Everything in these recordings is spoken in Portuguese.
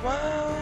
What?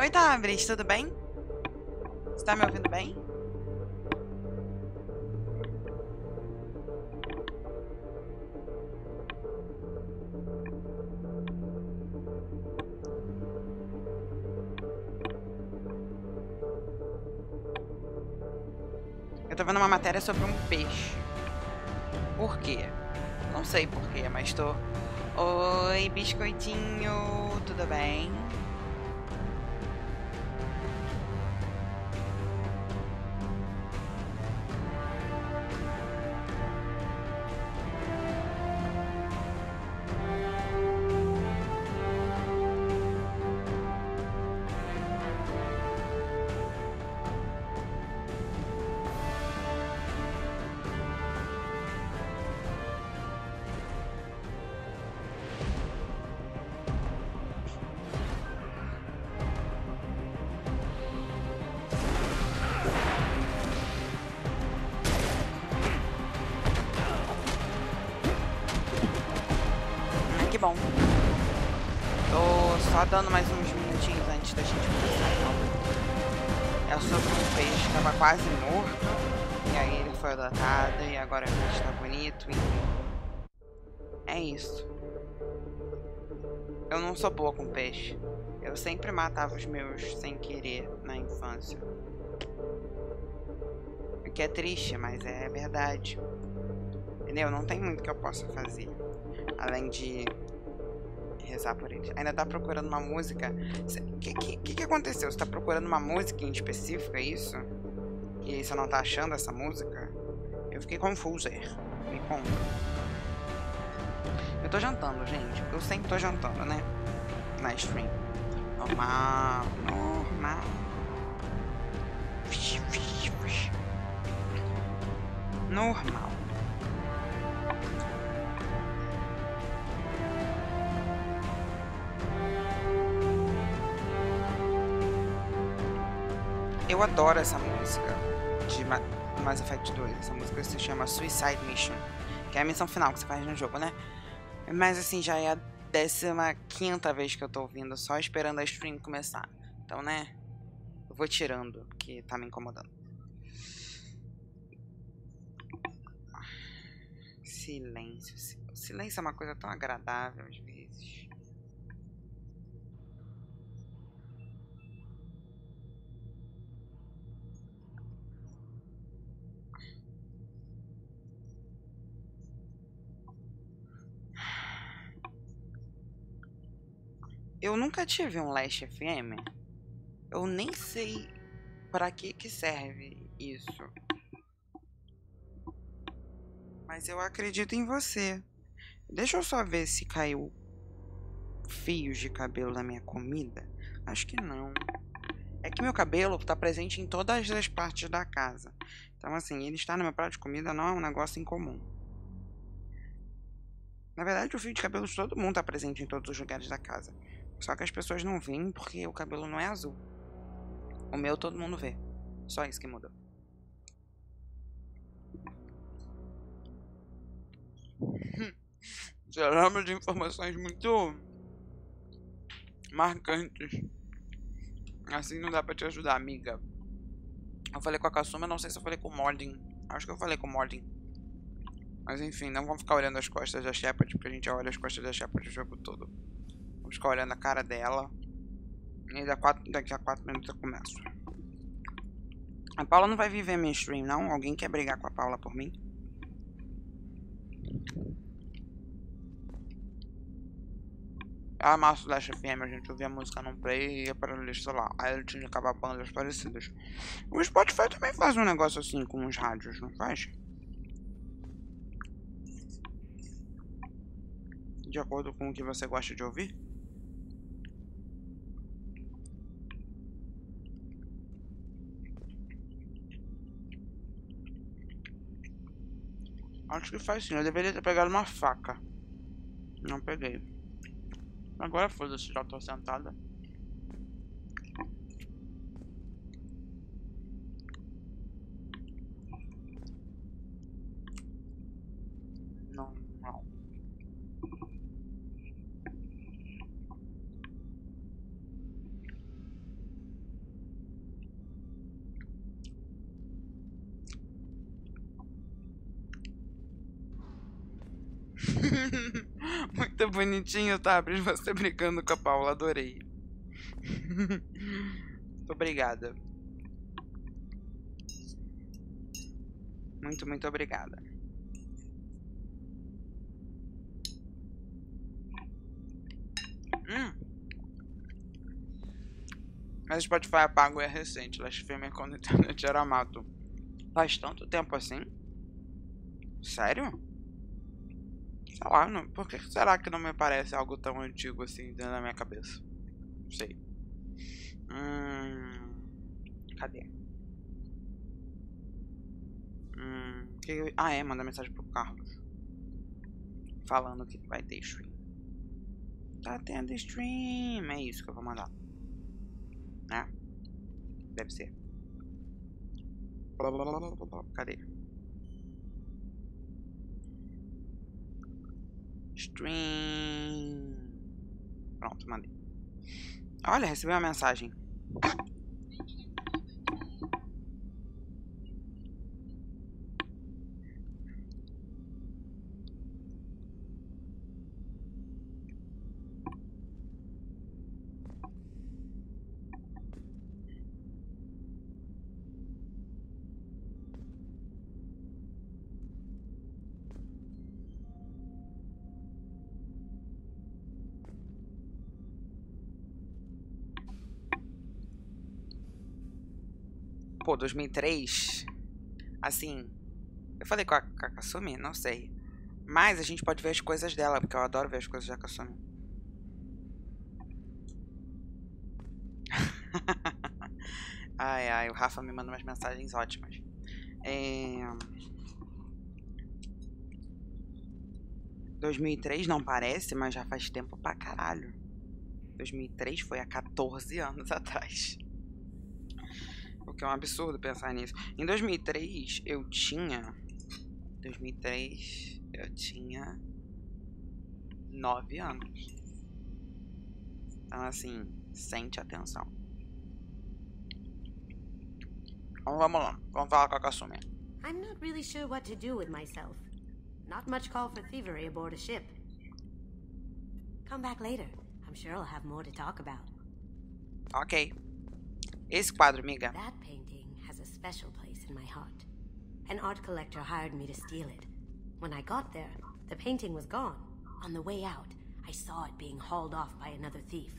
Oi, Tabris, tudo bem? Você tá me ouvindo bem? Eu tô vendo uma matéria sobre um peixe. Por quê? Não sei por quê, mas tô... Oi, biscoitinho, tudo bem? Que bom. Tô só dando mais uns minutinhos antes da gente começar, então. É sobre um peixe que tava quase morto, e aí ele foi adotado, e agora o peixe tá bonito, e... É isso. Eu não sou boa com peixe. Eu sempre matava os meus sem querer na infância. O que é triste, mas é verdade. Entendeu? Não tem muito que eu possa fazer. Além de rezar por eles. Ainda tá procurando uma música. O que aconteceu? Você tá procurando uma música em específico, é isso? E você não tá achando essa música? Eu fiquei confusa. Me conta. Eu tô jantando, gente. Eu sempre tô jantando, né? Na stream. Normal. Normal. Normal. Eu adoro essa música de Mass Effect 2. Essa música se chama Suicide Mission, que é a missão final que você faz no jogo, né? Mas assim, já é a 15ª vez que eu tô ouvindo, só esperando a stream começar. Então, né? Eu vou tirando, porque tá me incomodando. Silêncio. Silêncio é uma coisa tão agradável às vezes. Eu nunca tive um Last FM. Eu nem sei pra que serve isso. Mas eu acredito em você. Deixa eu só ver se caiu fios de cabelo na minha comida. Acho que não. É que meu cabelo tá presente em todas as partes da casa. Então, assim, ele estar no meu prato de comida não é um negócio incomum. Na verdade, o fio de cabelo de todo mundo tá presente em todos os lugares da casa. Só que as pessoas não veem porque o cabelo não é azul. O meu todo mundo vê. Só isso que mudou. Você lembra de informações muito marcantes. Assim não dá pra te ajudar, amiga. Eu falei com a Kassuma, não sei se eu falei com o Mordin. Acho que eu falei com o Mordin. Mas enfim, não vamos ficar olhando as costas da Shepard, porque a gente olha as costas da Shepard o jogo todo. Vamos ficar olhando a cara dela. E daqui a 4 minutos eu começo. A Paula não vai viver minha stream, não? Alguém quer brigar com a Paula por mim? Ah, Março da FM, a gente ouvia a música num play e ia para a lista lá. Aí ele tinha que acabar bandas parecidas. O Spotify também faz um negócio assim com os rádios, não faz? De acordo com o que você gosta de ouvir? Acho que faz sim, eu deveria ter pegado uma faca. Não peguei. Agora foda-se, já tô sentada. Não. Muito bonitinho, tá? Você brigando com a Paula, adorei. Muito obrigada. Muito obrigada. Mas o Spotify apago é recente. Last Filme quando a internet era mato. Faz tanto tempo assim? Sério? Sei lá, não, por que será que não me parece algo tão antigo assim dentro da minha cabeça? Não sei. Cadê? Manda mensagem pro Carlos. Falando que vai ter stream. Tá tendo stream. É isso que eu vou mandar. Né? Deve ser. Cadê? Stream. Pronto, mandei. Olha, recebi uma mensagem. Pô, 2003, assim, eu falei com a Kasumi, não sei, mas a gente pode ver as coisas dela, porque eu adoro ver as coisas da Kasumi. Ai, o Rafa me manda umas mensagens ótimas. 2003 não parece, mas já faz tempo pra caralho. 2003 foi há 14 anos atrás. O que é um absurdo pensar nisso. Em 2003 eu tinha 9 anos. Então assim, sente atenção. Então vamos lá, vamos falar com a Kasumi. I'm not really sure what to do with myself. Not much call for thievery aboard a ship. Come back later. I'm sure I'll have more to talk about. Ok. Esse quadro, amiga. That painting has a special place in my heart. An art collector hired me to steal it. When I got there, the painting was gone. On the way out, I saw it being hauled off by another thief.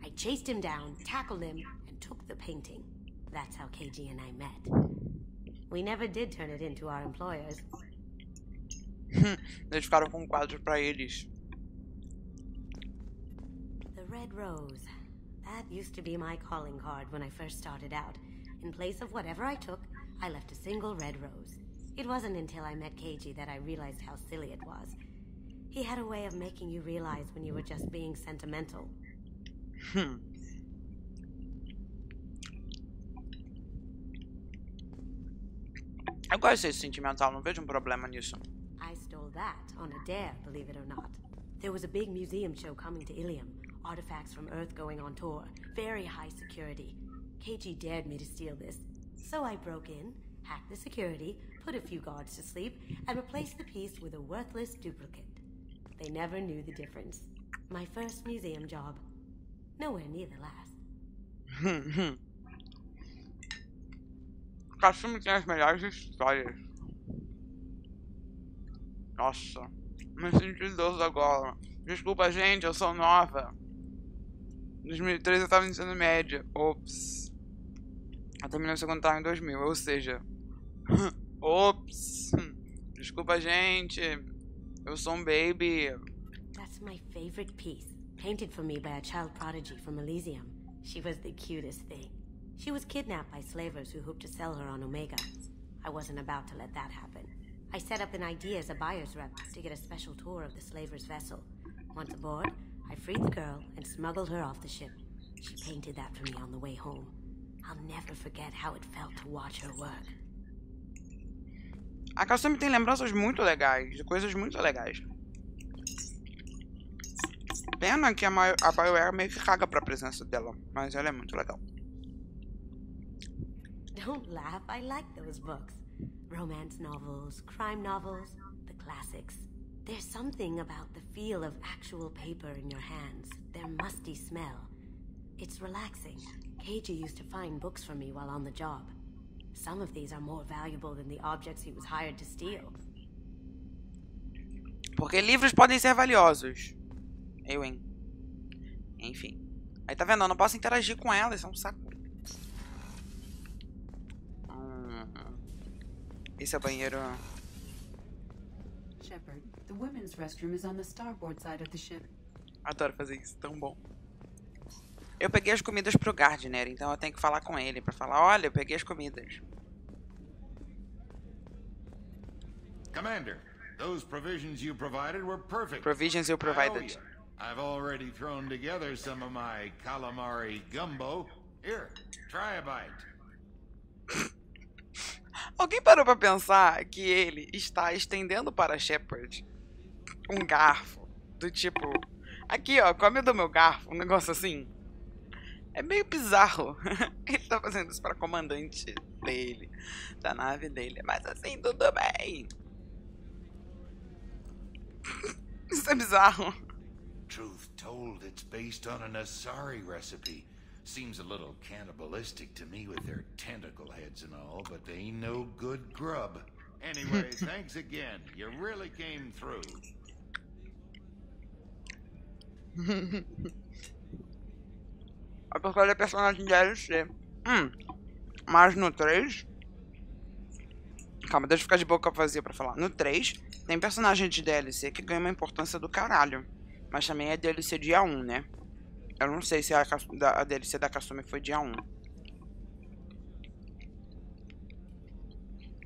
I chased him down, tackled him, and took the painting. That's how KG and I met. We never did turn it into our employers. Eles ficaram com um quadro pra eles. The red rose. That used to be my calling card when I first started out. In place of whatever I took, I left a single red rose. It wasn't until I met KG that I realized how silly it was. He had a way of making you realize when you were just being sentimental. Hum. Eu gosto de ser sentimental, não vejo um problema nisso. I stole that on a dare, believe it or not. There was a big museum show coming to Ilium. Artifacts from Earth going on tour. Very high security. KG dared me to steal this. So I broke in, hacked the security, put a few guards to sleep, and replaced the piece with a worthless duplicate. They never knew the difference. My first museum job. Nowhere near the last. Costume tem as melhores histórias. Nossa, me senti idoso agora. Desculpa, gente, eu sou nova. Em 2013 eu tava no ensino médio. Ops. Eu terminei o secundário em 2000, ou seja... Ops. Desculpa, gente. Eu sou um baby. That's my favorite piece. Painted for me by a child prodigy from Elysium. She was the cutest thing. She was kidnapped by slavers who hoped to sell her on Omega. I wasn't about to let that happen. I set up an idea as a buyer's rep to get a special tour of the slaver's vessel. Once aboard, I freed the girl and smuggled her off the ship. She painted that for me on the way home. I'll never forget how it felt to watch her work. A Costume tem lembranças muito legais, de coisas muito legais. Pena que a BioWare meio que caga pra presença dela, mas ela é muito legal. Don't laugh, I like those books. Romance novels, crime novels, the classics. There's something about the feel of actual paper in your hands, their musty smell. It's relaxing. KG used to find books for me while on the job. Some of these are more valuable than the objects he was hired to steal. Porque livros podem ser valiosos. Hein? Enfim. Aí tá vendo? Eu não posso interagir com ela, isso é um saco. Esse é o banheiro. Shepard, the women's restroom is on the starboard side of the ship. Adoro fazer isso, tão bom. Eu peguei as comidas pro Gardner, então eu tenho que falar com ele pra falar, olha, eu peguei as comidas. Commander, those provisions you provided were perfect. Provisions you provided. I've already thrown together some of my calamari gumbo. Here, try a bite. Alguém parou pra pensar que ele está estendendo para Shepard um garfo do tipo, aqui ó, come do meu garfo, um negócio assim. É meio bizarro. Ele tá fazendo isso para comandante dele, da nave dele, mas assim, tudo bem. Isso é bizarro. Truth told, it's based on an Asari recipe. Seems a little cannibalistic to me with their tentacle heads and all, but they ain't no good grub. Anyway, thanks again. You really came through. A pessoa é personagem de DLC. Mas no 3... Calma, deixa eu ficar de boca vazia pra falar. No 3, tem personagem de DLC que ganha uma importância do caralho. Mas também é DLC dia 1, né? Eu não sei se a DLC da Kasumi foi dia 1.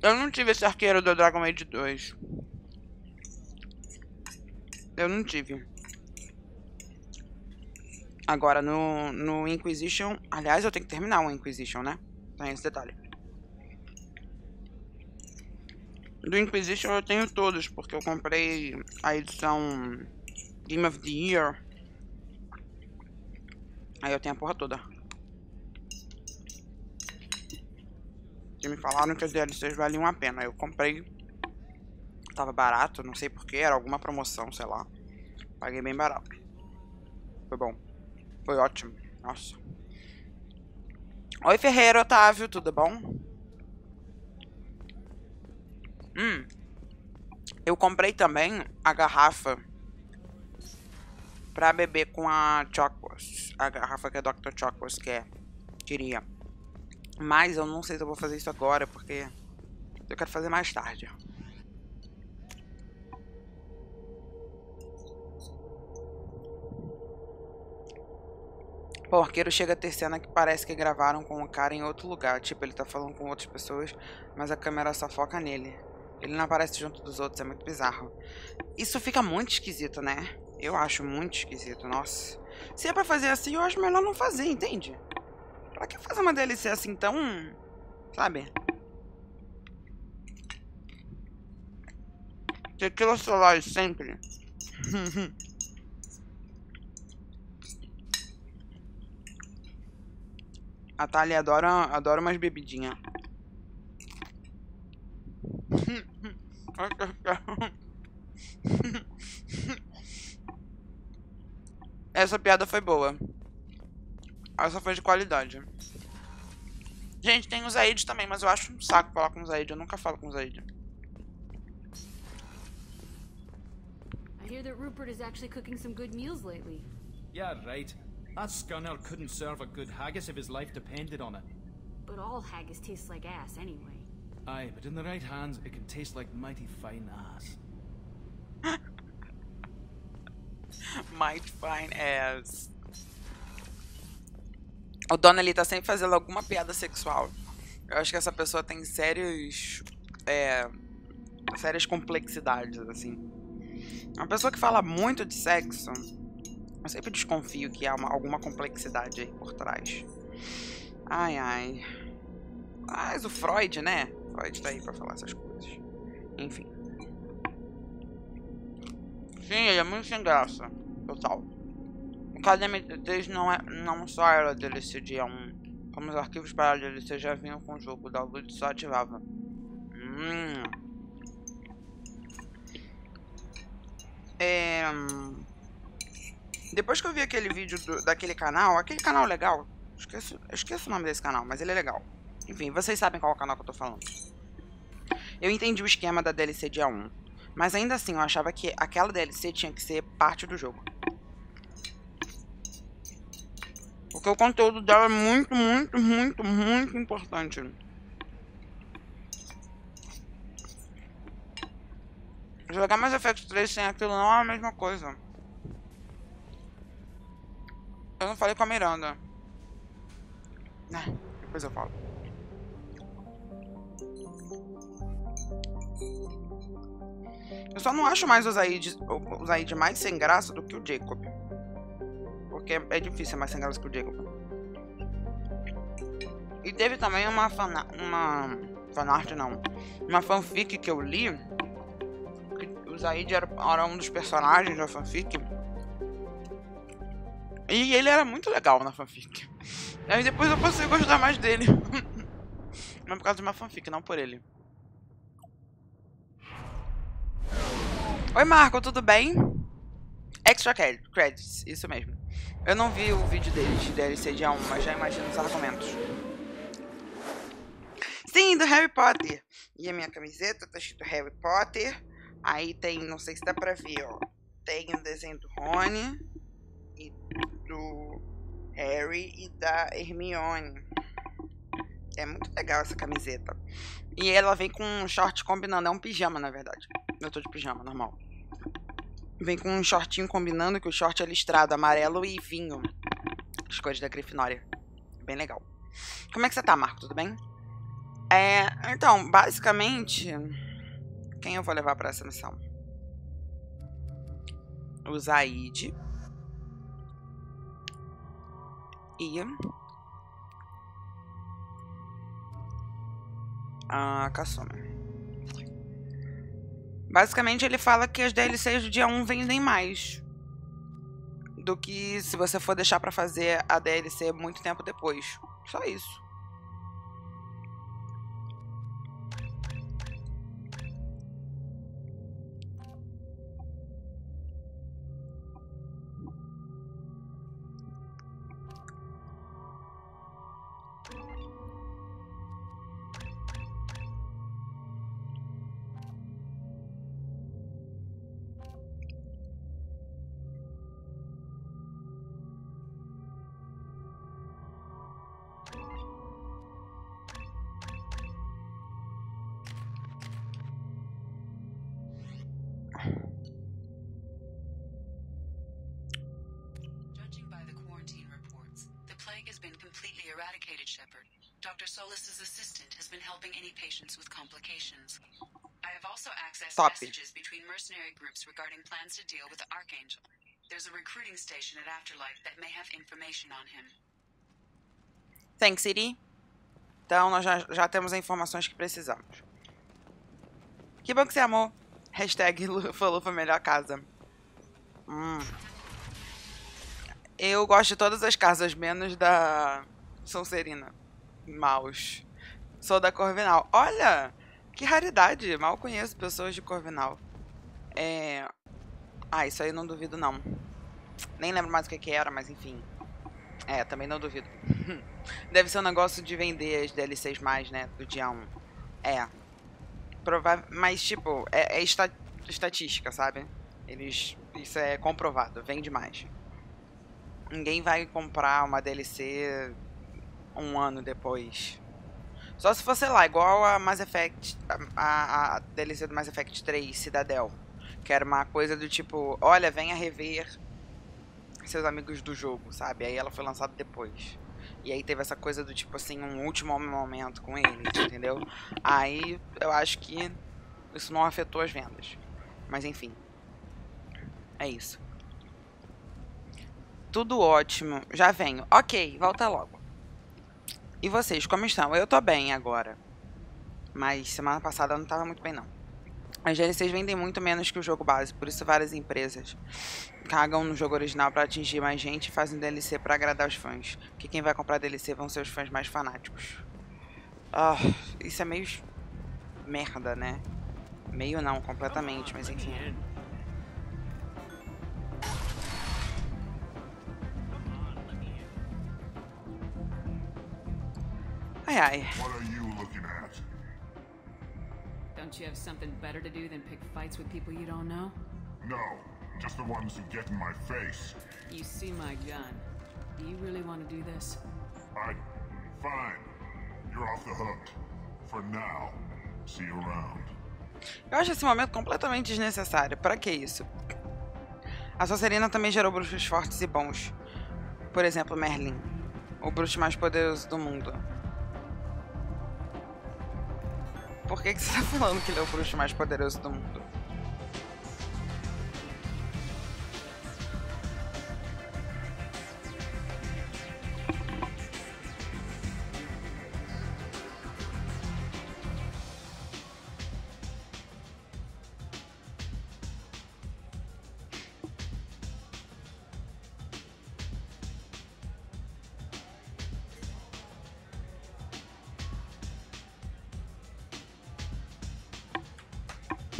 Eu não tive esse arqueiro do Dragon Age 2. Eu não tive. Agora, no Inquisition... Aliás, eu tenho que terminar o Inquisition, né? Tem esse detalhe. Do Inquisition eu tenho todos, porque eu comprei a edição Game of the Year. Aí eu tenho a porra toda. E me falaram que as DLCs valiam a pena. Eu comprei. Tava barato, não sei porquê. Era alguma promoção, sei lá. Paguei bem barato. Foi bom. Foi ótimo. Nossa. Oi, Ferreira, Otávio. Tudo bom? Eu comprei também a garrafa pra beber com a Chocos. A garrafa que a Dr. Chocos queria. Mas eu não sei se eu vou fazer isso agora, porque eu quero fazer mais tarde. Pô, o arqueiro chega a ter cena que parece que gravaram com o cara em outro lugar. Tipo, ele tá falando com outras pessoas, mas a câmera só foca nele. Ele não aparece junto dos outros, é muito bizarro. Isso fica muito esquisito, né? Eu acho muito esquisito, nossa. Se é pra fazer assim, eu acho melhor não fazer, entende? Pra que fazer uma DLC assim tão... Sabe? Tequila solar sempre. A Thalia adora umas bebidinhas. Essa piada foi boa. Essa foi de qualidade. Gente, tem o Zaid também, mas eu acho um saco falar com o Zaid. Eu nunca falo com o Zaid. I hear that Rupert is actually cooking some good meals lately. Yeah, right. That scunner couldn't serve a good haggis if his life depended on it. But all haggis tastes like ass anyway. Aye, but in the right hands, it can taste like mighty fine ass. Mighty fine ass. O Donnelly tá sempre fazendo alguma piada sexual. Eu acho que essa pessoa tem sérias complexidades, assim. Uma pessoa que fala muito de sexo, eu sempre desconfio que há alguma complexidade aí por trás. Ai, ai. Mas o Freud, né? Freud tá aí pra falar essas coisas. Enfim. Sim, ele é muito sem graça. Total. O caso da MT3 não só era DLC dia 1. Como os arquivos para a DLC já vinham com o jogo. O download só ativava. Depois que eu vi aquele vídeo daquele canal, aquele canal legal, esqueço o nome desse canal, mas ele é legal. Enfim, vocês sabem qual é o canal que eu tô falando. Eu entendi o esquema da DLC dia 1, mas ainda assim eu achava que aquela DLC tinha que ser parte do jogo. Porque o conteúdo dela é muito, muito, muito, muito importante. Jogar Mass Effect 3 sem aquilo não é a mesma coisa. Eu não falei com a Miranda. Depois eu falo. Eu só não acho mais o Zaid mais sem graça do que o Jacob. Porque é difícil ser mais sem graça que o Jacob. E teve também uma fanart não. Uma fanfic que eu li. Que o Zaid era um dos personagens da fanfic. E ele era muito legal na fanfic. Aí depois eu passei a gostar mais dele. Mas por causa de uma fanfic, não por ele. Oi, Marco, tudo bem? Extra credits, isso mesmo. Eu não vi o vídeo deles de DLC dia 1, mas já imagino os argumentos. Sim, do Harry Potter. E a minha camiseta tá escrito Harry Potter. Aí tem, não sei se dá pra ver, ó. Tem um desenho do Rony e do Harry e da Hermione. É muito legal essa camiseta. E ela vem com um short combinando. É um pijama, na verdade. Eu tô de pijama, normal. Vem com um shortinho combinando, que o short é listrado amarelo e vinho. As cores da Grifinória. Bem legal. Como é que você tá, Marco? Tudo bem? Então, basicamente... Quem eu vou levar pra essa missão? O Zaid. E... a Kasumi. Basicamente, ele fala que as DLCs do dia 1 vendem mais do que se você for deixar pra fazer a DLC muito tempo depois. Só isso. Eradicated, Shepard. Dr. Solis's assistant has been helping any patients with complications. I have also accessed messages between mercenary groups regarding plans to deal with the Archangel. There's a recruiting station at Afterlife that may have information on him. Thanks, Siri. Então, nós já temos as informações que precisamos. Que bom que você amou. Hashtag falou pra melhor casa. Eu gosto de todas as casas, menos da Sonserina. Maus. Sou da Corvinal. Olha, que raridade. Mal conheço pessoas de Corvinal. Isso aí eu não duvido, não. Nem lembro mais o que era, mas enfim. Também não duvido. Deve ser um negócio de vender as DLCs mais, né? Do dia 1. Provável, mas, tipo, é estatística, sabe? Isso é comprovado. Vende mais. Ninguém vai comprar uma DLC um ano depois. Só se for, sei lá, igual a Mass Effect, a DLC do Mass Effect 3, Citadel. Que era uma coisa do tipo, olha, venha rever seus amigos do jogo, sabe? Aí ela foi lançada depois. E aí teve essa coisa do tipo assim, um último momento com eles, entendeu? Aí eu acho que isso não afetou as vendas. Mas enfim. É isso. Tudo ótimo. Já venho. Ok, volta logo. E vocês, como estão? Eu tô bem agora. Mas semana passada eu não tava muito bem, não. As DLCs vendem muito menos que o jogo base. Por isso várias empresas cagam no jogo original pra atingir mais gente e fazem DLC pra agradar os fãs. Porque quem vai comprar DLC vão ser os fãs mais fanáticos. Isso é meio merda, né? Meio não, completamente, mas enfim. Ai. What are you looking at? Don't you have something better to do than pick fights with people you don't know? No, just the ones who get in my face. You see my gun. Do you really want to do this? Fine. You're off the hook. For now. See you around. Eu acho esse momento completamente desnecessário. Pra que isso? A Sonserina também gerou bruxos fortes e bons. Por exemplo, Merlin. O bruxo mais poderoso do mundo. Por que você tá falando que ele é o bruxo mais poderoso do mundo?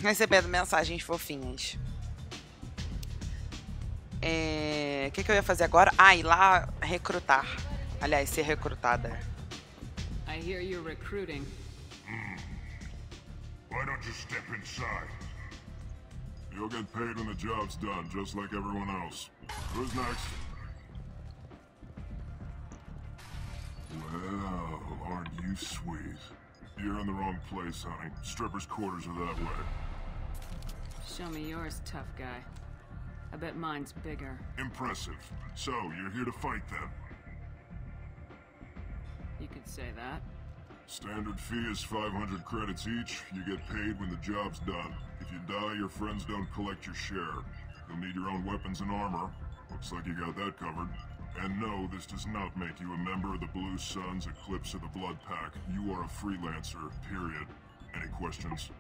Recebendo mensagens fofinhas. O que eu ia fazer agora? Ir lá recrutar. Aliás, ser recrutada. I hear you're recruiting. Why don't you step inside? You'll get paid when the job's done, just like everyone else. Who's next? Well, aren't you sweet? You're in the wrong place, honey. Strippers' quarters are that way. Show me yours, tough guy. I bet mine's bigger. Impressive. So, you're here to fight then? You could say that. Standard fee is 500 credits each. You get paid when the job's done. If you die, your friends don't collect your share. You'll need your own weapons and armor. Looks like you got that covered. And no, this does not make you a member of the Blue Suns Eclipse of the Blood Pack. You are a freelancer, period. Any questions?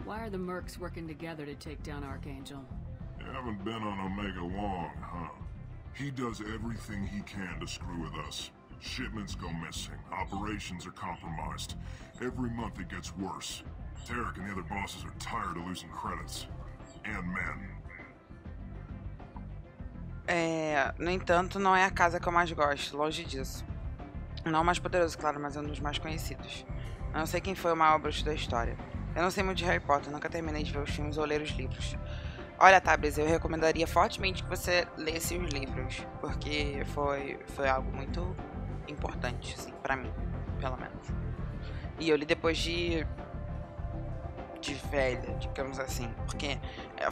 Why are the mercs working together to take down Archangel? You haven't been on Omega long, huh? He does everything he can to screw with us. Shipments go missing, operations are compromised. Every month it gets worse. Tarek and the other bosses are tired of losing credits. And men. No entanto, não é a casa que eu mais gosto, longe disso. Não o mais poderoso, claro, mas é um dos mais conhecidos. Eu não sei quem foi o maior bruxo da história. Eu não sei muito de Harry Potter, nunca terminei de ver os filmes ou ler os livros. Olha, Tabris, eu recomendaria fortemente que você lesse os livros, porque foi algo muito importante, assim, pra mim, pelo menos. E eu li depois de velha, digamos assim, porque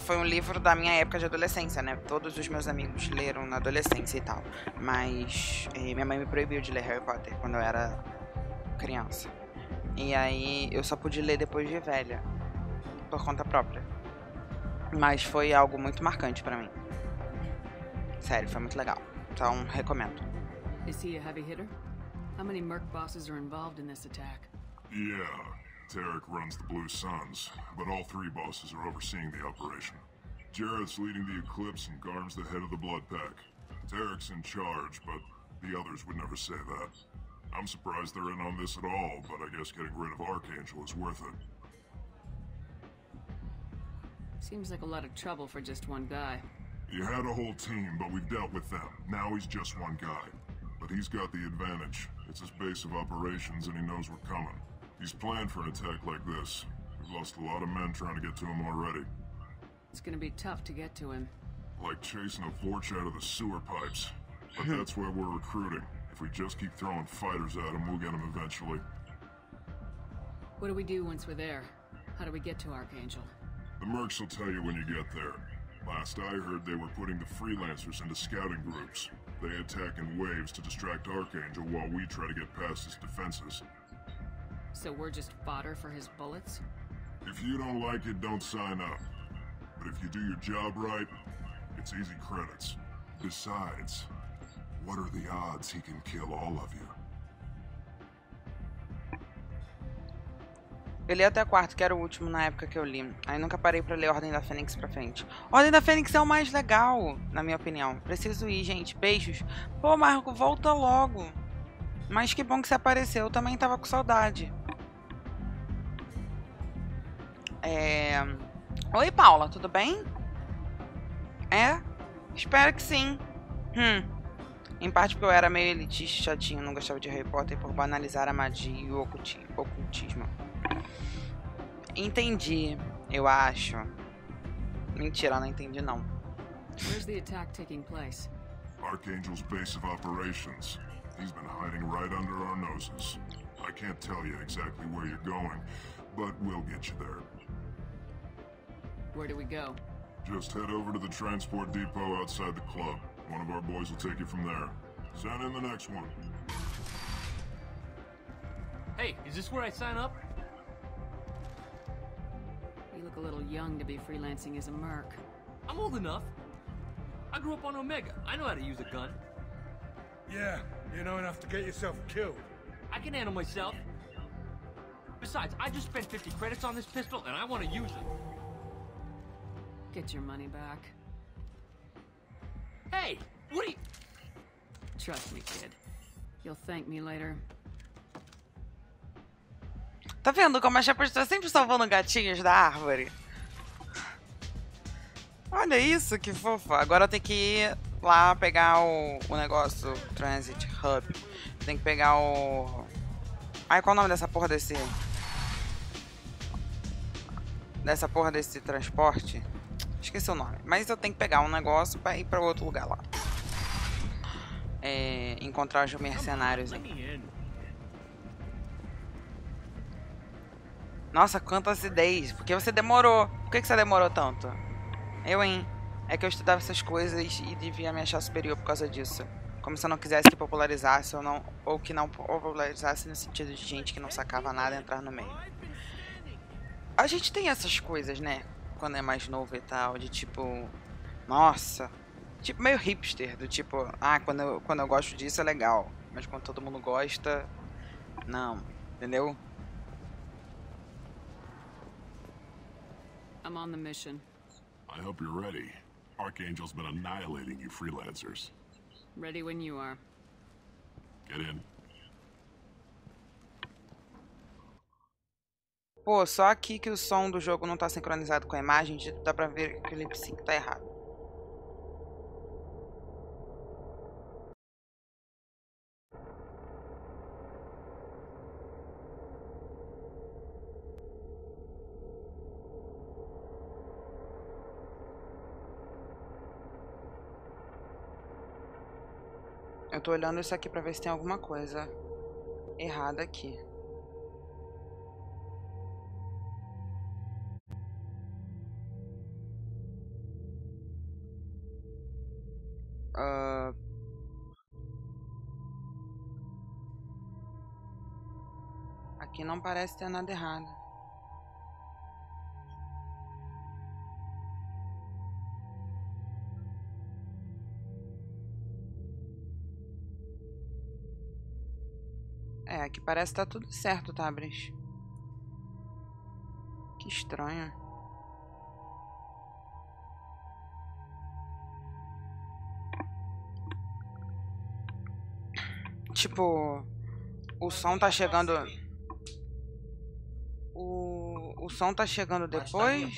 foi um livro da minha época de adolescência, né? Todos os meus amigos leram na adolescência e tal, mas minha mãe me proibiu de ler Harry Potter quando eu era criança. E aí eu só pude ler depois de velha, por conta própria. Mas foi algo muito marcante pra mim. Sério, foi muito legal. Então, recomendo. Is he a heavy hitter? How many merc bosses are involved in this attack? Yeah, Tarek runs the Blue Suns, but all 3 bosses are overseeing the operation. Jarrett's leading the Eclipse and Garm's the head of the Blood Pack. Tarek's in charge, but the others would never say that. I'm surprised they're in on this at all, but I guess getting rid of Archangel is worth it. Seems like a lot of trouble for just one guy. You had a whole team, but we've dealt with them. Now he's just one guy. But he's got the advantage. It's his base of operations and he knows we're coming. He's planned for an attack like this. We've lost a lot of men trying to get to him already. It's gonna be tough to get to him. Like chasing a Vorch out of the sewer pipes. But that's where we're recruiting. If we just keep throwing fighters at him, we'll get him eventually. What do we do once we're there? How do we get to Archangel? The mercs will tell you when you get there. Last I heard, they were putting the freelancers into scouting groups. They attack in waves to distract Archangel while we try to get past his defenses. So we're just fodder for his bullets? If you don't like it, don't sign up. But if you do your job right, it's easy credits. Besides, what are the odds he can kill all of you? Eu li até o 4, que era o último na época que eu li. Aí nunca parei pra ler Ordem da Fênix pra frente. Ordem da Fênix é o mais legal, na minha opinião. Preciso ir, gente. Beijos. Pô, Marco, volta logo. Mas que bom que você apareceu. Eu também tava com saudade. Oi, Paula, tudo bem? É? Espero que sim. Em parte porque eu era meio elitista, chatinho, não gostava de Harry Potter por banalizar a magia e o ocultismo. Entendi, eu acho. Mentira, não entendi não. Where's the attack taking place? Archangel's base of operations. He's been hiding right under our noses. I can't tell you exactly where you're going, but we'll get you there. Where do we go? Just head over to the transport depot outside the club. One of our boys will take you from there. Send in the next one. Hey, is this where I sign up? You look a little young to be freelancing as a merc. I'm old enough. I grew up on Omega. I know how to use a gun. Yeah, you know enough to get yourself killed. I can handle myself. Besides, I just spent 50 credits on this pistol, and I want to use it. Get your money back. Hey, what are you... Trust me, kid. You'll thank me later. Tá vendo como a Shepard tá sempre salvando gatinhos da árvore? Olha isso, que fofa. Agora eu tenho que ir lá pegar o negócio, o Transit Hub. Tem que pegar o... Ai, qual é o nome dessa porra desse... transporte? Esqueci o nome. Mas eu tenho que pegar um negócio pra ir pra outro lugar lá. Encontrar os mercenários. Nossa, quantas ideias. Por que você demorou? Por que você demorou tanto? Eu, hein? É que eu estudava essas coisas e devia me achar superior por causa disso. Como se eu não quisesse que popularizasse ou que não popularizasse no sentido de gente que não sacava nada entrar no meio. A gente tem essas coisas, né? Quando é mais novo e tal, de tipo... Nossa... Tipo meio hipster, do tipo... Ah, quando eu gosto disso é legal. Mas quando todo mundo gosta... Não. Entendeu? I'm on the mission. I hope you're ready. Archangel's been annihilating you freelancers. Ready when you are. Get in. Pô, só aqui que o som do jogo não tá sincronizado com a imagem, dá pra ver que o lip sync tá errado. Eu tô olhando isso aqui pra ver se tem alguma coisa errada aqui. Aqui não parece ter nada errado. É, aqui parece que tá tudo certo, Tabris. Que estranho. Tipo, o som tá chegando... O som tá chegando depois?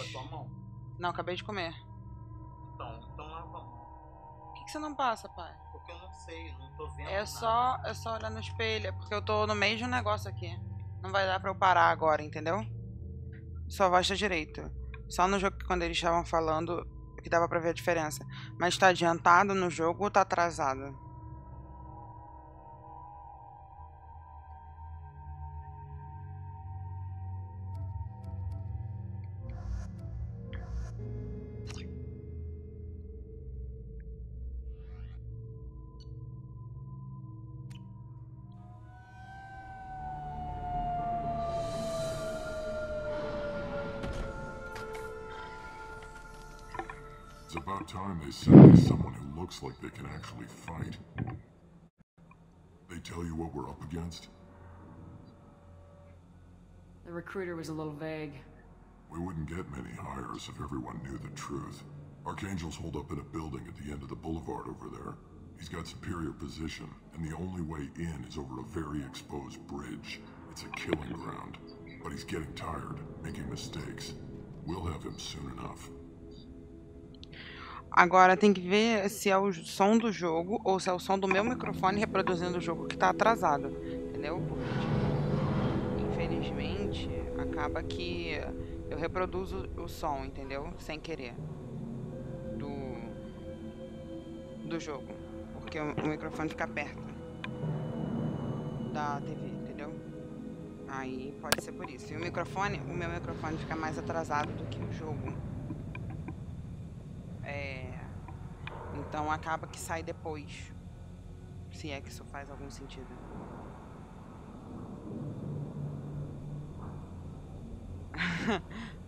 Não, acabei de comer. Então lava a mão. Por que você não passa, pai? Porque eu não sei, não tô vendo É nada. só olhar no espelho, é porque eu tô no meio de um negócio aqui. Não vai dar pra eu parar agora, entendeu? Só baixa direito. Só no jogo que quando eles estavam falando que dava pra ver a diferença. Mas tá adiantado no jogo ou tá atrasado? It's about time they send me someone who looks like they can actually fight. They tell you what we're up against? The recruiter was a little vague. We wouldn't get many hires if everyone knew the truth. Archangel's holed up in a building at the end of the boulevard over there. He's got superior position, and the only way in is over a very exposed bridge. It's a killing ground. But he's getting tired, making mistakes. We'll have him soon enough. Agora tem que ver se é o som do jogo ou se é o som do meu microfone reproduzindo o jogo que tá atrasado. Entendeu? Porque, tipo, infelizmente, acaba que eu reproduzo o som, entendeu? Sem querer. Do jogo. Porque o microfone fica perto da TV, entendeu? Aí pode ser por isso. E o meu microfone fica mais atrasado do que o jogo. Então acaba que sai depois. Se é que isso faz algum sentido.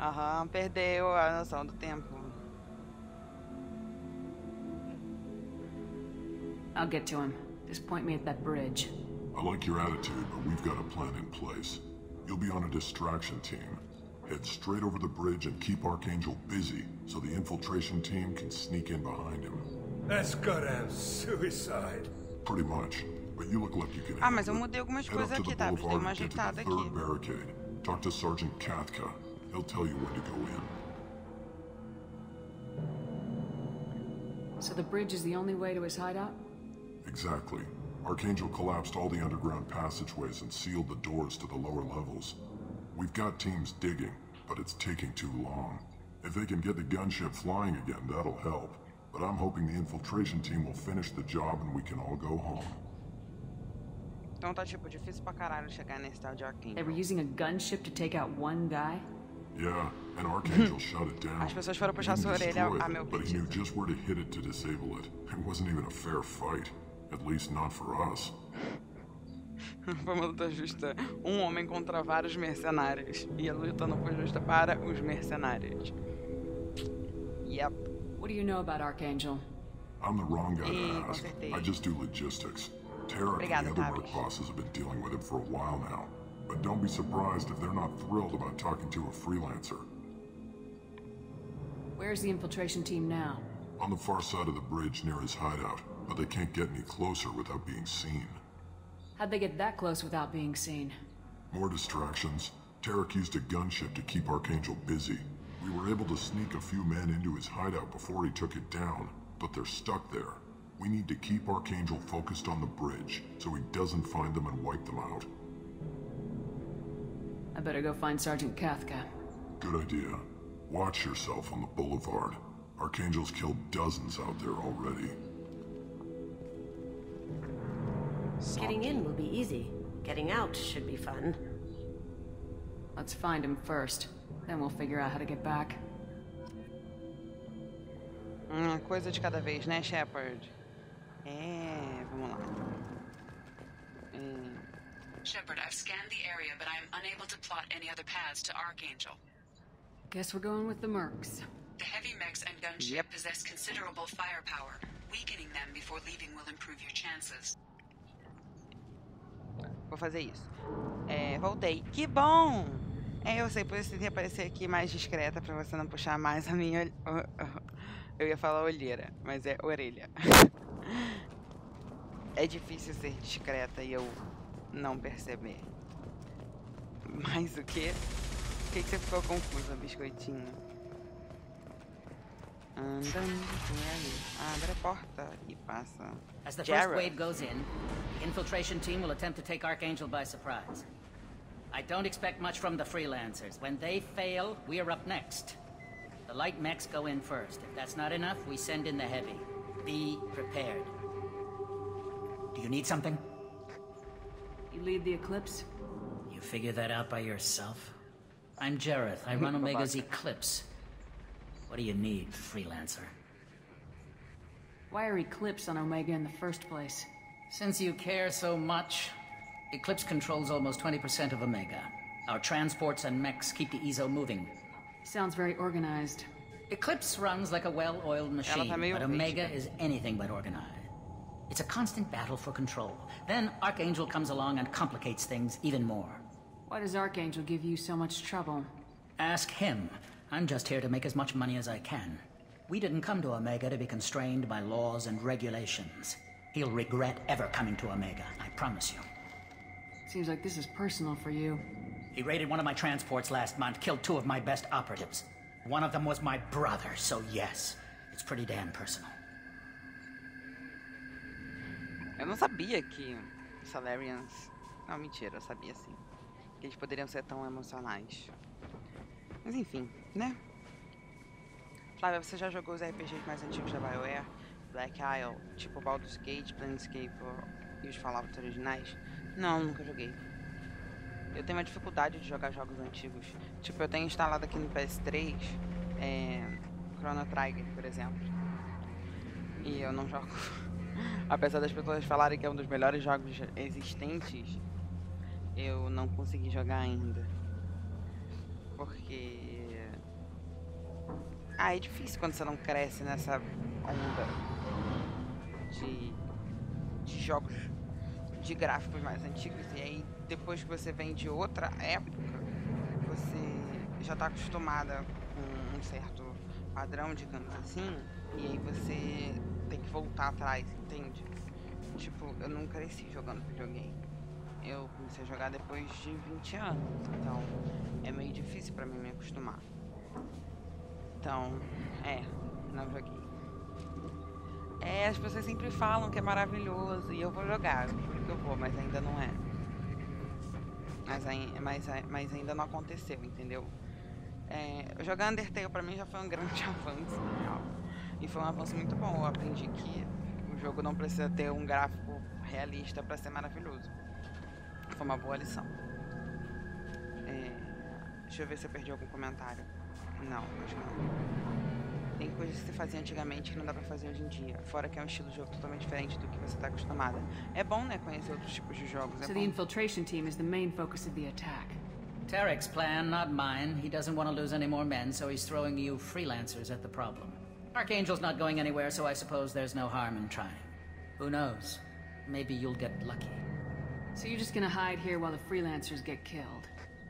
Aham, perdeu a noção do tempo. I'll get to him. Just point me at that bridge. I like your attitude, but we've got a plan in place. You'll be on a distraction team. Head straight over the bridge and keep Archangel busy, so the infiltration team can sneak in behind him. That's goddamn suicide. Pretty much, but you look like you can. Mas eu mudei algumas coisas aqui, tá? Dei uma ajeitada aqui. Barricade. Talk to Sergeant Katka. He'll tell you when to go in. So the bridge is the only way to his hideout? Exactly. Archangel collapsed all the underground passageways and sealed the doors to the lower levels. We've got teams digging, but it's taking too long. If they can get the gunship flying again, that'll help. But I'm hoping the infiltration team will finish the job and we can all go home. Então tá tipo difícil pra caralho chegar nesse tal de Archangel. They were using a gunship to take out one guy? Yeah, and Archangel shut it down. As pessoas foram puxar sua orelha a meu but he knew pedido. just where to hit it to disable it. It wasn't even a fair fight. At least not for us. Foi uma luta justa. Um homem contra vários mercenários. E a luta não foi justa para os mercenários. Yep. What do you know about Archangel? I'm the wrong guy to ask. I just do logistics. Tarek and the other work bosses have been dealing with him for a while now. But don't be surprised if they're not thrilled about talking to a freelancer. Where's the infiltration team now? On the far side of the bridge near his hideout, but they can't get any closer without being seen. How'd they get that close without being seen? More distractions. Tarek used a gunship to keep Archangel busy. We were able to sneak a few men into his hideout before he took it down, but they're stuck there. We need to keep Archangel focused on the bridge, so he doesn't find them and wipe them out. I better go find Sergeant Katka. Good idea. Watch yourself on the boulevard. Archangel's killed dozens out there already. Getting in will be easy. Getting out should be fun. Let's find him first. Then we'll figure out how to get back. Coisa de cada vez, né, Shepard? Vamos lá. Shepard, I've scanned the area, but I am unable to plot any other paths to Archangel. Guess we're going with the mercs. The heavy mechs and gunship possess considerable firepower. Weakening them before leaving will improve your chances. Vou fazer isso. Voltei. Que bom! Eu sei, por isso tentei aparecer aqui mais discreta pra você não puxar mais a minha... Eu ia falar olheira, mas é orelha. É difícil ser discreta e eu não perceber. Mas o quê? Por que você ficou confusa, biscoitinho? Andando por ali. Abre a porta e passa. As the first wave goes in, the infiltration team will attempt to take Archangel by surprise. I don't expect much from the freelancers. When they fail, we are up next. The light mechs go in first. If that's not enough, we send in the heavy. Be prepared. Do you need something? You lead the Eclipse? You figure that out by yourself? I'm Jareth. I run Omega's Eclipse. What do you need, freelancer? Why are Eclipse on Omega in the first place? Since you care so much, Eclipse controls almost 20% of Omega. Our transports and mechs keep the EZO moving. Sounds very organized. Eclipse runs like a well-oiled machine, but Omega is anything but organized. It's a constant battle for control. Then Archangel comes along and complicates things even more. Why does Archangel give you so much trouble? Ask him. I'm just here to make as much money as I can. We didn't come to Omega to be constrained by laws and regulations. He'll regret ever coming to Omega, I promise you. Seems like this is personal for you. He raided one of my transports last month, killed 2 of my best operatives. One of them was my brother, so yes, it's pretty damn personal. Eu não sabia que os Salarians... Não, mentira, eu sabia sim. Que eles poderiam ser tão emocionais. Mas enfim, né? Flávia, você já jogou os RPGs mais antigos da BioWare? Black Isle, tipo Baldur's Gate, Planescape e os Fallout originais? Não, nunca joguei. Eu tenho uma dificuldade de jogar jogos antigos. Tipo, eu tenho instalado aqui no PS3 Chrono Trigger, por exemplo. E eu não jogo. Apesar das pessoas falarem que é um dos melhores jogos existentes, eu não consegui jogar ainda. Porque... é difícil quando você não cresce nessa onda de jogos de gráficos mais antigos. E aí, depois que você vem de outra época, você já tá acostumada com um certo padrão, digamos assim, e aí você tem que voltar atrás, entende? Tipo, eu não cresci jogando videogame. Eu comecei a jogar depois de 20 anos, então é meio difícil pra mim me acostumar. Então, não joguei. As pessoas sempre falam que é maravilhoso e eu vou jogar, eu juro que eu vou, mas ainda não é. Mas ainda não aconteceu, entendeu? Jogar Undertale pra mim já foi um grande avanço, na real. E foi um avanço muito bom. Eu aprendi que o jogo não precisa ter um gráfico realista pra ser maravilhoso. Foi uma boa lição. Deixa eu ver se eu perdi algum comentário. Não, acho que não. Tem coisas que se fazia antigamente que não dá pra fazer hoje em dia. Fora que é um estilo de jogo totalmente diferente do que você tá acostumada. É bom, né, conhecer outros tipos de jogos. So the infiltration team is the main focus of the attack. Tarek's plan, not mine. He doesn't want to lose any more men, so he's throwing you freelancers at the problem. Archangel's not going anywhere, so I suppose there's no harm in trying. Who knows? Maybe you'll get lucky. So you're just gonna hide here while the freelancers get killed?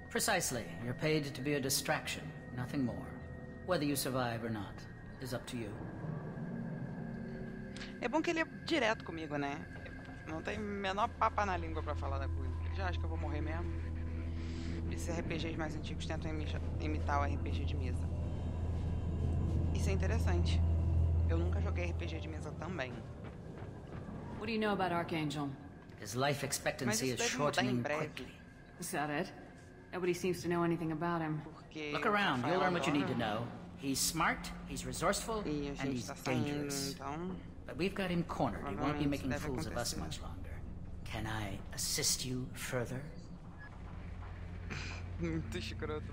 Precisely. You're paid to be a distraction, nothing more. Whether you survive or not is up to you. É bom que ele é direto comigo, né? Não tem menor papa na língua pra falar da coisa. Ele já acha que eu vou morrer mesmo. Esses RPGs mais antigos tentam imitar o RPG de mesa. Isso é interessante. Eu nunca joguei RPG de mesa também. What do you know about Archangel? His life expectancy is shortening quickly. Is that it? Nobody seems to know anything about him. Look around, you'll learn what you need to know. He's smart, he's resourceful, and he's dangerous. But we've got him cornered. He won't be making fools of us much longer. Can I assist you further?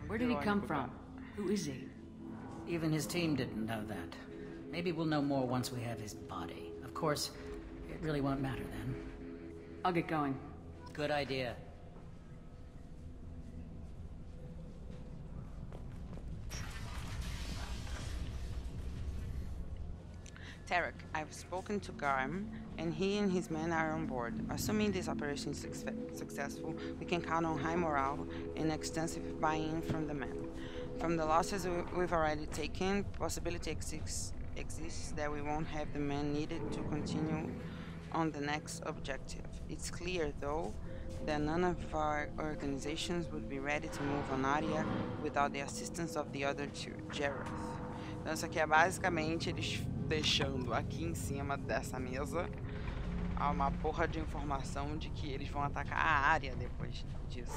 Where did he come from? Who is he? Even his team didn't know that. Maybe we'll know more once we have his body. Of course, it really won't matter then. I'll get going. Good idea. Tarek, I've spoken to Garm, and he and his men are on board. Assuming this operation is successful, we can count on high morale and extensive buy-in from the men. From the losses we've already taken, possibility exists that we won't have the men needed to continue on the next objective. It's clear, though, that none of our organizations would be ready to move on Aria without the assistance of the other two, Jareth. Então isso aqui é basicamente eles deixando aqui em cima dessa mesa uma porra de informação de que eles vão atacar a área depois disso.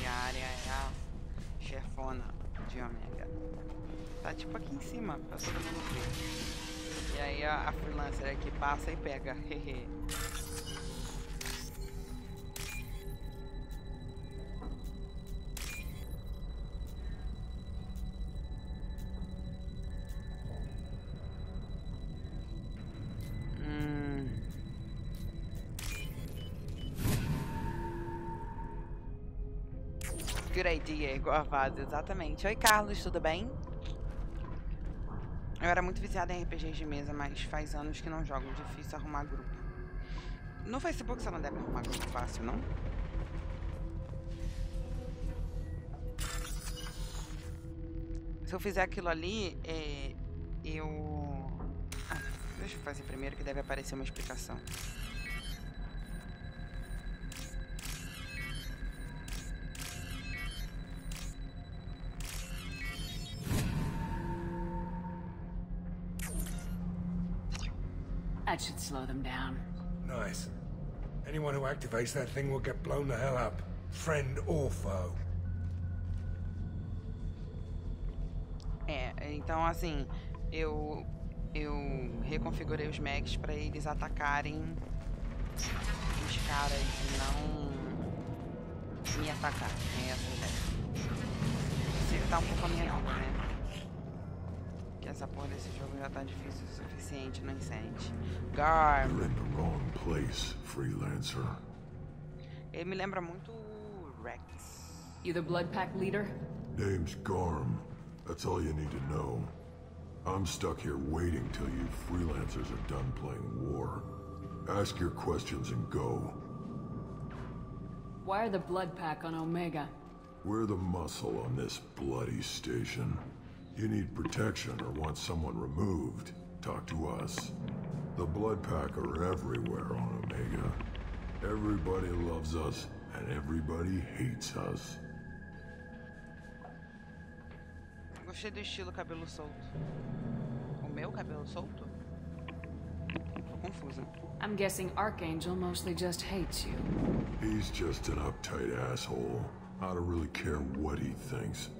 E a área é a chefona de Omega. Tá tipo aqui em cima, pra todo mundo ver. E aí a freelancer aqui passa e pega. Hehe. Good idea, igual a vaza, exatamente. Oi, Carlos, tudo bem? Eu era muito viciada em RPGs de mesa, mas faz anos que não jogo. Difícil arrumar grupo. No Facebook você não deve arrumar grupo fácil, não? Se eu fizer aquilo ali, deixa eu fazer primeiro que deve aparecer uma explicação. That should slow them down. Nice. Anyone who activates that thing will get blown the hell up. Friend or foe. Então assim, eu reconfigurei os mechs pra eles atacarem os caras e não me atacar. É essa a ideia. Facilitar um pouco a minha vida, né? Que essa porra desse jogo já tá difícil o suficiente no Incend. Garm. You're in the wrong place, freelancer. Ele me lembra muito o Rex. You the Blood Pack leader? Name's Garm. That's all you need to know. I'm stuck here waiting till you freelancers are done playing war. Ask your questions and go. Why are the Blood Pack on Omega? We're the muscle on this bloody station. You need protection or want someone removed, talk to us. The Blood Pack are everywhere on Omega. Everybody loves us, and everybody hates us. Gostei do estilo cabelo solto. O meu cabelo solto? Tô confusa. I'm guessing Archangel mostly just hates you. He's just an uptight asshole. I don't really care what he thinks.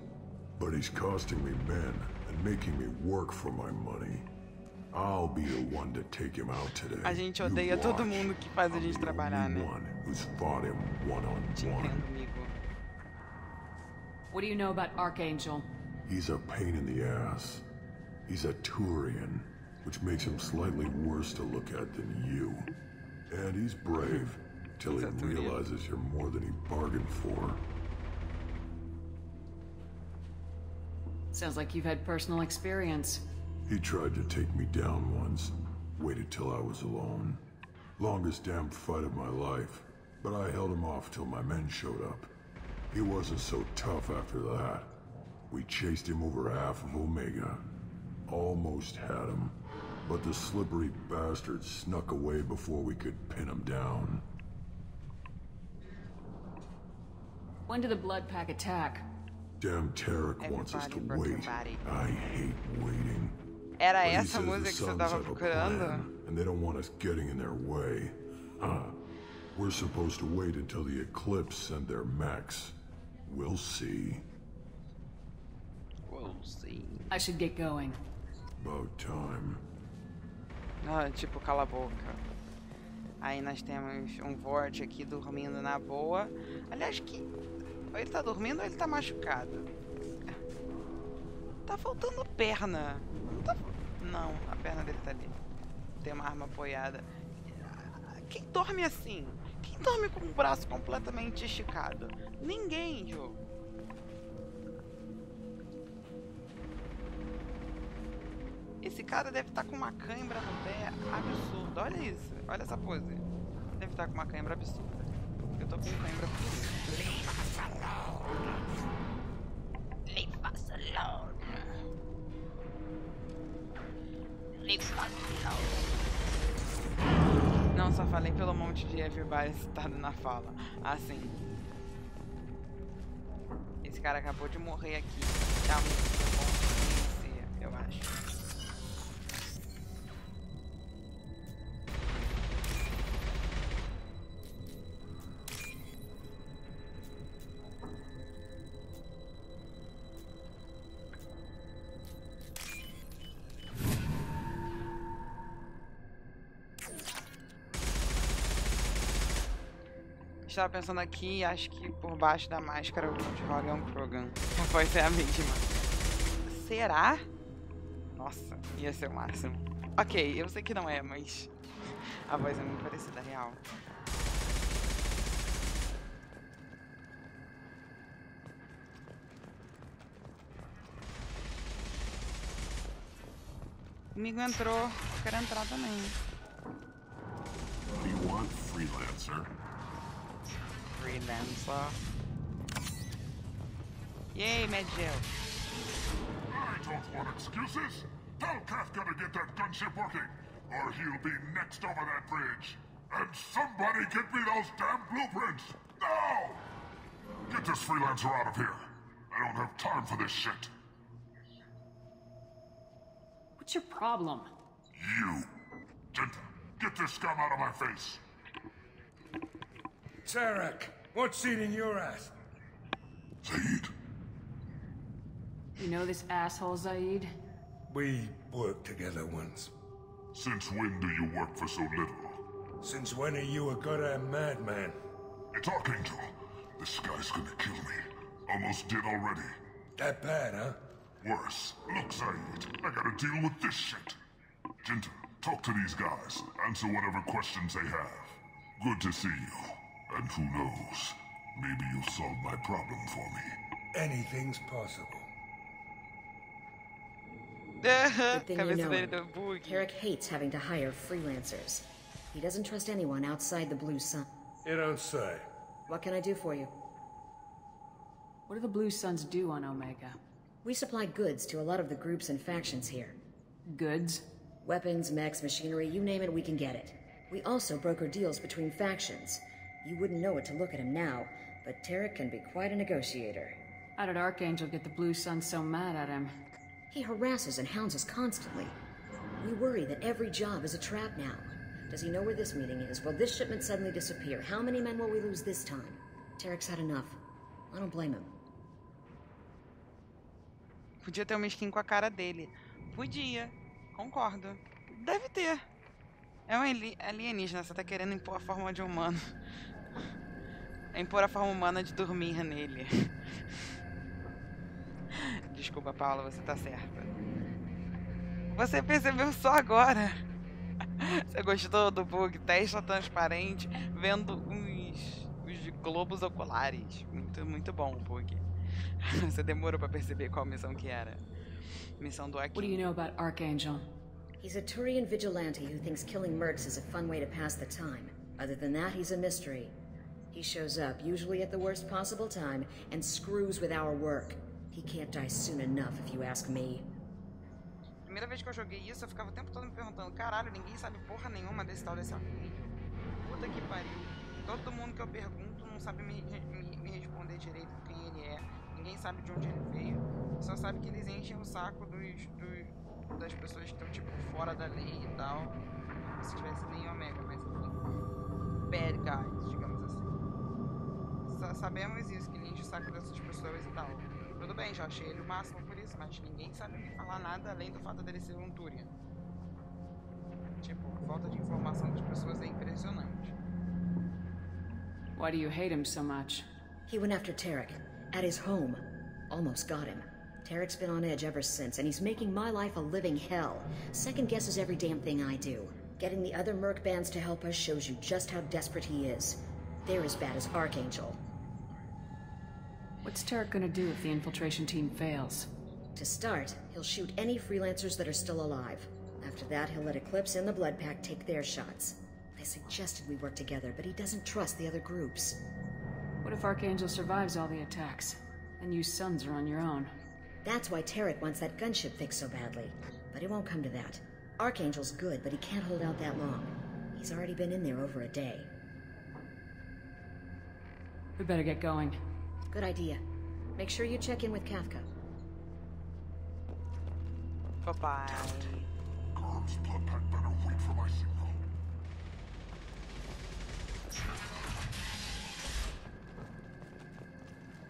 But he's costing me men and making me work for my money. I'll be the one to take him out today. A gente odeia todo mundo que faz a gente trabalhar, né? One who's fought him one-on-one. What do you know about Archangel? He's a pain in the ass. He's a Turian, which makes him slightly worse to look at than you. And he's brave, till he realizes you're more than he bargained for. Sounds like you've had personal experience. He tried to take me down once. Waited till I was alone. Longest damn fight of my life. But I held him off till my men showed up. He wasn't so tough after that. We chased him over half of Omega. Almost had him. But the slippery bastard snuck away before we could pin him down. When did the Blood Pack attack? Damn Tarek wants us to wait. I hate waiting. Era essa música que você tava procurando? And they don't want us getting in their way. We're supposed to wait until the Eclipse send their mechs. We'll see. We'll see. I should get going. About time. Tipo, cala a boca. Aí nós temos um Vort aqui dormindo na boa. Aliás, que... Ou ele tá dormindo ou ele tá machucado. Tá faltando perna. Não, a perna dele tá ali. Tem uma arma apoiada. Quem dorme assim? Quem dorme com o braço completamente esticado? Ninguém, jogo. Esse cara deve estar com uma cãibra no pé absurda. Olha isso. Olha essa pose. Deve estar com uma cãibra absurda. Eu tô com cãibra absurda. Leave us alone. Leave us alone. Leave us alone. Não, só falei pelo monte de everybody citado na fala. Assim. Esse cara acabou de morrer aqui. Tá muito bom de conhecer, eu acho. Estava pensando aqui e acho que por baixo da máscara o de Holly é um Krogan. Não pode ser a mesma. Será? Nossa, ia ser o máximo. Ok, eu sei que não é, mas a voz é muito parecida, real. O amigo entrou, eu quero entrar também. What do you want, freelancer? Freelancer. Yay, Mad Gel. I don't want excuses. Tell Kafka to get that gunship working, or he'll be next over that bridge. And somebody get me those damn blueprints! Now! Get this freelancer out of here. I don't have time for this shit. What's your problem? You. Jinta, get this scum out of my face. Tarek, what's eating your ass? Zaid. You know this asshole, Zaid? We worked together once. Since when do you work for so little? Since when are you a goddamn madman? It's Archangel. This guy's gonna kill me. Almost did already. That bad, huh? Worse. Look, Zaid, I gotta deal with this shit. Jinta, talk to these guys. Answer whatever questions they have. Good to see you. And who knows, maybe you'll solve my problem for me. Anything's possible. Good thing you know him. Tarek hates having to hire freelancers. He doesn't trust anyone outside the Blue Sun. You don't say. What can I do for you? What do the Blue Suns do on Omega? We supply goods to a lot of the groups and factions here. Goods? Weapons, mechs, machinery, you name it, we can get it. We also broker deals between factions. You wouldn't know it to look at him now, but Tarek can be quite a negotiator. How did Archangel get the Blue Suns so mad at him? He harasses and hounds us constantly. We worry that every job is a trap now. Does he know where this meeting is? Will this shipment suddenly disappear? How many men will we lose this time? Tarek's had enough. I don't blame him. Podia ter uma skin com a cara dele. Podia. Concordo. Deve ter. É um alienígena, você tá querendo impor a forma de humano. É impor a forma humana de dormir nele. Desculpa, Paula, você tá certa. Você percebeu só agora. Você gostou do bug? Testa transparente, vendo os globos oculares. Muito bom o bug. Você demorou pra perceber qual missão que era. Missão do Archangel. What do you know about Archangel? He's a Turian vigilante who thinks killing mercs is a fun way to pass the time. Other than that, he's a mystery. He shows up, usually at the worst possible time, and screws with our work. He can't die soon enough, if you ask me. Primeira vez que eu joguei isso, eu ficava o tempo todo me perguntando: caralho, ninguém sabe porra nenhuma desse tal desse Archangel. Puta que pariu. Todo mundo que eu pergunto não sabe me responder direito quem ele é. Ninguém sabe de onde ele veio. Só sabe que eles enchem o saco das pessoas que estão tipo fora da lei e tal. Se tivesse nem Omega, mas enfim. Bad guys, digamos assim. Sabemos isso, que ele enche o saco dessas pessoas e tal. Tudo bem, já achei ele o máximo por isso, mas ninguém sabe me falar nada além do fato dele ser um Turian. Tipo, a falta de informação das pessoas é impressionante. Why do you hate him so much? He went after Tarek, at his home. Almost got him. Tarek's been on edge ever since, and he's making my life a living hell. Second guesses every damn thing I do. Getting the other merc bands to help us shows you just how desperate he is. They're as bad as Archangel. What's Tarek gonna do if the infiltration team fails? To start, he'll shoot any freelancers that are still alive. After that, he'll let Eclipse and the Blood Pack take their shots. I suggested we work together, but he doesn't trust the other groups. What if Archangel survives all the attacks? And you sons are on your own? That's why Tarek wants that gunship fixed so badly. But it won't come to that. Archangel's good, but he can't hold out that long. He's already been in there over a day. We better get going. Good idea. Make sure you check in with Kafka. Bye-bye. Guards, Blood Pack better wait for my signal.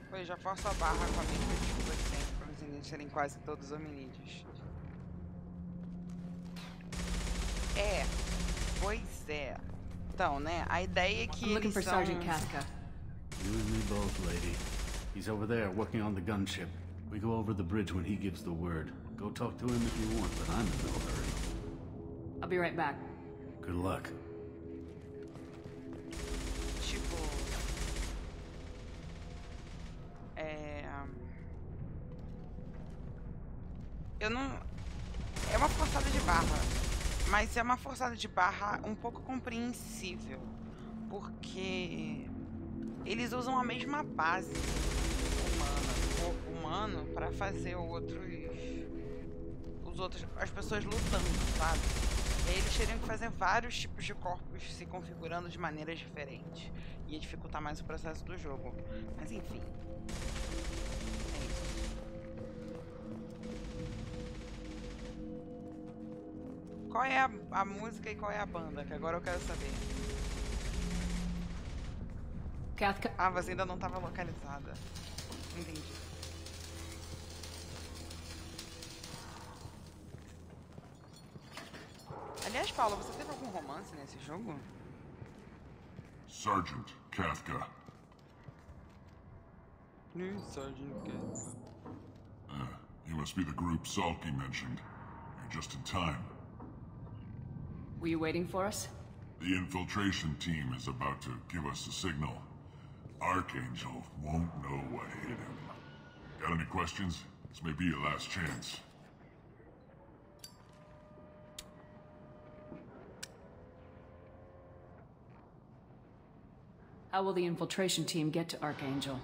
Pois já forço a barra com a mesma desculpa de sempre, para os inimigos serem quase todos hominídeos. Pois é. Então, né, a ideia é que I'm looking eles for são... Sergeant Kafka. You and me both, lady. He's over there working on the gunship. We go over the bridge when he gives the word. Go talk to him if you want, but I'm in no hurry. I'll be right back. Good luck. Tipo... Eu não... É uma forçada de barra. Mas é uma forçada de barra um pouco compreensível. Porque... Eles usam a mesma base humana, do corpo humano, para fazer as pessoas lutando, sabe? E aí eles teriam que fazer vários tipos de corpos se configurando de maneiras diferentes. Ia dificultar mais o processo do jogo. Mas enfim. É isso. Qual é a música e qual é a banda? Que agora eu quero saber. Kafka. Ah, você ainda não estava localizada. Entendi. Aliás, Paula, você teve algum romance nesse jogo? Sergeant Kafka. Sergeant Kafka. You must be the group Salky mentioned. You're just in time. Were you waiting for us? The infiltration team is about to give us a signal. Archangel won't know what hit him. Got any questions? This may be your last chance. How will the infiltration team get to Archangel?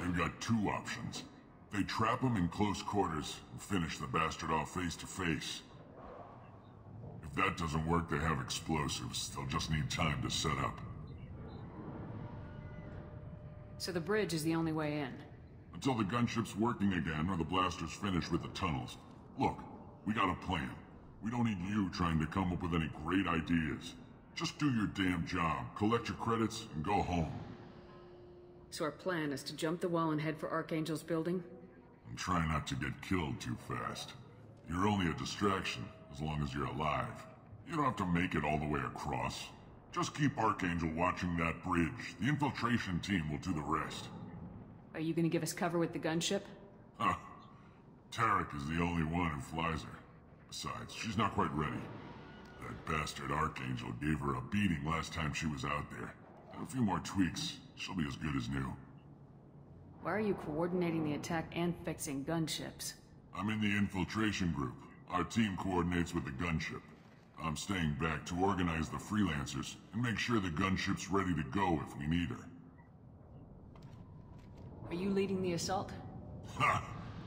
They've got two options. They trap him in close quarters and finish the bastard off face to face. If that doesn't work, they have explosives. They'll just need time to set up. So the bridge is the only way in? Until the gunship's working again or the blasters finish with the tunnels. Look, we got a plan. We don't need you trying to come up with any great ideas. Just do your damn job, collect your credits, and go home. So our plan is to jump the wall and head for Archangel's building? And try not to get killed too fast. You're only a distraction, as long as you're alive. You don't have to make it all the way across. Just keep Archangel watching that bridge. The infiltration team will do the rest. Are you gonna give us cover with the gunship? Huh. Tarek is the only one who flies her. Besides, she's not quite ready. That bastard Archangel gave her a beating last time she was out there. And a few more tweaks, she'll be as good as new. Why are you coordinating the attack and fixing gunships? I'm in the infiltration group. Our team coordinates with the gunship. I'm staying back to organize the freelancers and make sure the gunship's ready to go if we need her. Are you leading the assault? Ha!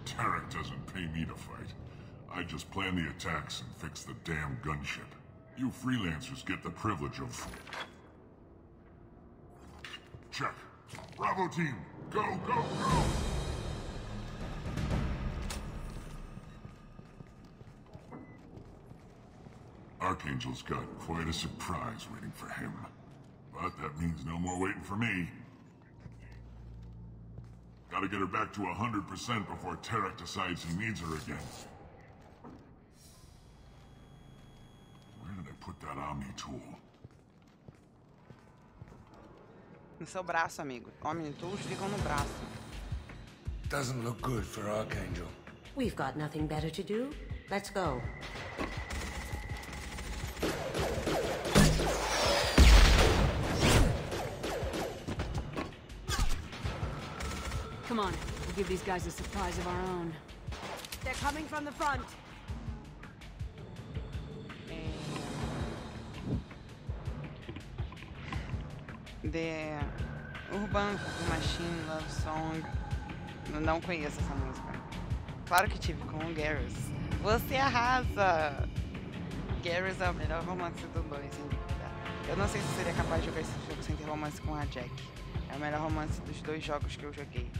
Tarek doesn't pay me to fight. I just plan the attacks and fix the damn gunship. You freelancers get the privilege of... Check. Bravo team, go, go, go! Archangel's got quite a surprise waiting for him. But that means no more waiting for me. Gotta get her back to 100% before Tarek decides he needs her again. Where did I put that Omni tool? No seu braço, amigo. Omni tools ficam no braço. Doesn't look good for Archangel. We've got nothing better to do. Let's go. Come on, we'll give these guys a surprise of our own. They're coming from the front. The Urban Machine Love Song. Eu não conheço essa música. Claro que tive com o Garrus. Você arrasa! Garrus é o melhor romance do 2, hein? Eu não sei se seria capaz de jogar esse jogo sem ter romance com a Jack. É o melhor romance dos 2 jogos que eu joguei.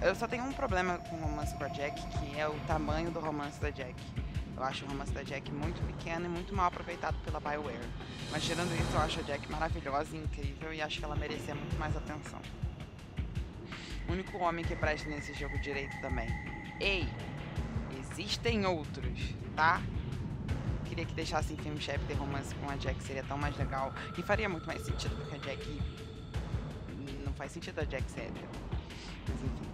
Eu só tenho um problema com o romance com a Jack, que é o tamanho do romance da Jack. Eu acho o romance da Jack muito pequeno e muito mal aproveitado pela BioWare. Mas tirando isso, eu acho a Jack maravilhosa e incrível e acho que ela merecia muito mais atenção. O único homem que presta nesse jogo direito também. Ei, existem outros, tá? Queria que deixassem Femshep ter romance com a Jack, seria tão mais legal. E faria muito mais sentido, porque a Jack... Não faz sentido a Jack ser hétero. Mas enfim.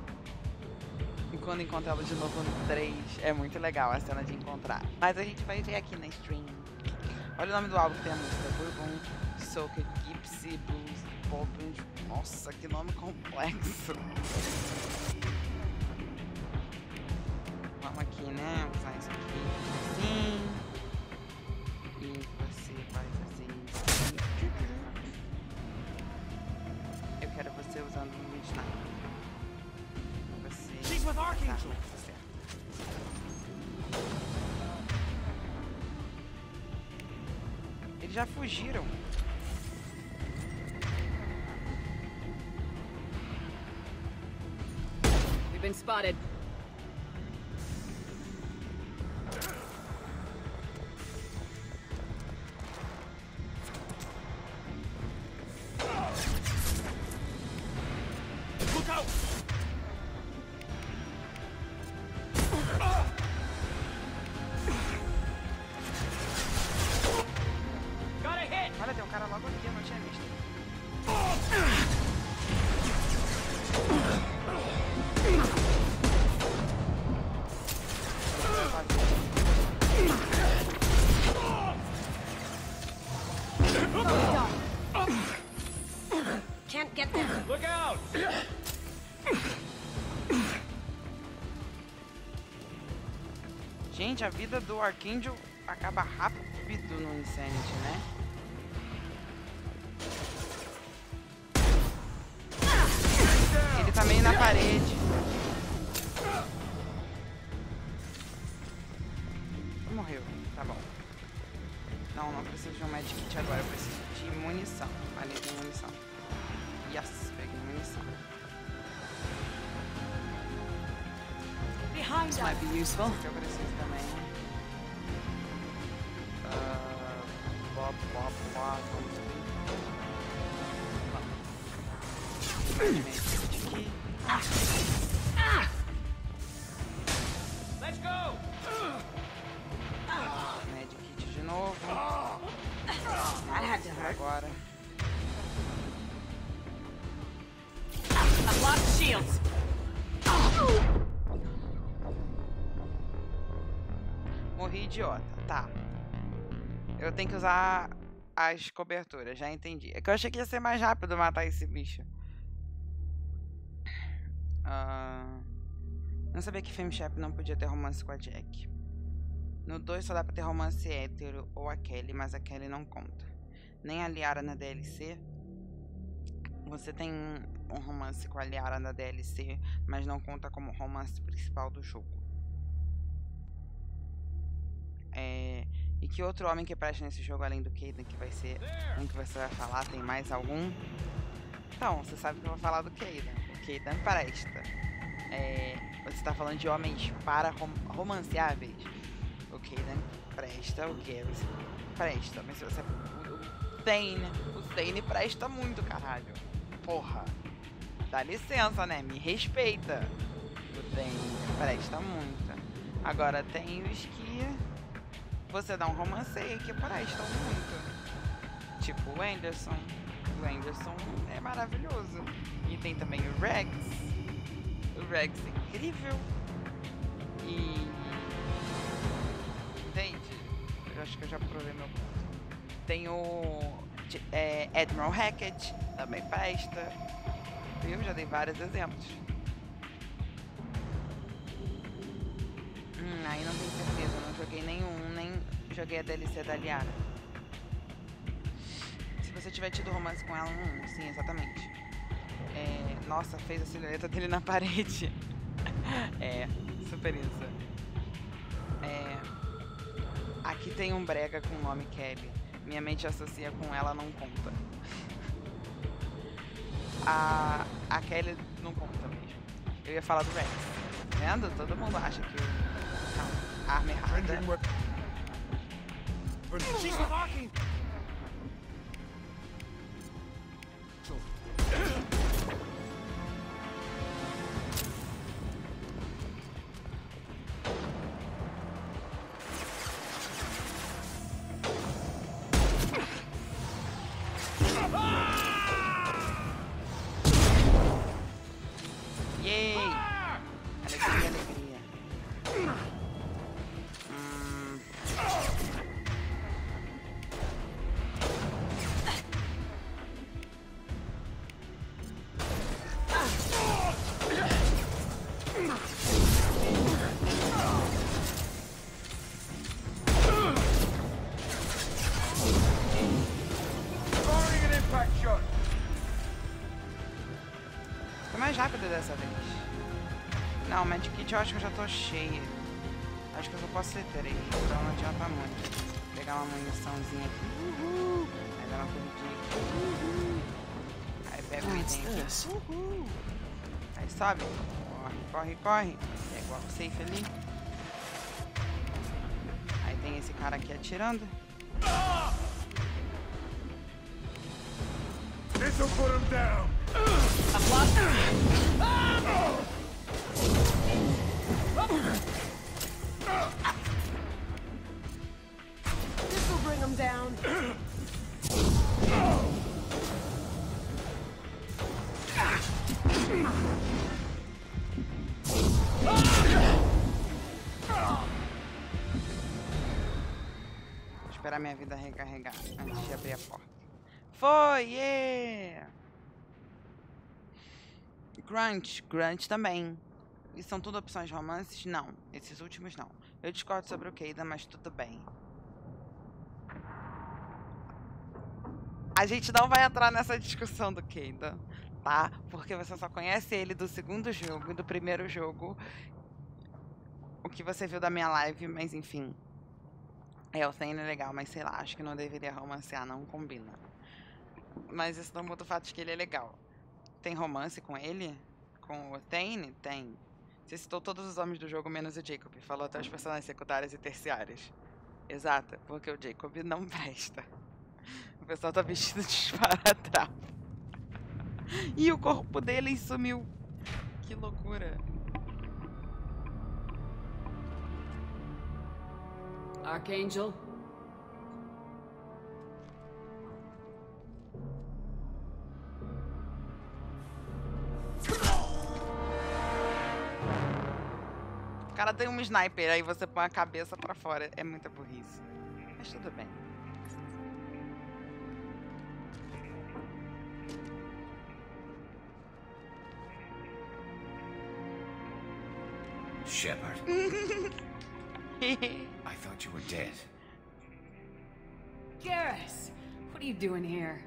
E quando encontra ela de novo no 3, é muito legal a cena de encontrar. Mas a gente vai ver aqui na stream. Olha o nome do álbum que tem a música. Bourbon, Soca, Gypsy, Blues, Pop. Nossa, que nome complexo. Vamos aqui, né? Usar isso aqui assim. E você vai fazer isso. Eu quero você usando o Midnight. She's with Archangel. Eles já fugiram. We've been spotted. Look out! Olha, tem um cara logo aqui, eu não tinha visto. Can't get there. Look out! Gente, a vida do Archangel acaba rápido no Insanity, né? Ele tá meio na parede. Morreu, tá bom. Não preciso de um medkit agora, eu preciso de munição. Ali tem munição. Yes, peguei munição. Behind This might be useful. Isso que eu preciso também. Let's go! Medkit de novo. That had to hurt. Agora. I've lost shields. Morri, idiota. Tá. Eu tenho que usar as coberturas, já entendi. É que eu achei que ia ser mais rápido matar esse bicho. Não sabia que Femshep não podia ter romance com a Jack. No 2 só dá pra ter romance hétero ou a Kelly, mas a Kelly não conta. Nem a Liara na DLC. Você tem um romance com a Liara na DLC, mas não conta como romance principal do jogo. E que outro homem que presta nesse jogo além do Kaidan, que vai ser um que você vai falar, tem mais algum? Então, você sabe que eu vou falar do Kaidan. O Kaidan presta. Você tá falando de homens para romanceáveis. O Kaidan presta, o Garrus presta. Mas se você... O Thane presta muito, caralho. Porra. Dá licença, né? Me respeita. O Thane presta muito. Agora tem os que... você dá um romance aí que prestam muito. Tipo o Anderson. O Anderson é maravilhoso. E tem também o Rex. O Rex é incrível. E... entende? Eu acho que eu já provei meu ponto. Tem o Admiral Hackett. Também presta. Eu já dei vários exemplos. Aí não tenho certeza, não joguei nenhum, nem joguei a DLC da Liara. Se você tiver tido romance com ela, sim, exatamente. Nossa, fez a silhueta dele na parede. Super isso. Aqui tem um brega com o nome Kelly. Minha mente associa com ela, não conta. A Kelly não conta mesmo. Eu ia falar do Rex. Tá vendo? Todo mundo acha que a arma errada. Mais rápido dessa vez. Não, Magic Kit eu acho que eu já tô cheia. Acho que eu só posso ter 3, então não adianta muito. Pegar uma muniçãozinha aqui. Aí dá uma corridinha aqui. Aí pega um item aqui. Aí sobe. Corre. É igual o safe ali. Aí tem esse cara aqui atirando. This'll put him down. This'll bring him down. Vou esperar minha vida recarregar antes de abrir a porta. Foi! Yeah! Grunt também. E são tudo opções de romances? Não. Esses últimos não. Eu discordo sobre o Keida, mas tudo bem. A gente não vai entrar nessa discussão do Keida, tá? Porque você só conhece ele do segundo jogo e do primeiro jogo. O que você viu da minha live, mas enfim. O Thane é legal, mas sei lá, acho que não deveria romancear, não combina. Mas isso não muda o fato de que ele é legal. Tem romance com ele? Com o Thane? Tem. Você citou todos os homens do jogo, menos o Jacob. Falou até os personagens secundários e terciários. Exato, porque o Jacob não presta. O pessoal tá vestido de esparadrapo. E o corpo dele sumiu. Que loucura. Archangel? O cara tem um sniper, aí você põe a cabeça pra fora. É muita burrice. Mas tudo bem. Shepard. I thought you were dead. Garrus, what are you doing here?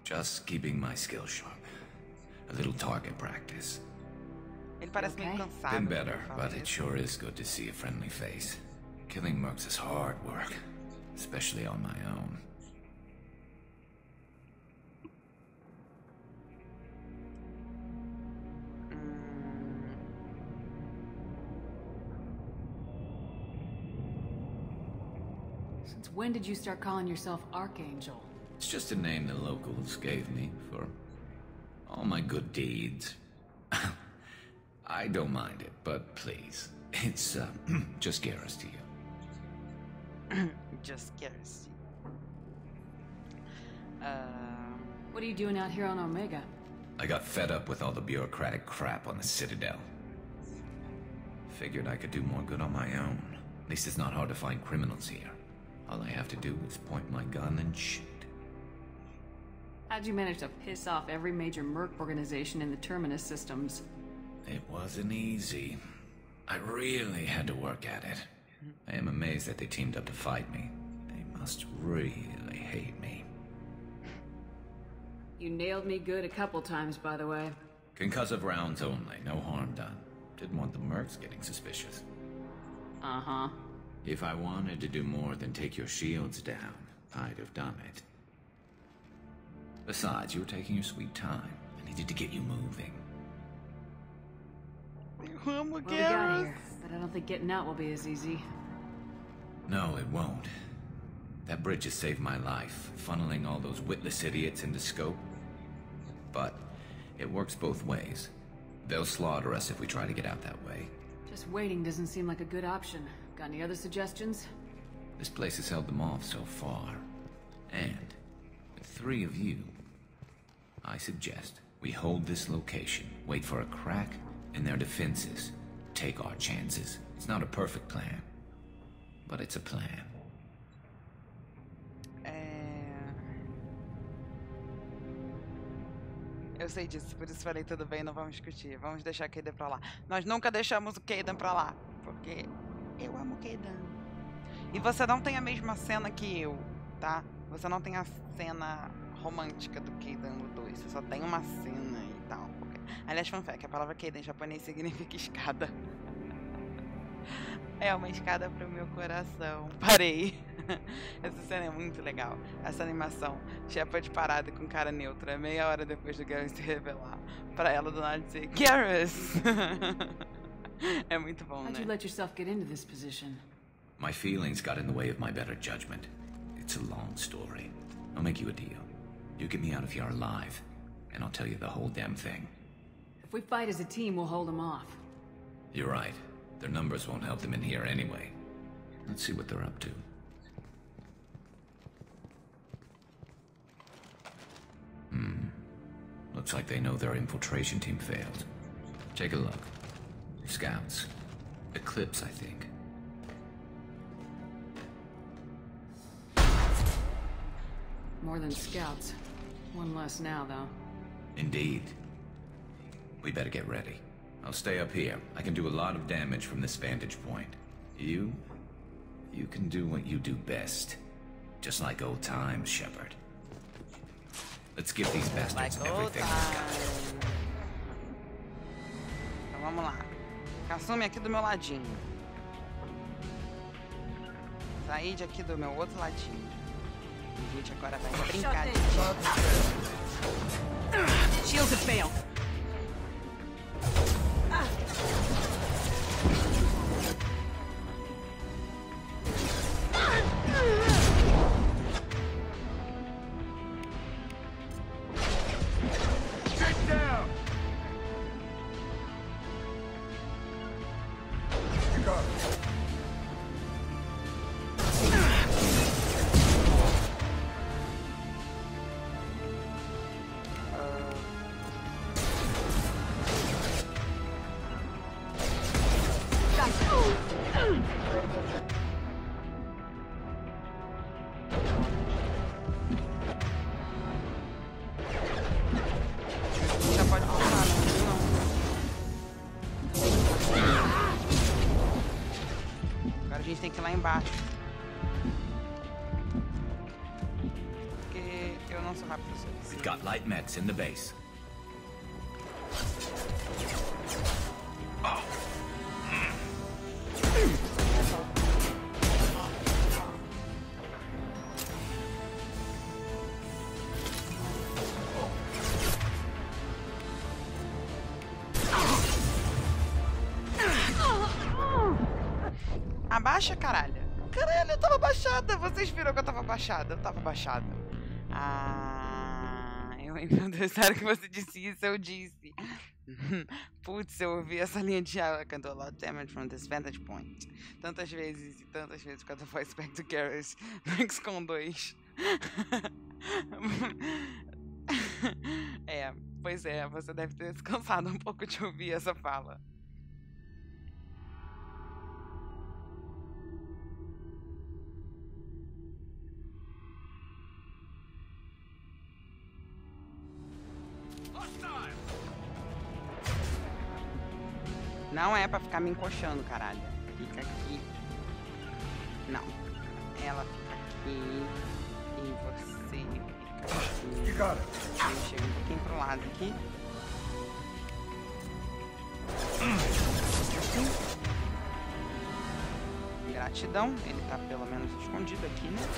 Just keeping my skills sharp. A little target practice. Ele parece meio cansado. Been better, but it sure is good to see a friendly face. Killing mercs is hard work, especially on my own. Since when did you start calling yourself Archangel? It's just a name the locals gave me for all my good deeds. I don't mind it, but please, it's just Garrus to you. Just Garrus. What are you doing out here on Omega? I got fed up with all the bureaucratic crap on the Citadel. Figured I could do more good on my own. At least it's not hard to find criminals here. All I have to do is point my gun and shoot. How'd you manage to piss off every major merc organization in the Terminus systems? It wasn't easy. I really had to work at it. I am amazed that they teamed up to fight me. They must really hate me. You nailed me good a couple times, by the way. Concussive rounds only, no harm done. Didn't want the mercs getting suspicious. Uh-huh. If I wanted to do more than take your shields down, I'd have done it. Besides, you were taking your sweet time. I needed to get you moving. Well, we got here, but I don't think getting out will be as easy. No, it won't. That bridge has saved my life, funneling all those witless idiots into scope. But it works both ways. They'll slaughter us if we try to get out that way. Just waiting doesn't seem like a good option. Got any other suggestions? This place has held them off so far. And with 3 of you, I suggest we hold this location, wait for a crack in their defenses, take our chances. It's not a perfect plan, but it's a plan. Eu sei disso, por isso falei tudo bem, não vamos discutir. Vamos deixar Kaidan pra lá. Nós nunca deixamos o Kaidan pra lá, porque eu amo Kaidan. E você não tem a mesma cena que eu, tá? Você não tem a cena romântica do Kaidan no 2. Você só tem uma cena e tal. Aliás, fun fact, a palavra Kaidan em japonês significa escada. É uma escada pro meu coração. Parei. Essa cena é muito legal. Essa animação. Shepard parado com cara neutra, meia hora depois do Garrus se revelar. Pra ela do nada dizer, Garrus! É muito bom, né? How'd you let yourself get into this position? My feelings got in the way of my better judgment. It's a long story. I'll make you a deal. You get me out of here alive, and I'll tell you the whole damn thing. If we fight as a team, we'll hold them off. You're right. Their numbers won't help them in here anyway. Let's see what they're up to. Looks like they know their infiltration team failed. Take a look. Scouts. Eclipse, I think. More than scouts. One less now, though. Indeed. We better get ready. I'll stay up here. I can do a lot of damage from this vantage point. You can do what you do best. Just like old times, Shepard. Let's give these bastards everything they've got. Então vamos lá. Kasumi aqui do meu ladinho. Sair de aqui do meu outro ladinho. A gente agora vai brincar de Shields have failed. embaixo. Porque eu não sou rápido o suficiente. We've got light mets in the base. Abaixa, caralho. Caralho, eu tava baixada. Vocês viram que eu tava baixada. Eu tava baixada. Ah, meu Deus, sério que você disse isso? Eu disse. Putz, eu ouvi essa linha de diálogo. Cantou a lot of damage from this vantage point. Tantas vezes e tantas vezes quando eu voice back to Garrus no XCOM 2. É, pois é, você deve ter se cansado um pouco de ouvir essa fala. Não é pra ficar me encoxando, caralho. Fica aqui. Não. Ela fica aqui. E você fica aqui. Eu chego um pouquinho pro lado aqui. Gratidão. Ele tá pelo menos escondido aqui, né?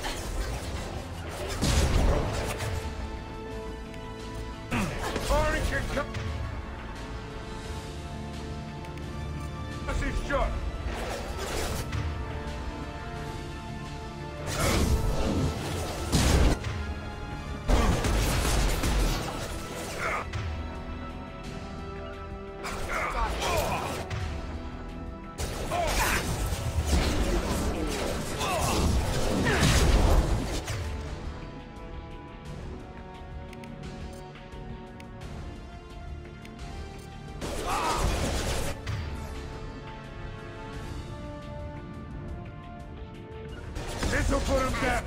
This'll put him down.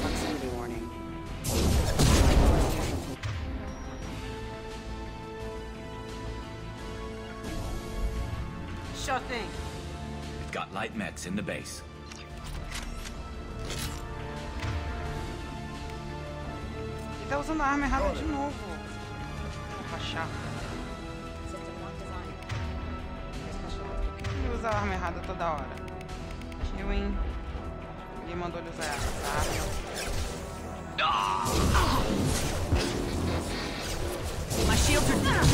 Proximity warning. Sure thing. We've got light mechs in the base. Ele tá usando a arma errada de novo. Porra, chato. Por que ele usa a arma errada toda hora? Killing. Ninguém mandou ele usar essa arma. My shields are down.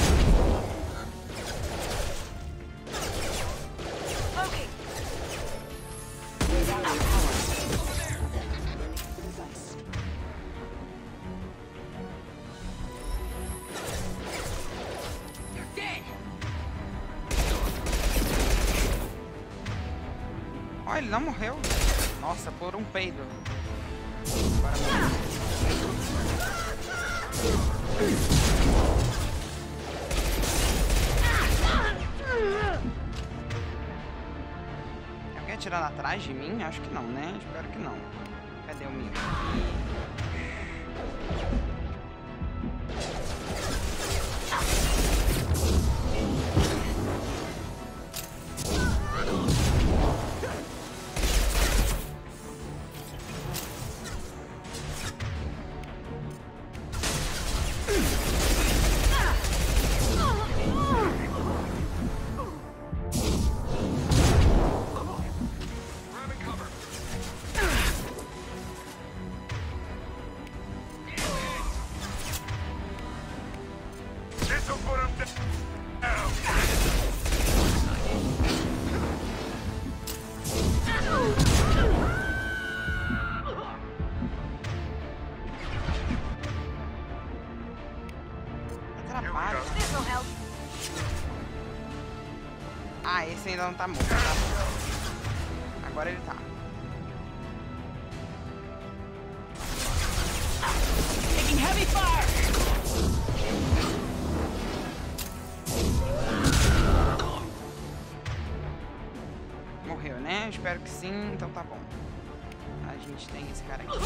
Ó, ele não morreu. Nossa, por um peido. Agora morreu. Tem alguém atirando atrás de mim? Acho que não, né? Espero que não. Cadê o meu? Ah, esse ainda não tá morto, tá? Agora ele tá. Taking heavy fire. Morreu, né? Espero que sim, então tá bom. A gente tem esse cara aqui.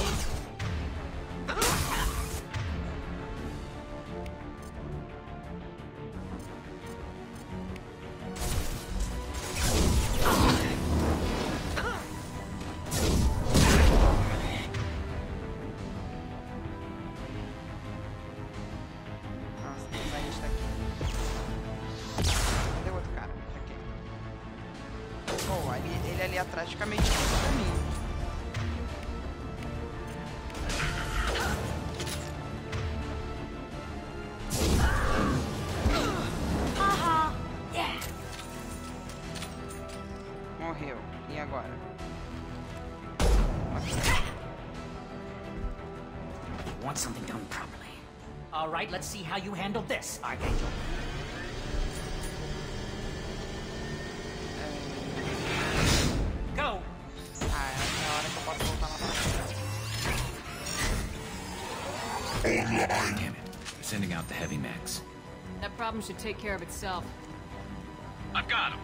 Ele ali atrás fica meio difícil pra mim. Morreu. E agora? You want something done properly. All right, let's see how you handle this, Archangel. Go. Ah, é a hora que eu posso voltar lá pra Damn it. We're sending out the heavy mechs. That problem should take care of itself. I've got him.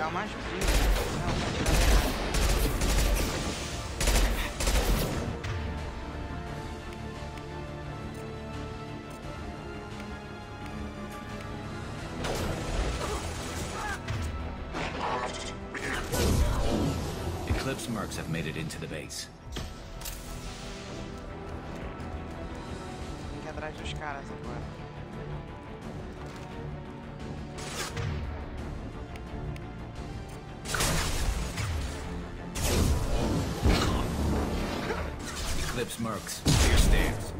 dar uma ajudinha. Não, tá tirando errado. Eclipse mercs have made it into the base. Tem que ir atrás dos caras agora. Eclipse mercs, to your stairs.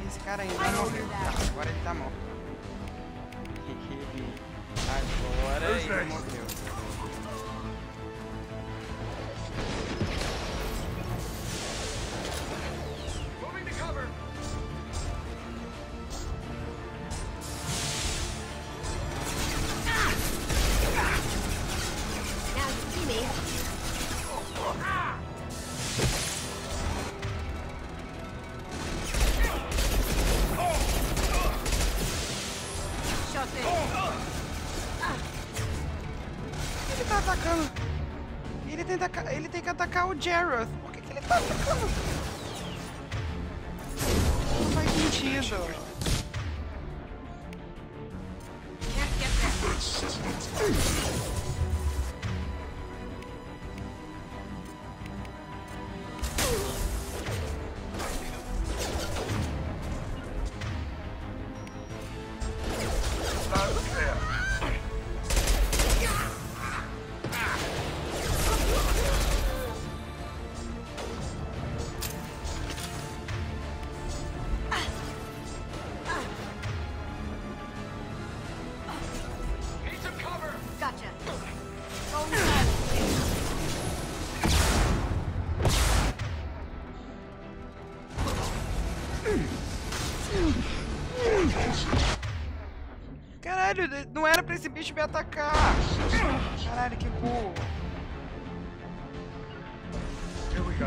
Esse cara ainda não morreu. Tá, agora ele tá morto. Agora ele morreu. Ele tá atacando. Ele tem que atacar o Jareth. Por que ele tá atacando? Não faz sentido. Caralho, não era pra esse bicho me atacar. Caralho, que burro. Here we go.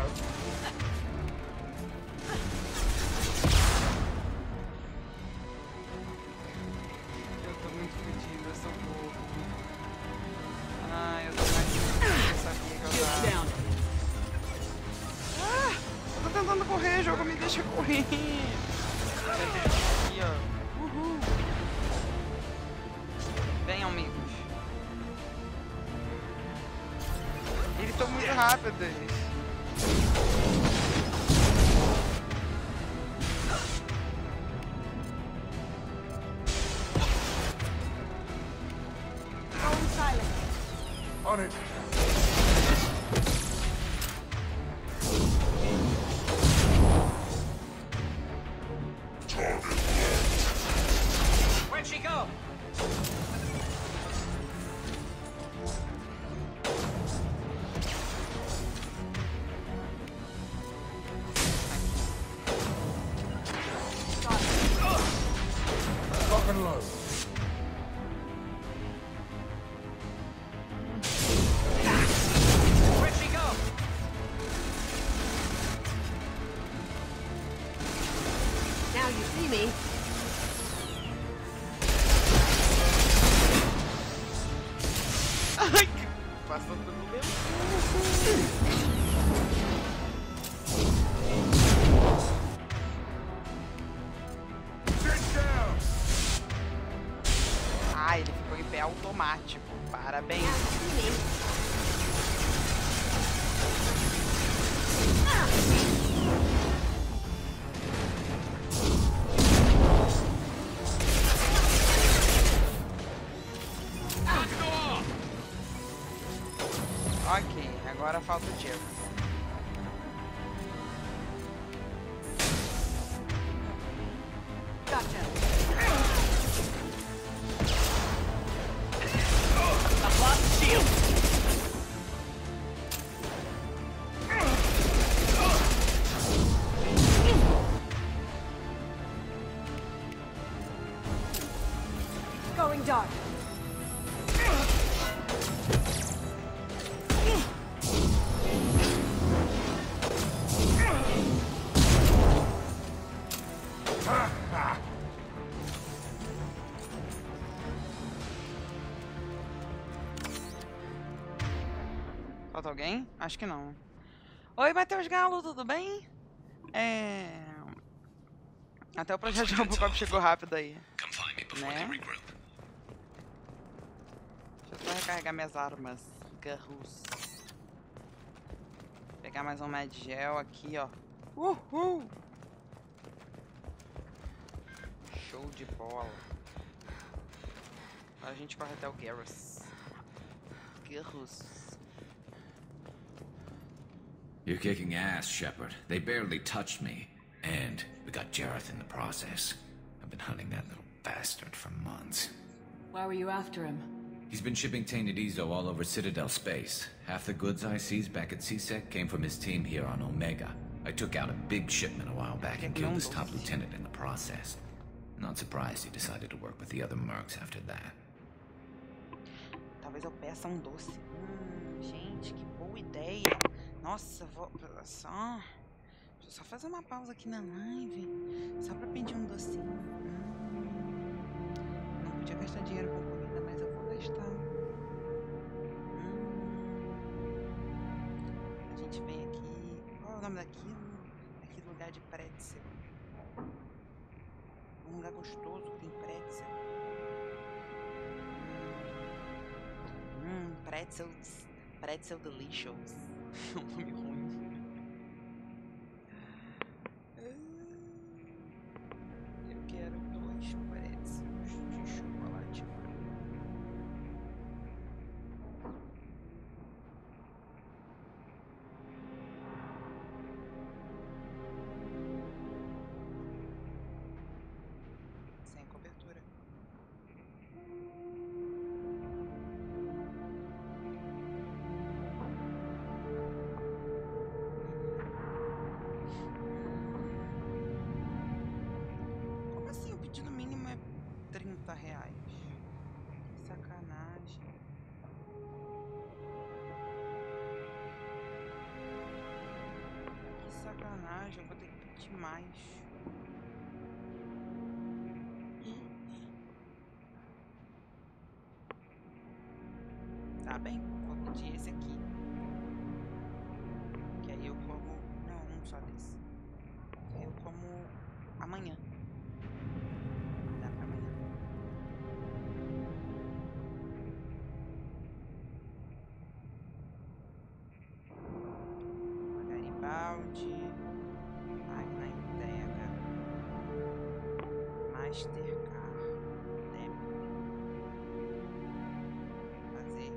Eu tô muito fodido, eu sou burro. Ai, eu tô mais eu sabia que eu tava. Ah, eu tô tentando correr, jogo me deixa correr. Aqui, ó. Uhul. Venham, amigos. Eles estão muito rápidos. On it. Where'd she go? Lock and load. Where'd she go? Now you see me. Ai, passou pelo meu cu. Ah, ele ficou em pé automático. Parabéns. Ok, agora falta o Diego. Going dark. alguém? Acho que não. Oi, Matheus Galo, tudo bem? Até o projeto de Robocop chegou rápido aí. Né? Deixa eu só recarregar minhas armas. Garrus. Pegar mais um Mad Gel aqui, ó. Uhul! Show de bola. Agora a gente corre até o Garrus. Garrus. You're kicking ass, Shepard. They barely touched me. And we got Jareth in the process. I've been hunting that little bastard for months. Why were you after him? He's been shipping tainted Ezo all over Citadel space. Half the goods I seized back at CSEC came from his team here on Omega. I took out a big shipment a while back and killed his top lieutenant in the process. Not surprised he decided to work with the other mercs after that. Talvez eu peça doce. Gente, que boa ideia. Nossa, vou só... Deixa eu só fazer uma pausa aqui na live. Só pra pedir docinho. Não podia gastar dinheiro com comida, mas eu vou gastar. A gente vem aqui... Qual é o nome daquilo? Aquele lugar de pretzel. Um lugar gostoso que tem pretzel. Pretzel delicious. Um nome ruim. Eu quero 2 pretzels de chocolate. Sem cobertura. R$30. Que sacanagem. Que sacanagem, eu vou ter que pedir mais. Tá bem, vou pedir esse aqui. Que aí eu como... Não, um só desse. Que aí eu como amanhã. Máquina entrega, Mastercard, débito, fazer.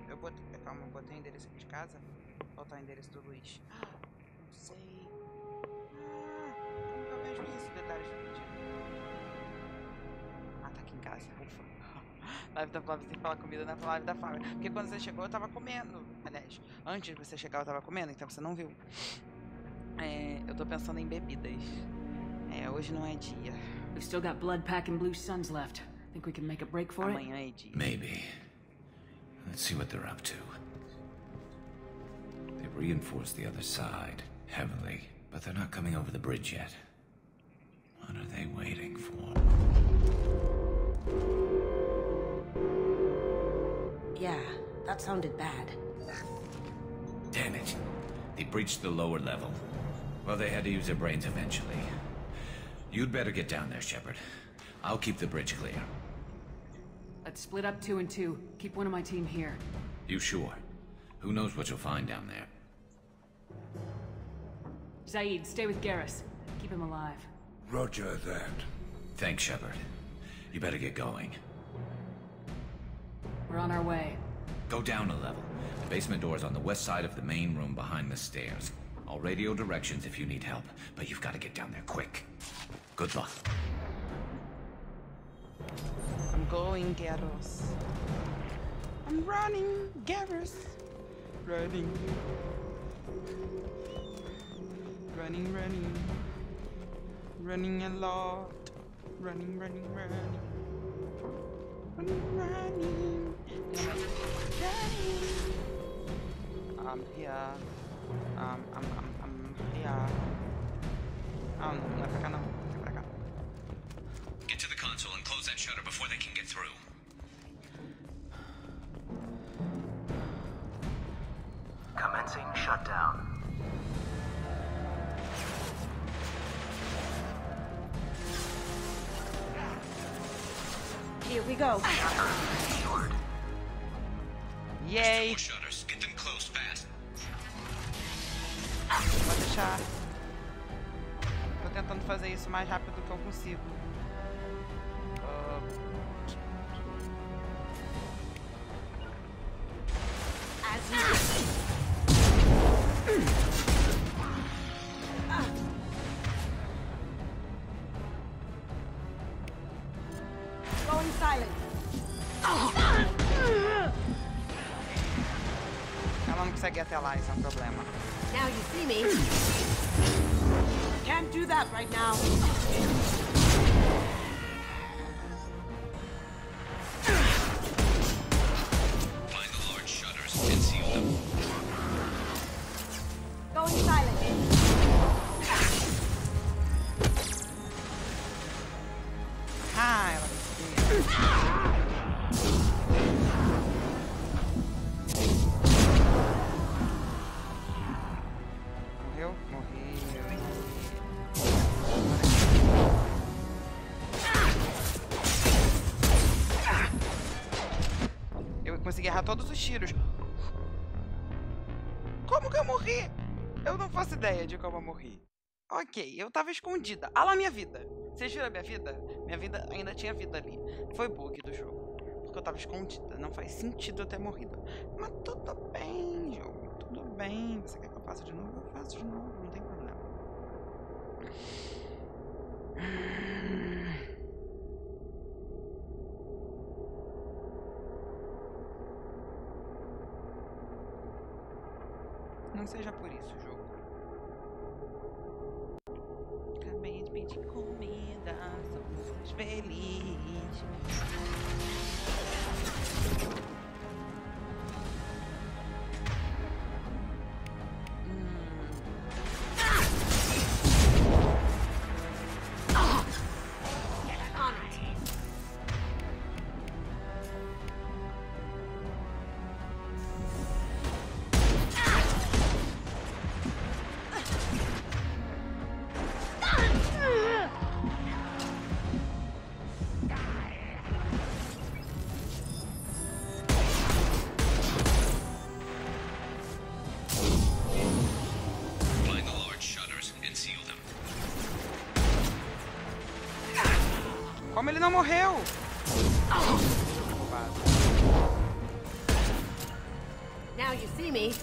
Eu botei, calma, eu botei o endereço aqui de casa. Qual tá o endereço do Luiz? Não sei. Como que eu vejo isso? Detalhes do vídeo. Tá aqui em casa, ufa. Live da Flávia, sem falar comida na live da Flávia. Porque quando você chegou eu tava comendo. Aliás, antes de você chegar eu tava comendo, então você não viu. Eu tô pensando em bebidas. Hoje não é dia. We've still got blood pack and blue suns left. Think we can make a break for it? Amanhã é dia. Maybe. Let's see what they're up to. They've reinforced the other side heavily, but they're not coming over the bridge yet. What are they waiting for? Yeah, that sounded bad. Damn it. They breached the lower level. Well, they had to use their brains eventually. You'd better get down there, Shepard. I'll keep the bridge clear. Let's split up 2 and 2. Keep one of my team here. You sure? Who knows what you'll find down there? Zaid, stay with Garrus. Keep him alive. Roger that. Thanks, Shepard. You better get going. We're on our way. Go down a level. The basement door is on the west side of the main room behind the stairs. I'll radio directions if you need help, but you've got to get down there quick. Good luck. I'm going, Garrus. I'm running, Garrus. Running. Running. Running a lot. Running. Running. I'm here. I'm here. Não é pra cá não. É pra cá. Get to the console and close that shutter before they can get through. to go. Yay! Vou deixar. Tô tentando fazer isso o mais rápido que eu consigo. Going silent. Ela não consegue ir até lá, isso é um problema. Now you see me. Can't do that right now. Find the large shutters and seal them. Going silent. Ah, ela conseguiu. Morreu? Morreu. Eu consegui errar todos os tiros. Como que eu morri? Eu não faço ideia de como eu morri. Ok, eu tava escondida. Ah lá, minha vida. Vocês viram a minha vida? Minha vida ainda tinha vida ali. Foi bug do jogo. Porque eu tava escondida. Não faz sentido eu ter morrido. Mas tudo bem, jogo. Tudo bem. Você quer que eu faça de novo? Eu faço de novo. Não tem problema. Não seja por isso, jogo. Acabei de pedir comida, somos felizes. Como ele não morreu? Now you see me.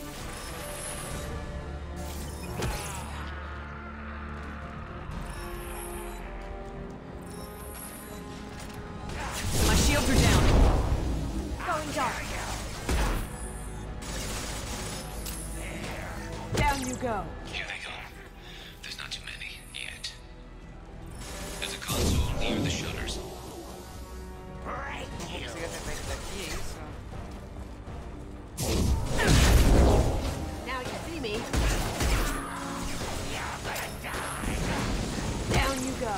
My shields are down. Going dark. Down you go. Here they come. There's not too many yet. There's a console near the shutters. Now you see me. Down you go.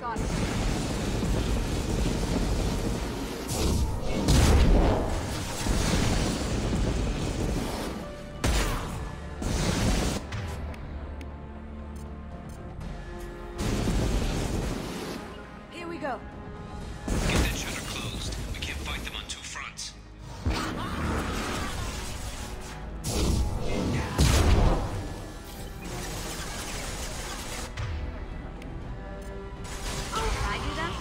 Got it. Here we go. Get that shutter closed. We can't fight them on two fronts. Can I do that?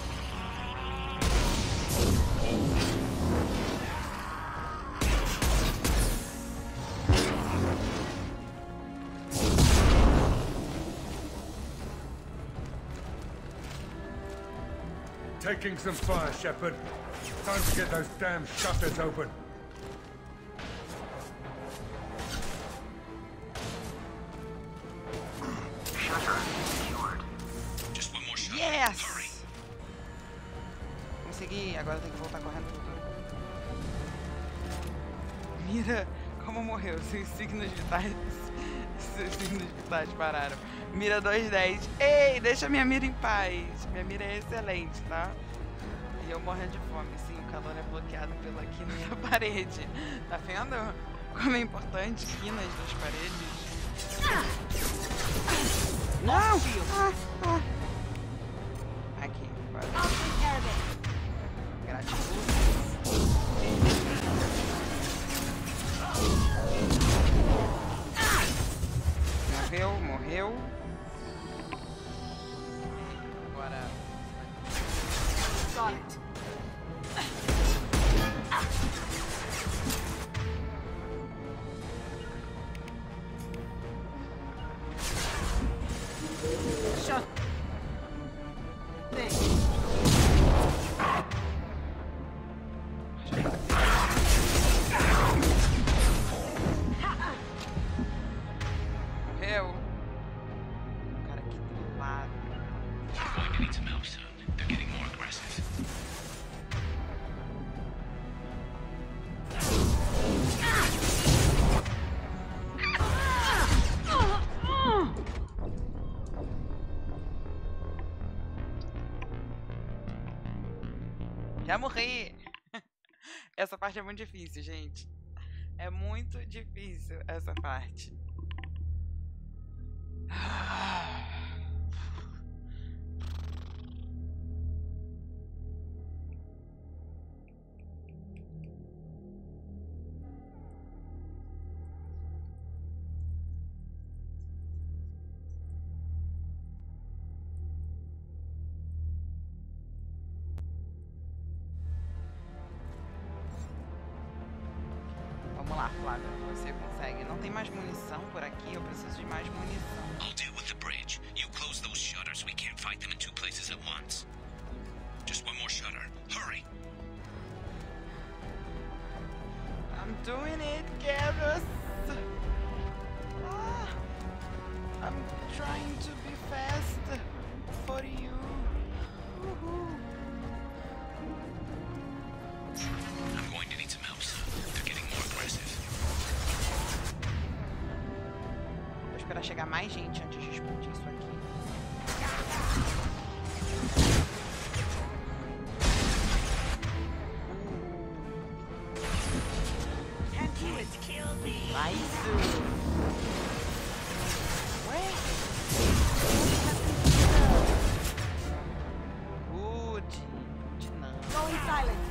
Taking some fire, Shepard. Time to get those damn shutters open. Just one more shot. Yes! Consegui, agora tem que voltar correndo tudo. Mira como morreu, seus signos vitais. Seus signos vitais pararam. Mira 210. Ei, deixa minha mira em paz. Minha mira é excelente, tá? E eu morrendo de fome. Sim, o calor é bloqueado pela quina da parede. Tá vendo como é importante quinas das paredes? Não! Aqui, bora. Gratidão. Morreu. Agora. Got it. Shut. Morreu. O cara aqui do lado. We're going to need some help soon. They're getting more aggressive. Já morri! Essa parte é muito difícil, gente. É muito difícil essa parte. Vamos lá, Flávio, você consegue. Não tem mais munição por aqui, eu preciso de mais munição. I'll deal with the bridge. You close those shutters. We can't fight them in two places at once. Just one more shutter. Hurry! I'm doing it, Garrus! I'm trying to be fast for you. I'm going to need some help soon. They're getting more aggressive. Vou esperar chegar mais gente antes de explodir isso aqui. Nice! Ué? Good não. Going silent.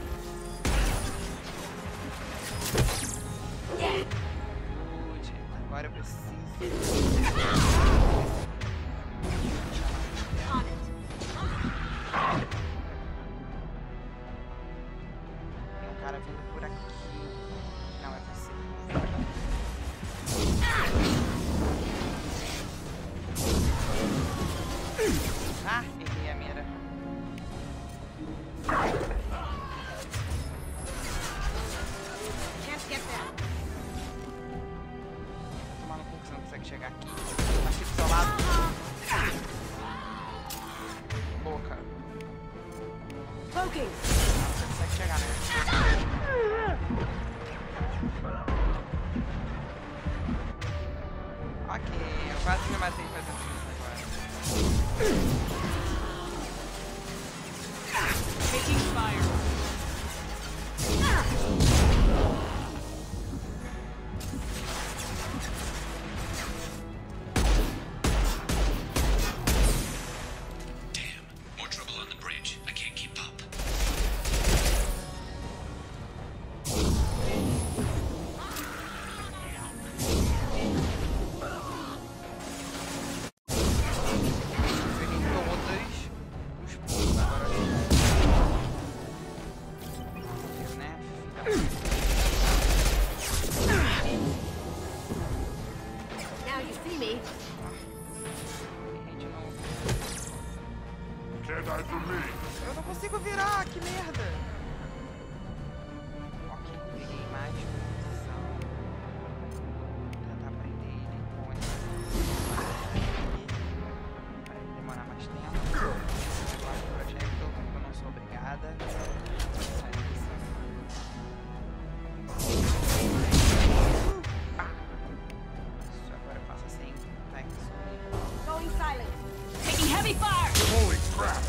Good. Agora eu preciso. On it. Tem um cara vindo por aqui. Não é possível. Ah, errei a mira. Can't get there. Tomar no cu que você não consegue chegar aqui. Aqui do seu lado. Boca. Poking. Não, você consegue chegar, né? Ok, eu quase me matei fazendo isso agora. Taking fire. Damn, more trouble on the bridge. I can't keep up. Now you see me. Can't hide from me. Eu não consigo virar, que merda! Ok, peguei mais munição. Vou tentar prender ele com para ele demorar mais tempo. Agora o Archangel, eu não sou obrigada. Sai daqui. Isso, agora eu faço assim. Vai que sumir. Going silent. Taking heavy fire. Holy crap!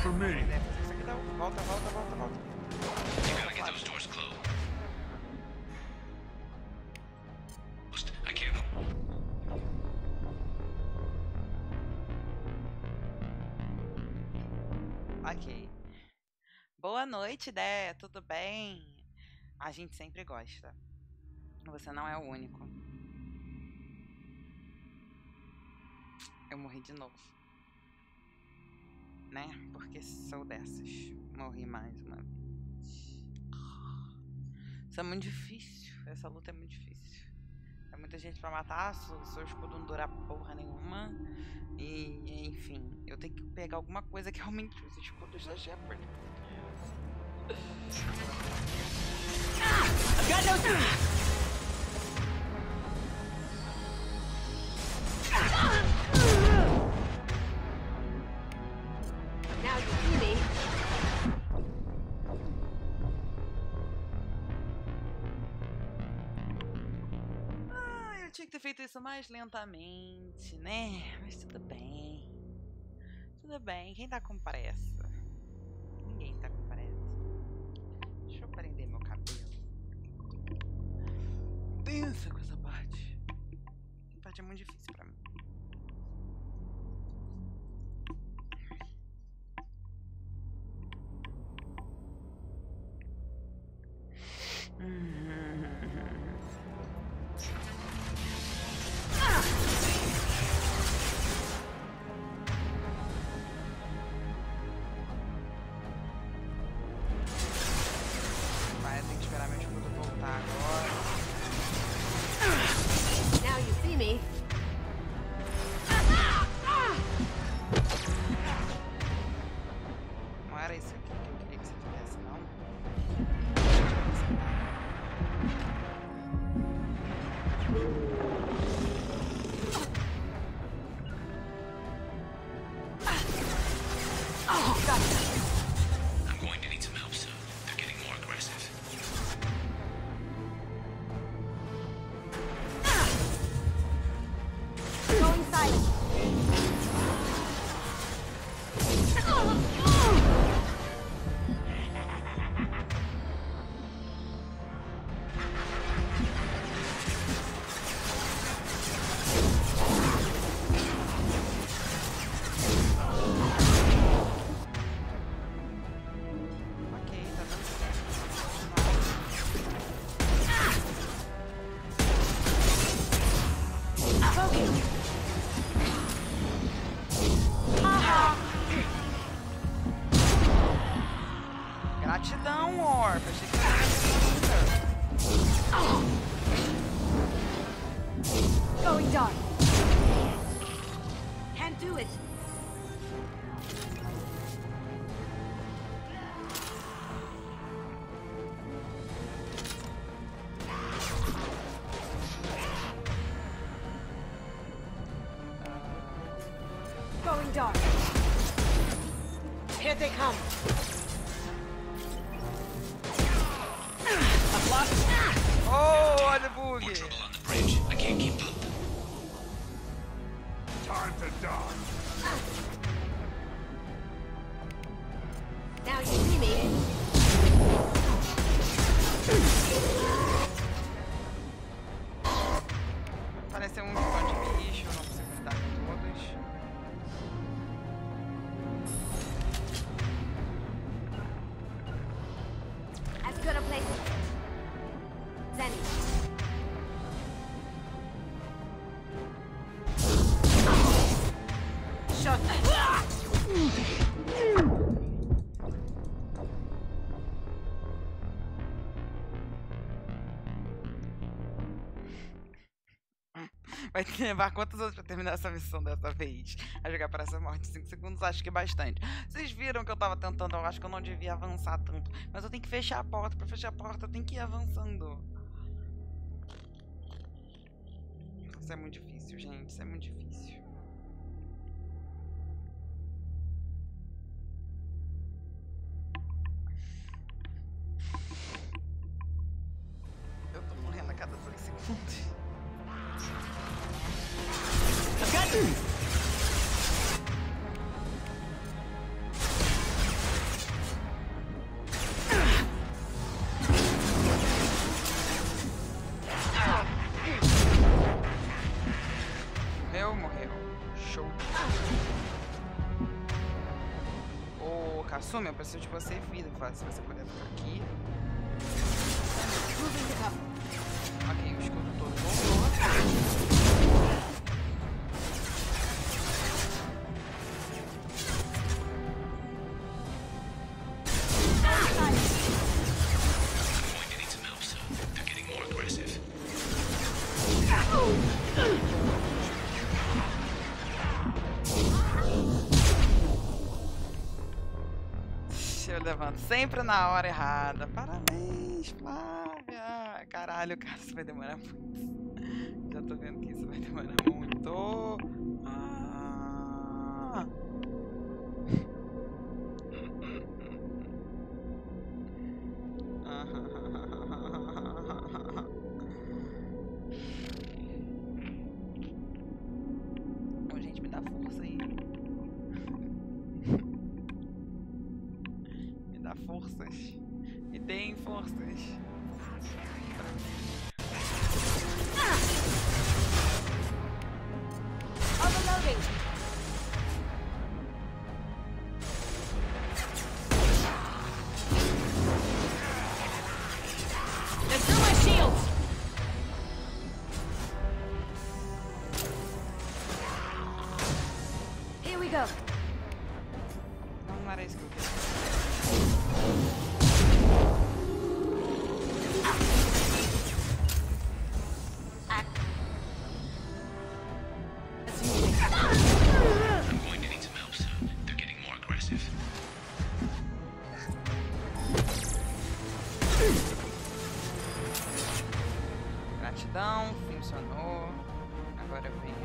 for me. Isso aqui dá. Volta. You gotta get those doors closed. I can't. Ok. Boa noite, Dé. Tudo bem? A gente sempre gosta. Você não é o único. Eu morri de novo. Né? Porque sou dessas. Morri mais uma vez. Isso é muito difícil. Essa luta é muito difícil. É muita gente pra matar. Seu escudo não dura porra nenhuma. E enfim, eu tenho que pegar alguma coisa que aumente os escudos da Shepard. Now you see me. Eu tinha que ter feito isso mais lentamente, né? Mas tudo bem. Tudo bem. Quem tá com pressa? Ninguém tá com pressa. Deixa eu prender meu cabelo. Pensa com essa parte. Essa parte é muito difícil pra mim. Vai, tem que esperar meu escudo voltar agora. Now you see me. Não era isso aqui que eu queria que você fizesse, não? I'm going to need some help soon. They're getting more aggressive. Going silent. Ok, tá dando certo. Gratidão, Orp. Achei que era Going dark. Can't do it. Going dark. Here they come. I've lost. Oh, olha o bug. More trouble on the bridge. I can't keep up. Time to die. Now you see me. Parece um bando de bicho, eu não consigo lidar com todos. As good a place. Zenny. Shot. Vai ter que levar quantos anos pra terminar essa missão dessa vez? A jogar para essa morte. 5 segundos, acho que é bastante. Vocês viram que eu tava tentando, eu acho que eu não devia avançar tanto. Mas eu tenho que fechar a porta. Pra fechar a porta, eu tenho que ir avançando. Isso é muito difícil, gente. Isso é muito difícil. Eu tô morrendo a cada 2 segundos. Morreu, morreu. Show. Ô, Kasumi, eu preciso de você, vida. Se você puder ficar aqui. Ok, o escudo todo voltou. Eu levanto sempre na hora errada. Parabéns, Flávia. Caralho, cara, isso vai demorar muito. Já tô vendo que isso vai demorar muito. Ah. Bom, gente, me dá força aí. Me dá forças. Me deem forças. Overloading. There's no more shields. Here we go. Não era isso que eu queria. I'm going to need some help soon. They're getting more aggressive. Gratidão, funcionou. Agora eu venho.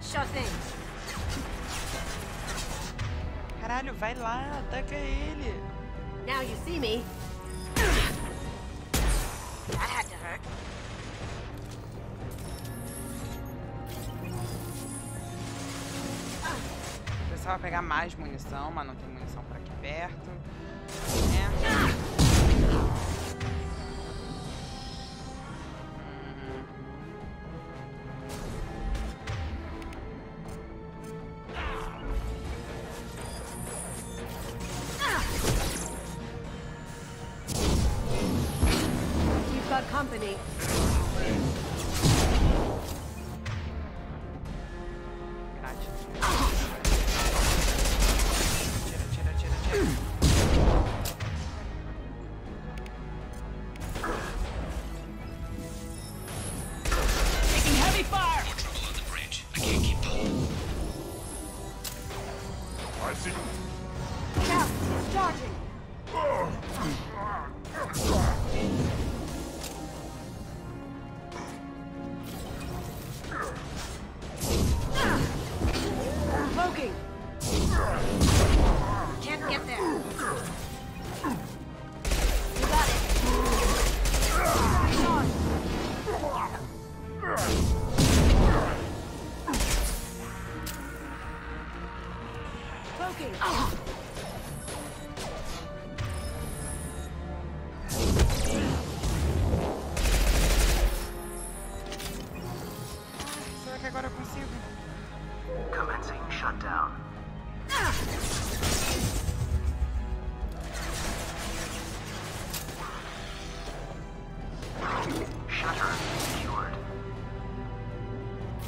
Sure thing. Caralho, vai lá, ataca ele. Now you see me. That had to hurt. Eu precisava pegar mais munição, mas não tem munição por aqui perto. We've got company. Taking heavy fire. More trouble on the bridge. I can't keep up. I see. Look out! It's charging. Poking. Can't get there. You got it. Poking. Será que agora eu consigo? Commencing shutdown. Shutter secured.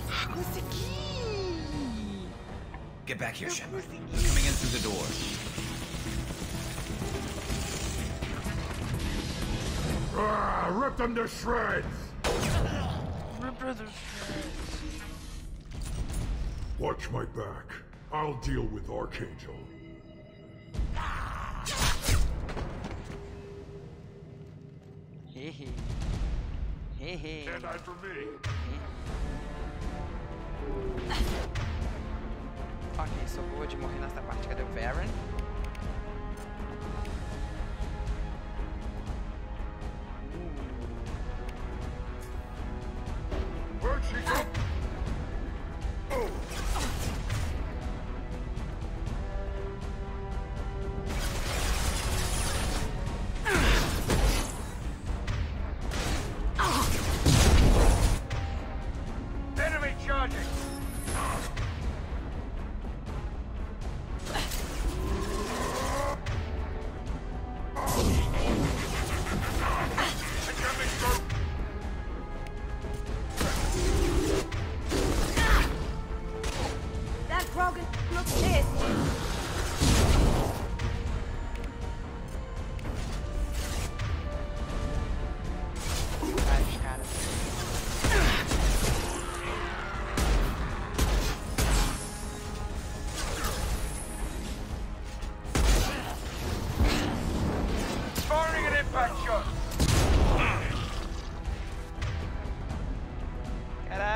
Consegui! Get back here, Shepard. They're coming in through the door. Rip them to shreds! Watch my back. I'll deal with Archangel. Hehe. Hehe. Can't hide from me. Ok, sou boa de morrer nessa parte. Cadê o Varen?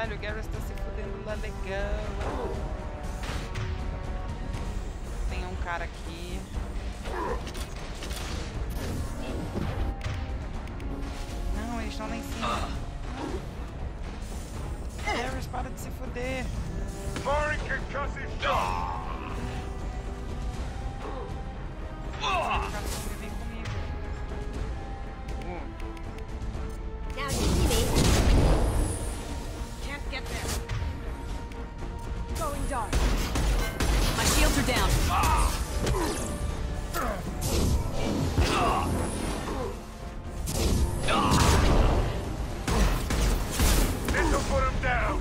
caralho, o Garrus tá se fudendo lá legal. Tem um cara aqui. Não, eles estão lá em cima. Garrus, para de se fuder. Firing concussive shot! Vem comigo. Now you see me. Can't get there. Going dark. My shields are down. This'll put him down!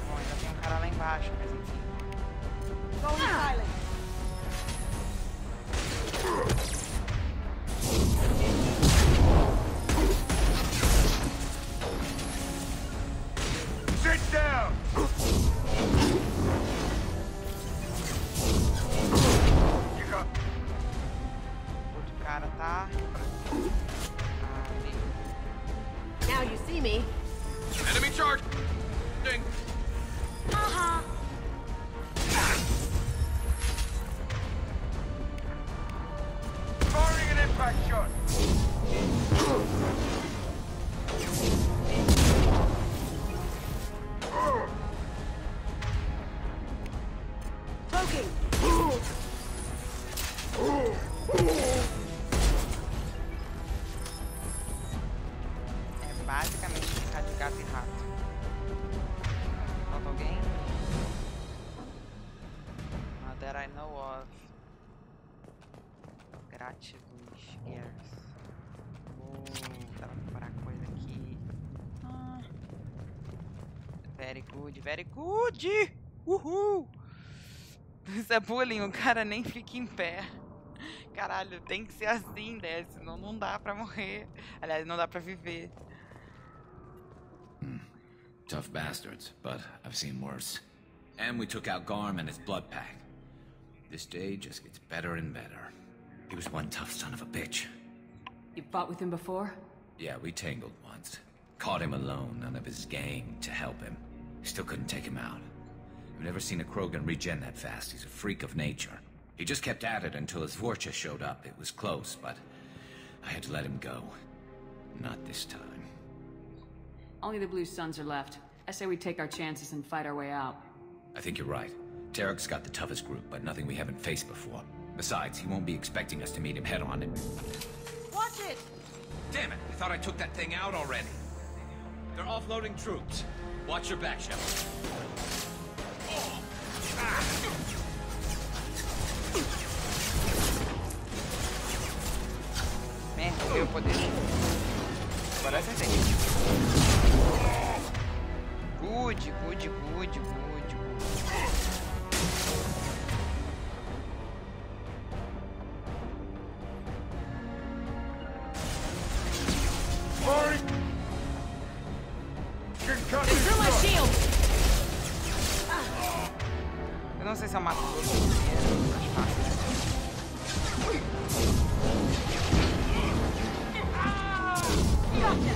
Bom, ainda tem um cara lá embaixo, mas enfim. Going silent. Sit down! You got... Outro cara tá... ali. Now you see me. Enemy charge! Ding! Haha. Firing an impact shot! Cloaking. É basicamente ficar de gato e rato. Falta alguém? Not that I know of. Gratiluz, Gears. Dá pra comprar coisa aqui. Very good, very good! Uhul! Isso é bullying, o cara nem fica em pé. Caralho, tem que ser assim, né? Senão não dá pra morrer. Aliás, não dá pra viver. Tough bastards, but I've seen worse. And we took out Garm and his blood pack. This day just gets better and better. He was one tough son of a bitch. You fought with him before? Yeah, we tangled once. Caught him alone, none of his gang to help him. Still couldn't take him out. I've never seen a Krogan regen that fast. He's a freak of nature. He just kept at it until his Vorcha showed up. It was close, but I had to let him go. Not this time. Only the Blue Suns are left. I say we take our chances and fight our way out. I think you're right. Tarek's got the toughest group, but nothing we haven't faced before. Besides, he won't be expecting us to meet him head-on and... Watch it. Damn it! I thought I took that thing out already. They're offloading troops. Watch your back, Shep. Merda, deu poder. Agora acertei. Good, good, good, good. Firing! Concussive Through my shot! shield. Eu não sei se eu mato todos primeiro, mais fácil. Gotcha.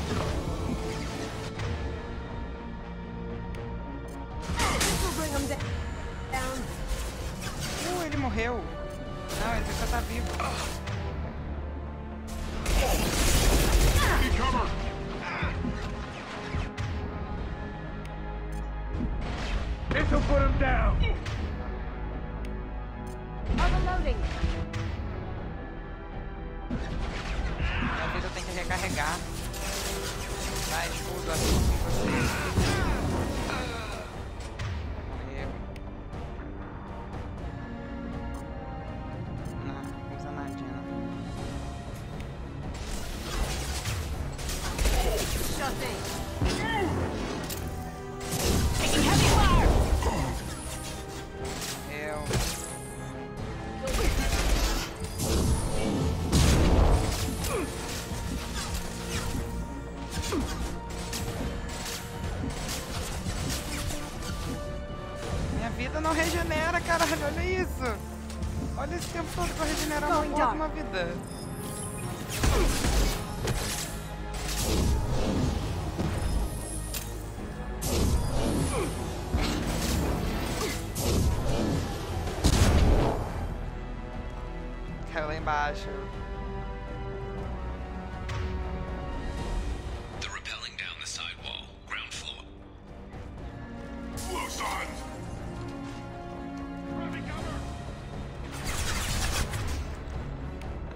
This will bring him down. Ele morreu. Não, ele só tá vivo. Be cover! This'll put him down! Overloading. Minha vida tem que recarregar. Vai, escudo, assim com você. Morreu. Não usa nadinha, não. Sure thing. Taking heavy fire. Eu. Minha vida não regenera, caralho, olha isso. Olha esse tempo todo pra regenerar uma porra de uma vida. Caiu lá embaixo. They're rappelling down the sidewall, ground floor. Close on!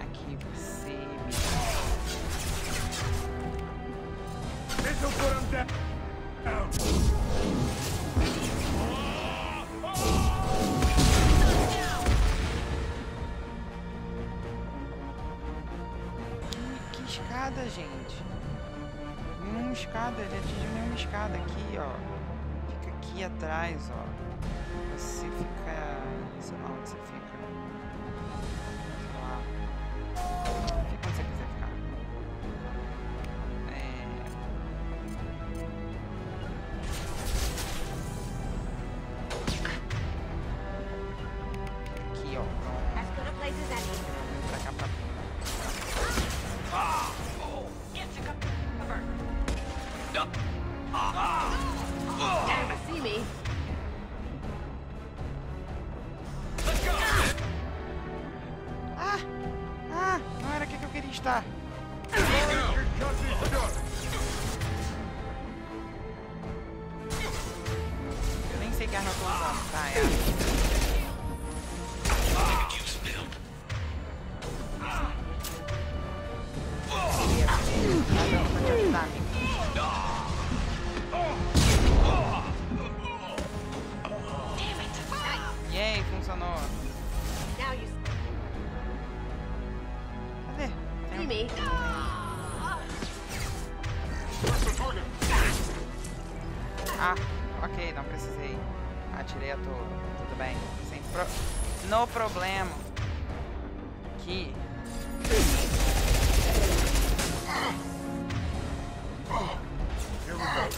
Aqui você me... This'll put him down. Que escada, gente? Nenhuma escada, ele atingiu nenhuma escada aqui, ó. Fica aqui atrás, ó. Você fica... sei lá onde você fica. Sei lá. Fica onde você quiser ficar. Aqui, ó. As good a place as any. Pra cá, pra cá. Never see me. Não era aqui que eu queria estar. Eu nem sei que arma eu tô usando. Tá, é. Pra te ajudar, amigo. Yay, funcionou. Now you Cadê? see me. Ah, ok, não precisei. Atirei à toa. Tudo bem. No problema. Aqui. Here we go.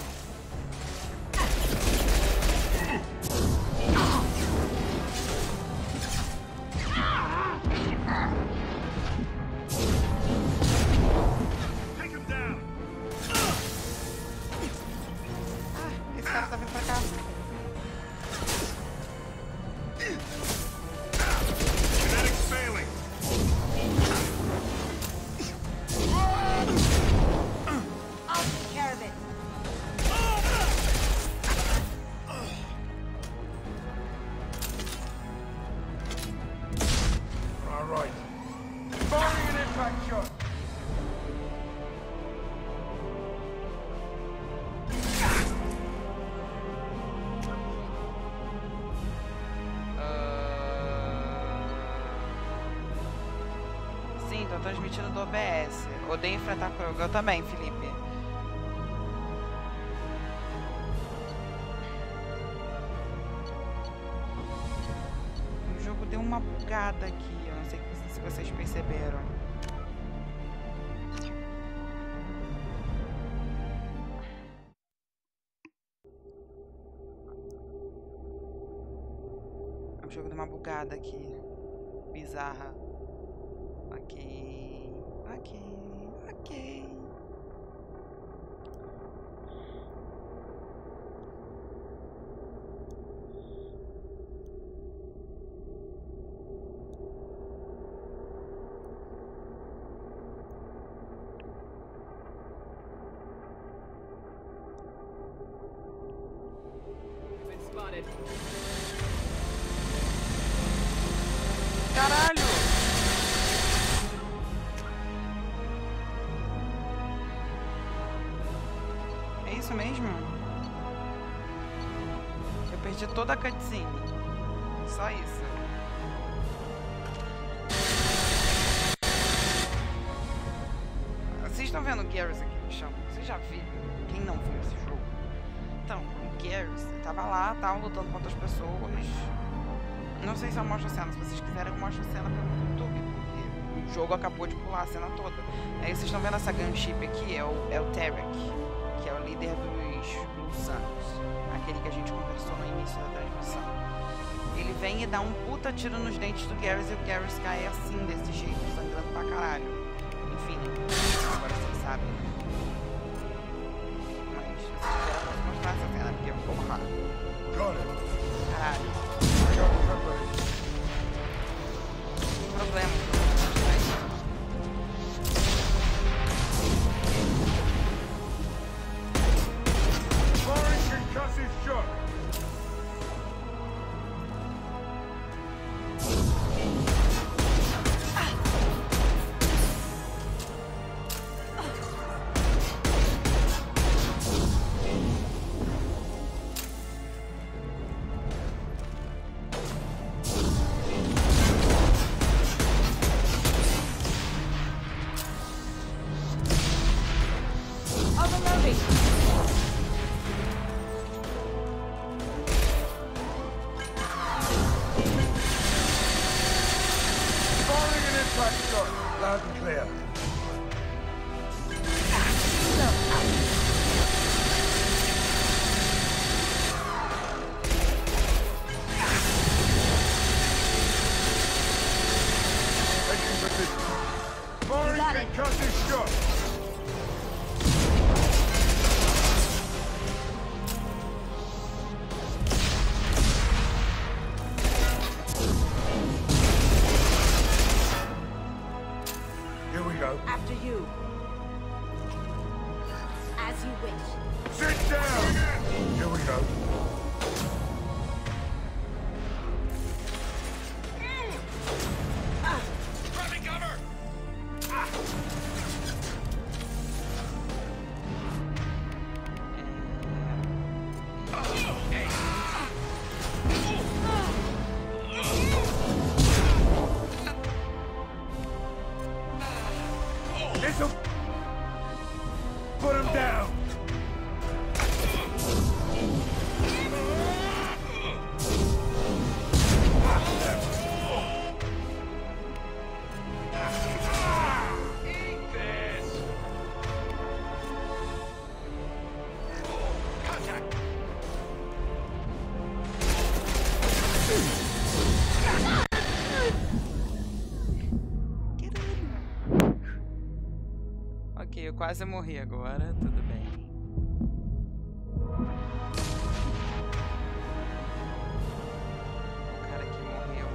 Take him down! Esse cara tá vindo pra cá. Kinetics failing! I'll take care of it. All right. Firing an impact shot. Sim, tô transmitindo do OBS. Odeio enfrentar Krogan. Eu também, Felipe. O jogo deu uma bugada aqui. Eu não sei se vocês perceberam. O jogo deu uma bugada aqui. Bizarra. Ok. Caralho! É isso mesmo? Eu perdi toda a cutscene. Só isso. Vocês estão vendo o Garrus aqui no chão? Vocês já viram? Quem não viu esse jogo? Então, o Garrus tava lá, tava lutando contra as pessoas. Não sei se eu mostro a cena. Se vocês quiserem, eu mostro a cena pelo YouTube. Porque o jogo acabou de pular a cena toda. Aí vocês estão vendo essa gunship aqui? É o Tarek, que é o líder dos Blue Suns. Aquele que a gente conversou no início da transmissão. Ele vem e dá um puta tiro nos dentes do Garrus e o Garrus cai assim, desse jeito, sangrando pra caralho. Enfim, agora vocês sabem. Mas se vocês quiserem, eu posso mostrar essa cena, porque porra. Caralho. Problema. Loud and clear. Taking position. Firing concussive shot. After you. As you wish. Sit down! Here we go. Grabbing cover! This'll put him down. Eat this! Contact! Ok, eu quase morri agora, tudo bem. O cara que morreu.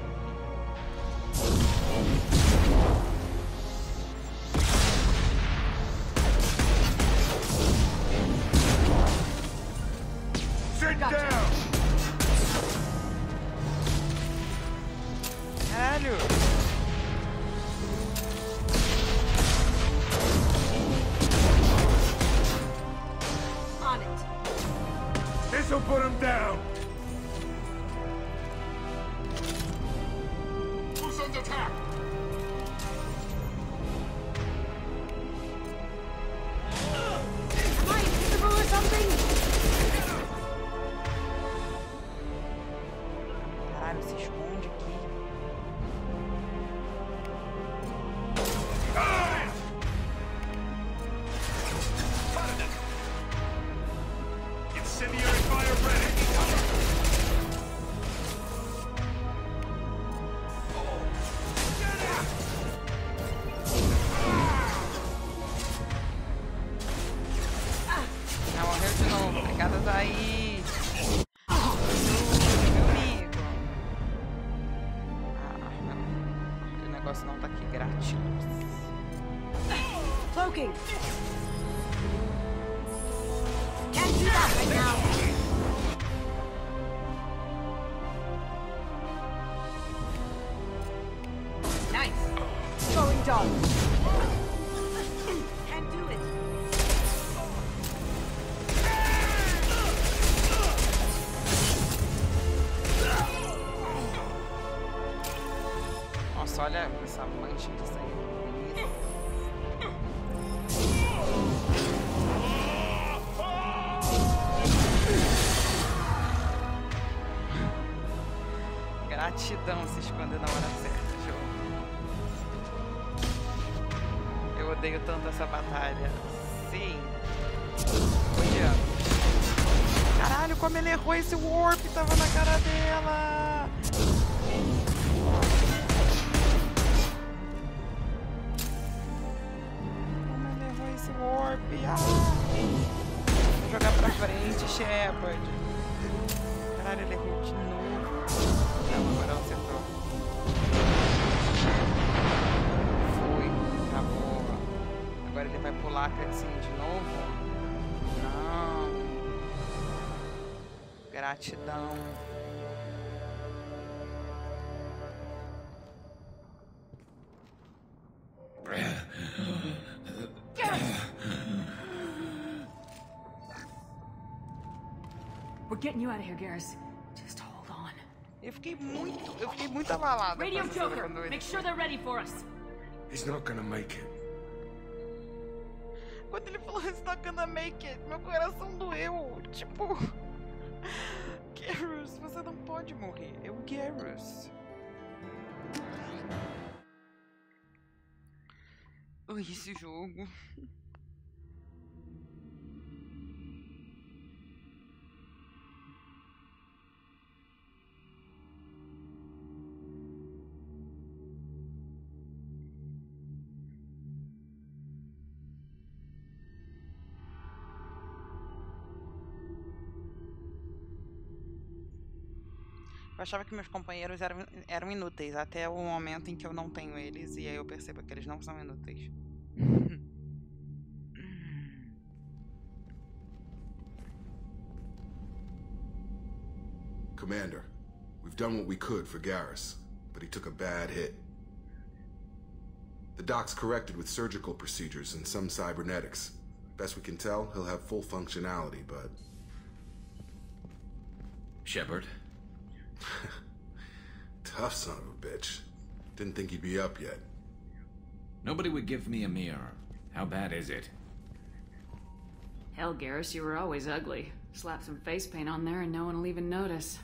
Sit down! Caralho! On it. This'll put him down. Who's under attack? Am I invisible or something? Caralho, se esconde aqui. Incendiary fire ready! Cover! Ah, morreu de novo. Obrigada, Thaís. Meu amigo. Ah, não. O negócio não tá aqui grátis. Cloaking. Can't do that right now. Nice. Going dog. Can't do it. Nossa, olha essa mancha de sangue. Gratidão se esconder na hora certa, jogo. Eu odeio tanto essa batalha. Sim. Odiando. Caralho, como ele errou esse warp, tava na cara dela. pode. Caralho, ele errou de novo. Não, agora ela acertou. Foi, acabou. Agora ele vai pular a cutscene de novo. Não. Gratidão. We're getting you out of here, Garrus. Just hold on. Eu fiquei muito abalado. Radio Joker, make sure they're ready for us. He's not gonna make it. Quando ele falou he's not gonna make it, meu coração doeu. Tipo, Garrus, você não pode morrer. É o Garrus. Ui, esse jogo. Eu achava que meus companheiros eram inúteis, até o momento em que eu não tenho eles, e aí eu percebo que eles não são inúteis. Commander, we've done what we could for Garrus, but he took a bad hit. The doc's corrected with surgical procedures and some cybernetics. Best we can tell, he'll have full functionality, but... Shepard? Tough son of a bitch. Didn't think he'd be up yet. Nobody would give me a mirror. How bad is it? Hell, Garrus, you were always ugly. Slap some face paint on there and no one will even notice.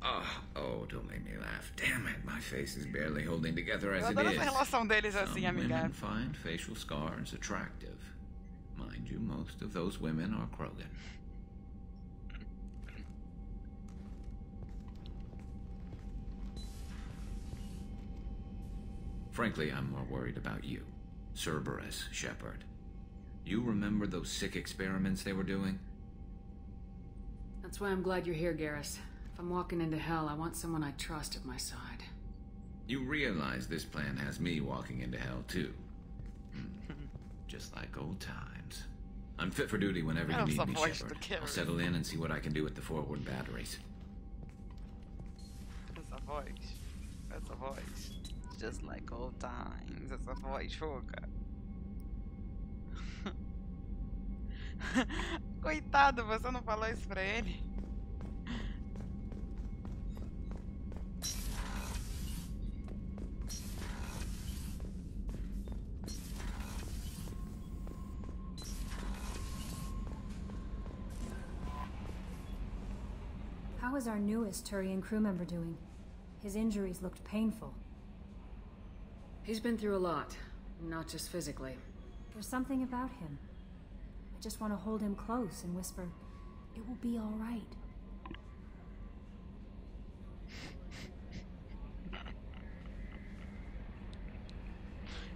Oh, don't make me laugh. Damn it, my face is barely holding together as it Eu adoro is. essa relação deles assim, Some amiga. women find facial scars attractive. Mind you, most of those women are Krogan. Frankly, I'm more worried about you, Cerberus, Shepard. You remember those sick experiments they were doing? That's why I'm glad you're here, Garrus. If I'm walking into hell, I want someone I trust at my side. You realize this plan has me walking into hell, too. Just like old times. I'm fit for duty whenever you need me, Shepard. I'll settle in and see what I can do with the forward batteries. Essa voz. Just like old times. Essa voz foca. Coitado, você não falou isso pra ele? How is our newest Turian crew member doing? His injuries looked painful. He's been through a lot, not just physically. There's something about him. I just want to hold him close and whisper, "It will be all right."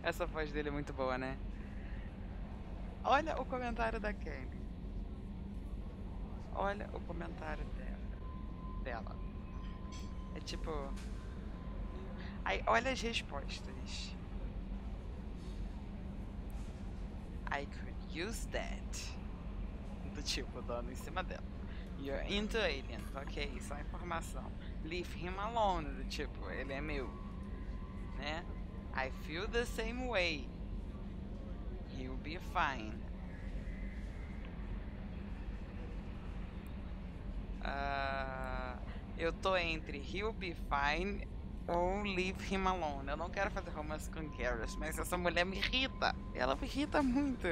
Essa voz dele é muito boa, né? Olha o comentário da Kelly. Olha o comentário dela. É tipo... Aí, olha as respostas. I could use that. Do tipo, dando em cima dela. You're into aliens. Ok, só informação. Leave him alone. Do tipo, ele é meu. Né? I feel the same way. He'll be fine. Eu tô entre he'll be fine ou leave him alone. Eu não quero fazer romance com Garrus, mas essa mulher me irrita. Ela me irrita muito.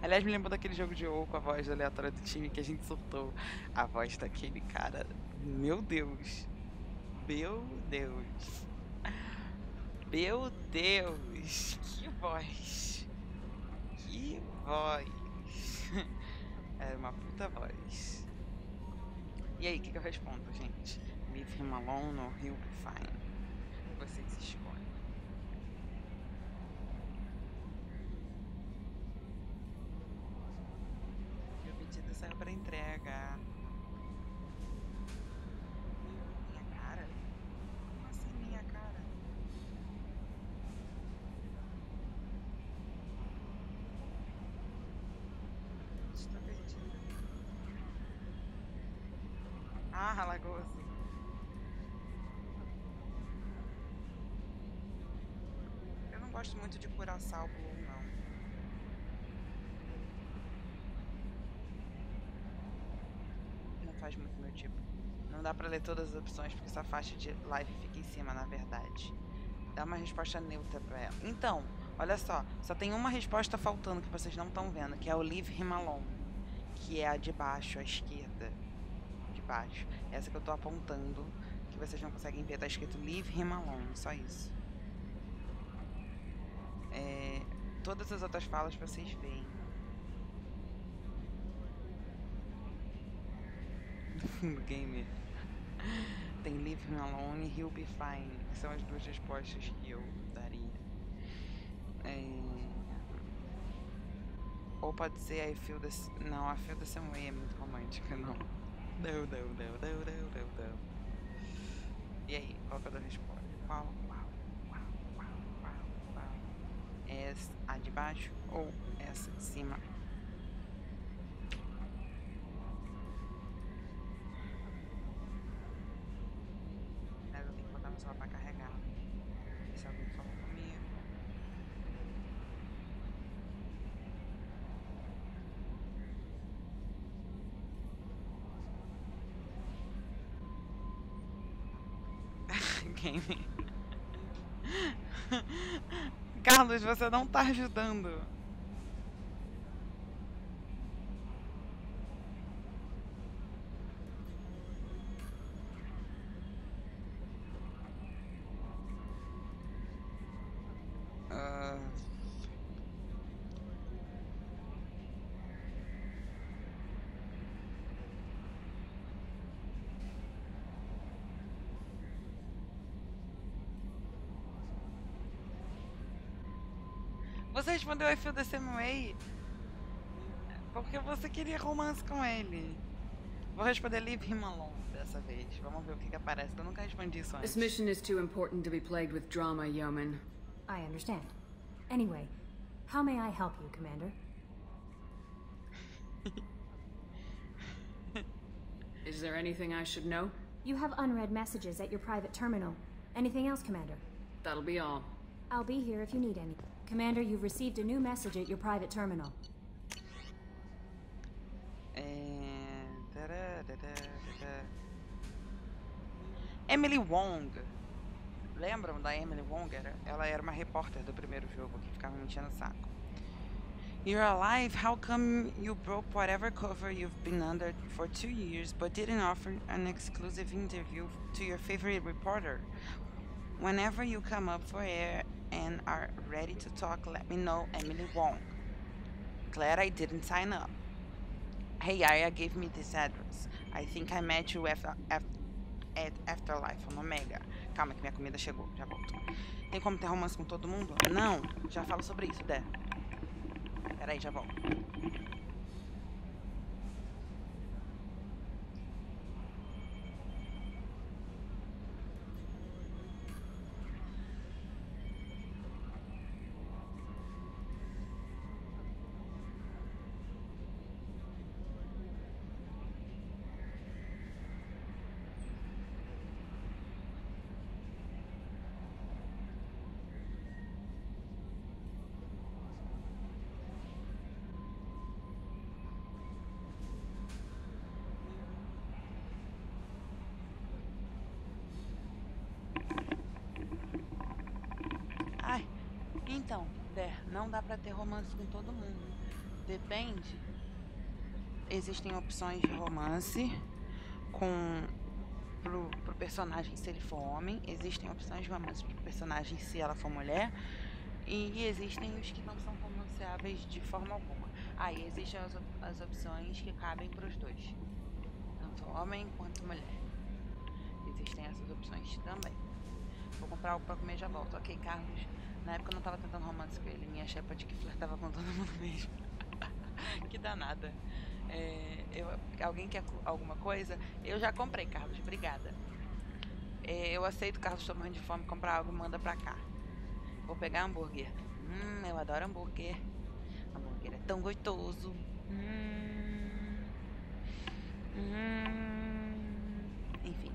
Aliás, me lembrou daquele jogo de WoW com a voz aleatória do time que a gente soltou. A voz daquele cara. Meu Deus. Meu Deus. Meu Deus. Que voz. Que voz. É uma puta voz. E aí, o que eu respondo, gente? Leave him alone or he'll be fine. Vocês escolhem. Eu pedi saiu pra entrega. Minha cara? Como assim minha cara? Estou perdida. Ah, Lagoso. Eu não gosto muito de curar salvo, não. Não faz muito meu tipo. Não dá pra ler todas as opções porque essa faixa de live fica em cima, na verdade. Dá uma resposta neutra pra ela. Então, olha só tem uma resposta faltando que vocês não estão vendo, que é o Leave Him Alone, que é a de baixo, à esquerda. De baixo. Essa que eu tô apontando, que vocês não conseguem ver, tá escrito Leave Him Alone, só isso. Todas as outras falas vocês veem. No fundo, gamer. Tem Leave Him Alone e He'll Be Fine, que são as duas respostas que eu daria. Ou pode ser I Feel This... Não, I Feel The Same Way é muito romântica, não. Não. E aí, qual que é a resposta? Qual? Essa, a de baixo ou essa de cima? Mas eu tenho que botar meu celular pra carregar. Se alguém falou comigo. Gaming. Carlos, você não tá ajudando. Você respondeu I Feel The Same Way porque você queria romance com ele. Vou responder Leave Him Alone dessa vez. Vamos ver o que aparece. Eu nunca respondi isso antes. This mission is too important to be plagued with drama, yeoman. I understand. Anyway, how may I help you, Commander? Is there anything I should know? You have unread messages at your private terminal. Anything else, Commander? That'll be all. I'll be here if you need any. Commander, you've received a new message at your private terminal. Emily Wong. Lembram da Emily Wong? Ela era uma repórter do primeiro jogo que ficava me enchendo o saco. You're alive? How come you broke whatever cover you've been under for 2 years but didn't offer an exclusive interview to your favorite reporter? Whenever you come up for air and are ready to talk, let me know, Emily Wong. Glad I didn't sign up. Hey, Arya gave me this address. I think I met you at Afterlife on Omega. Calma que minha comida chegou, já volto. Tem como ter romance com todo mundo? Não, já falo sobre isso, Dé. Peraí, já volto. Então, não dá pra ter romance com todo mundo. Depende. Existem opções de romance pro personagem se ele for homem. Existem opções de romance pro personagem se ela for mulher. E existem os que não são romanceáveis de forma alguma. Aí existem as opções que cabem pros dois. Tanto homem quanto mulher. Existem essas opções também. Vou comprar algo pra comer e já volto. Ok, Carlos. Na época eu não tava tentando romance com ele. Minha chefa de que flertava com todo mundo mesmo. Que danada. Alguém quer alguma coisa? Eu já comprei, Carlos, obrigada. Eu aceito, Carlos, tô morrendo de fome, comprar algo e manda pra cá. Vou pegar hambúrguer. Eu adoro hambúrguer. Hambúrguer é tão gostoso. Enfim,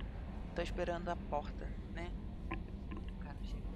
tô esperando a porta, né? O cara chega.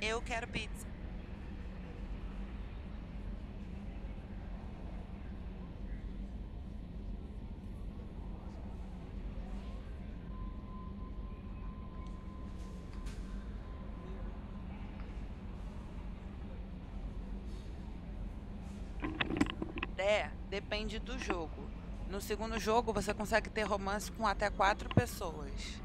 Eu quero pizza. Depende do jogo. No segundo jogo, você consegue ter romance com até 4 pessoas.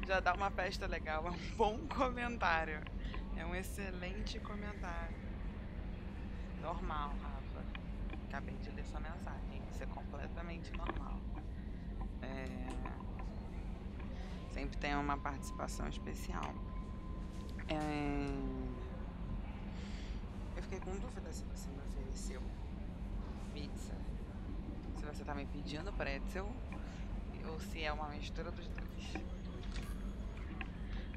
Já dá uma festa legal, é um bom comentário. É um excelente comentário. Normal, Rafa. Acabei de ler sua mensagem. Isso é completamente normal. Sempre tem uma participação especial. Eu fiquei com dúvida se você me ofereceu pizza. Se você tá me pedindo pretzel ou se é uma mistura dos dois.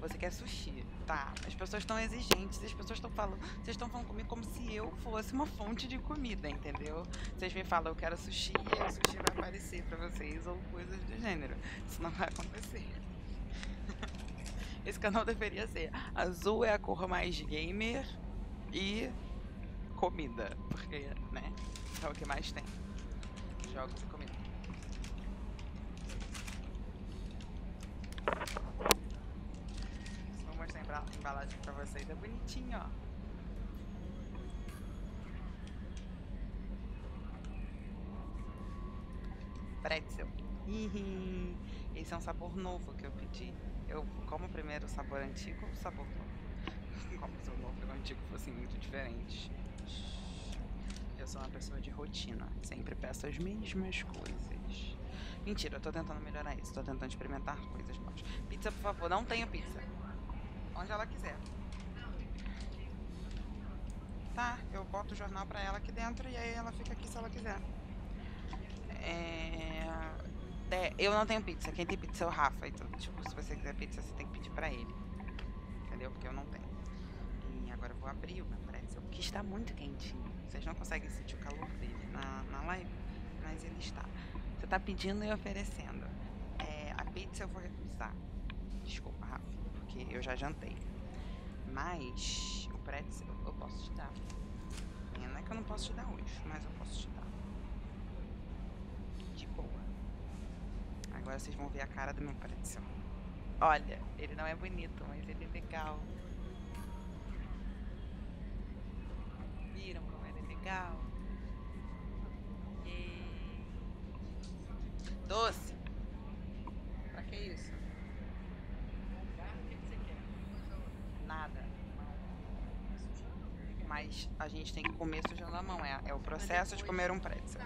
Você quer sushi, tá? As pessoas estão exigentes, as pessoas estão falando, vocês estão falando comigo como se eu fosse uma fonte de comida, entendeu? Vocês me falam, eu quero sushi, e o sushi vai aparecer pra vocês, ou coisas do gênero. Isso não vai acontecer. Esse canal deveria ser azul é a cor mais gamer e comida, porque, né, é o que mais tem. Jogos e comida. Vou mostrar a embalagem pra vocês, é bonitinho, ó. Pretzel. Esse é um sabor novo que eu pedi. Eu como primeiro o sabor antigo ou o sabor novo? Como se o novo e o antigo fossem muito diferentes. Eu sou uma pessoa de rotina. Sempre peço as mesmas coisas. Mentira, eu tô tentando melhorar isso. Tô tentando experimentar coisas novas. Pizza, por favor. Não tenho pizza. Onde ela quiser. Tá, eu boto o jornal pra ela aqui dentro e aí ela fica aqui se ela quiser. Eu não tenho pizza. Quem tem pizza é o Rafa. Então, tipo, se você quiser pizza, você tem que pedir pra ele. Entendeu? Porque eu não tenho. E agora eu vou abrir o meu pretzel, que está muito quentinho. Vocês não conseguem sentir o calor dele na live, mas ele está. Você tá pedindo e oferecendo. A pizza eu vou recusar. Desculpa, Rafa, porque eu já jantei. Mas o pretzel eu posso te dar. Não é que eu não posso te dar hoje, mas eu posso te dar. De boa. Agora vocês vão ver a cara do meu pretzel. Olha, ele não é bonito, mas ele é legal. Viram como ele é legal? Doce. Pra que isso? Nada. Mas a gente tem que comer sujando a mão. É o processo de comer um pretzel.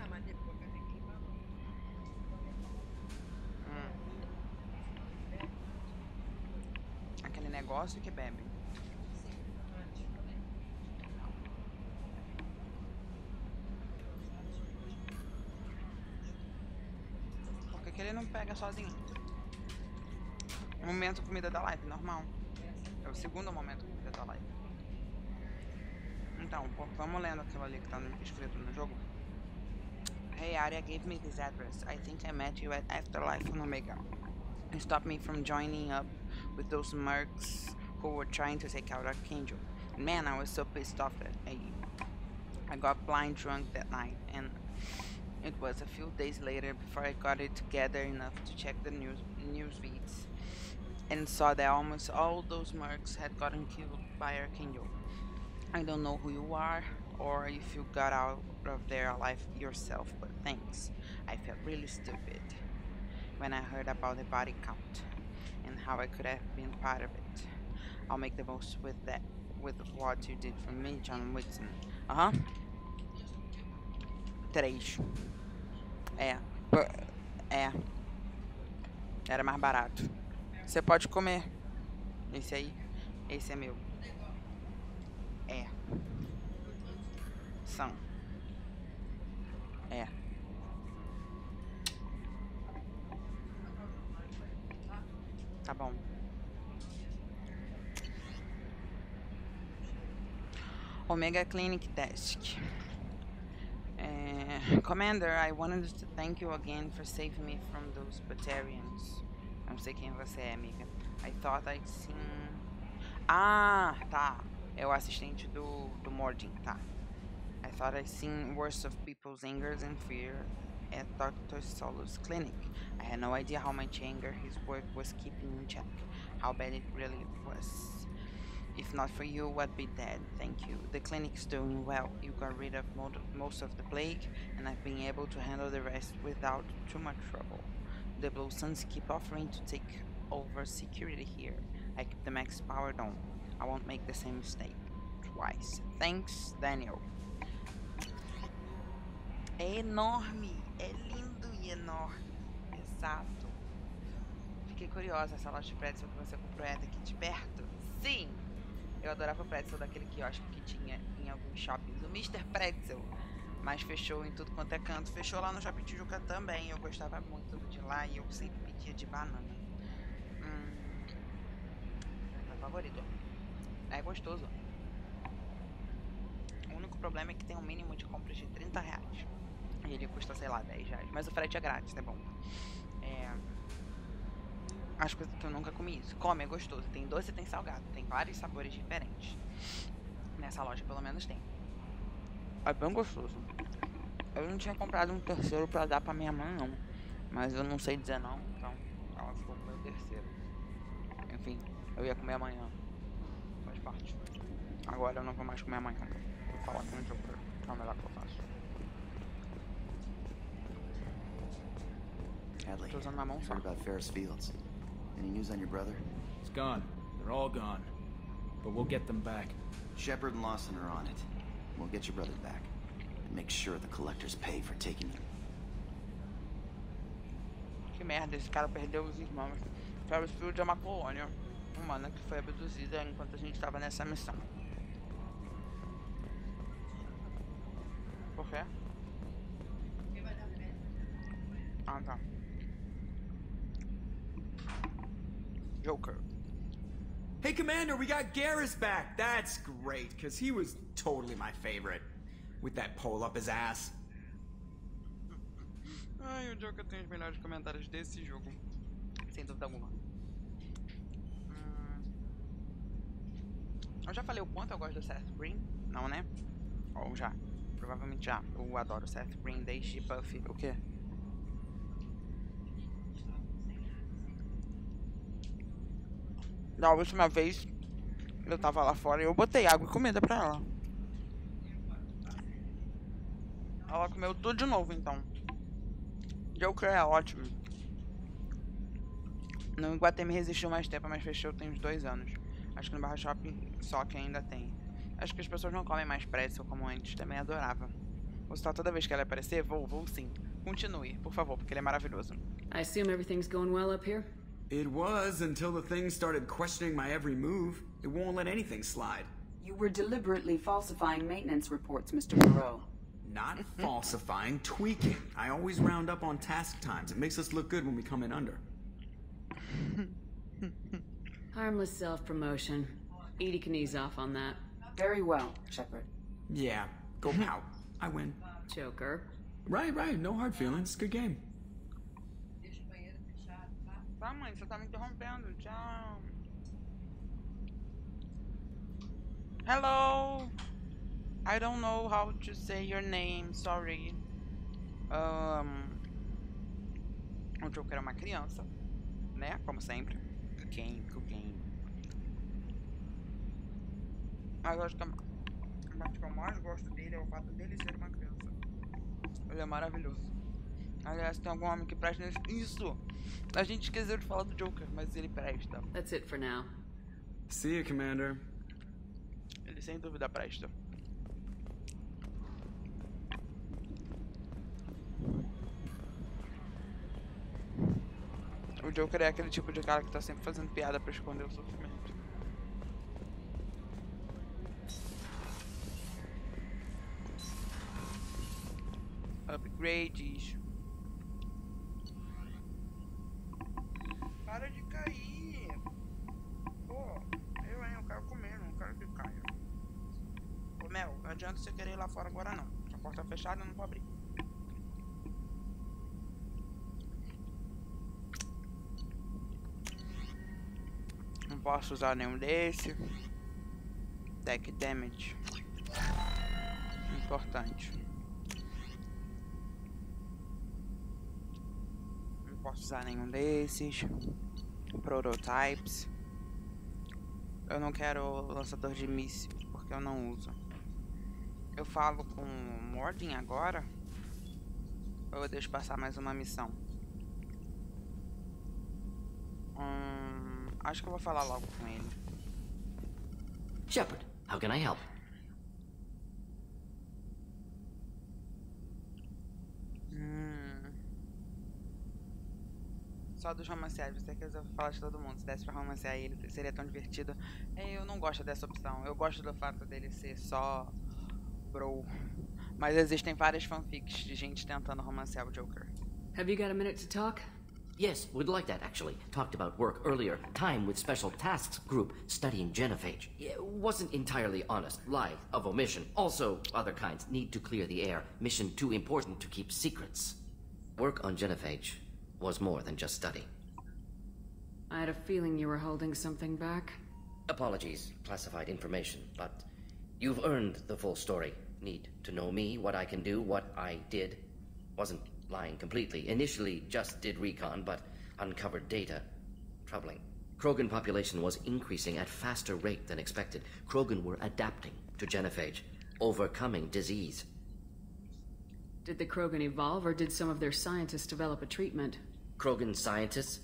Aquele negócio que bebe. Por que ele não pega sozinho? Momento comida da live, normal. É o segundo momento comida da live. Então, vamos lendo aquilo ali que tá escrito no jogo. Hey, Arya gave me this address. I think I met you at Afterlife on Omega. It stopped me from joining up with those mercs who were trying to take out Archangel. Man, I was so pissed off at you. I got blind drunk that night, and it was a few days later before I got it together enough to check the news feeds and saw that almost all those mercs had gotten killed by Archangel. I don't know who you are or if you got out of there alive yourself, but thanks. I felt really stupid when I heard about the body count and how I could have been part of it. I'll make the most with what you did for me, John Whitson. 3. Era mais barato. Você pode comer. Esse aí. Esse é meu. São. Tá bom. Omega Clinic Desk. Commander, I wanted to thank you again for saving me from those Batarians. Não sei quem você é, amiga. I thought I'd seen... Ah, tá. É o assistente do Mordin, tá. I thought I'd seen worse of people's angers and fear at Dr. Solo's clinic. I had no idea how much anger his work was keeping in check. How bad it really was. If not for you, I'd be dead. Thank you. The clinic's doing well. You got rid of most of the plague, and I've been able to handle the rest without too much trouble. The Blue Suns keep offering to take over security here. I keep the max powered on. I won't make the same mistake twice. Thanks, Daniel. É enorme. É lindo e enorme. Exato. Fiquei curiosa, essa loja de pretzel que você comprou é daqui de perto? Sim! Eu adorava o pretzel daquele quiosque que tinha em alguns shoppings, o Mr. Pretzel. Mas fechou em tudo quanto é canto. Fechou lá no Shopping Tijuca também. Eu gostava muito de lá e eu sempre pedia de banana. Meu favorito. É gostoso. O único problema é que tem um mínimo de compras de R$30. E ele custa, sei lá, R$10. Mas o frete é grátis, é bom. As coisas que eu nunca comi isso. Come, é gostoso. Tem doce e tem salgado. Tem vários sabores diferentes. Nessa loja, pelo menos, tem. É bem gostoso. Eu não tinha comprado um terceiro pra dar pra minha mãe, não. Mas eu não sei dizer não. Então, ela ficou com o meu terceiro. Enfim, eu ia comer amanhã. Faz parte. Agora eu não vou mais comer amanhã. Vou falar com o Joker. É o melhor que eu faço. Hadley, Tô usando uma mão I só. heard about Ferris Fields. Any news on your brother? He's gone. They're all gone. But we'll get them back. Shepard and Lawson are on it. We'll get your brother back. And make sure the collectors pay for taking him. Que merda, esse cara perdeu os irmãos. Ferris Field é uma colônia humana que foi abduzida enquanto a gente estava nessa missão. Por quê? Ah, tá. Joker. Hey, Commander, we got Garrus back. That's great, because he was totally my favorite. With that pole up his ass. Ai, o Joker tem os melhores comentários desse jogo. Sem dúvida alguma. Eu já falei o quanto eu gosto do Seth Green? Não, né? Ou já? Provavelmente já. Eu adoro o Seth Green desde Buffy. O quê? Da última vez eu tava lá fora e eu botei água e comida pra ela. Ela comeu tudo de novo, então. Joker é ótimo. No Iguatemi resistiu mais tempo, mas fechou tem uns 2 anos. Acho que no Barra Shopping só que ainda tem. Acho que as pessoas não comem mais pretzel como antes. Também adorava. Vou citar toda vez que ela aparecer? Vou sim. Continue, por favor, porque ele é maravilhoso. I assume everything's going well up here? It was until the thing started questioning my every move. It won't let anything slide. You were deliberately falsifying maintenance reports, Mr. Moreau. Not falsifying, tweaking. I always round up on task times. It makes us look good when we come in under. Harmless self-promotion. Edie can ease off on that. Very well, Shepard. Yeah, go pout. I win. Joker. Right. No hard feelings. Good game. Tá, mãe, você tá me interrompendo. Tchau. Hello. I don't know how to say your name. Sorry. O Joker é uma criança, né? Como sempre. Cocaine. Mas acho que a parte que eu mais gosto dele é o fato dele ser uma criança. Ele é maravilhoso. Aliás, tem algum homem que presta nisso. Isso! A gente esqueceu de falar do Joker, mas ele presta. That's it for now. See you, Commander. Ele sem dúvida presta. O Joker é aquele tipo de cara que tá sempre fazendo piada pra esconder o sofrimento. Upgrades. Para de cair. Pô, eu quero comer, não quero que caia. Ô Mel, não adianta você querer ir lá fora agora não. A porta tá fechada, eu não vou abrir. Não posso usar nenhum desse. Deck damage. Importante. Não posso usar nenhum desses. Prototypes. Eu não quero lançador de míssil, porque eu não uso. Eu falo com o Mordin agora? Ou eu deixo passar mais uma missão? Acho que eu vou falar logo com ele. Shepard, how can I help? Só dos romanceados, você quer falar de todo mundo. Se desse pra romancear ele, seria tão divertido. Eu não gosto dessa opção. Eu gosto do fato dele ser só bro. Mas existem várias fanfics de gente tentando romancear o Joker. Have you got a minute to talk? Yes, we'd like that, actually. Talked about work earlier. Time with Special Tasks Group studying genophage. It wasn't entirely honest. Lie of omission. Also, other kinds. Need to clear the air. Mission too important to keep secrets. Work on genophage was more than just study. I had a feeling you were holding something back. Apologies, classified information, but you've earned the full story. Need to know me, what I can do, what I did. Wasn't lying completely. Initially just did recon, but uncovered data. Troubling. Krogan population was increasing at faster rate than expected. Krogan were adapting to genophage, overcoming disease. Did the Krogan evolve, or did some of their scientists develop a treatment? Krogan scientists?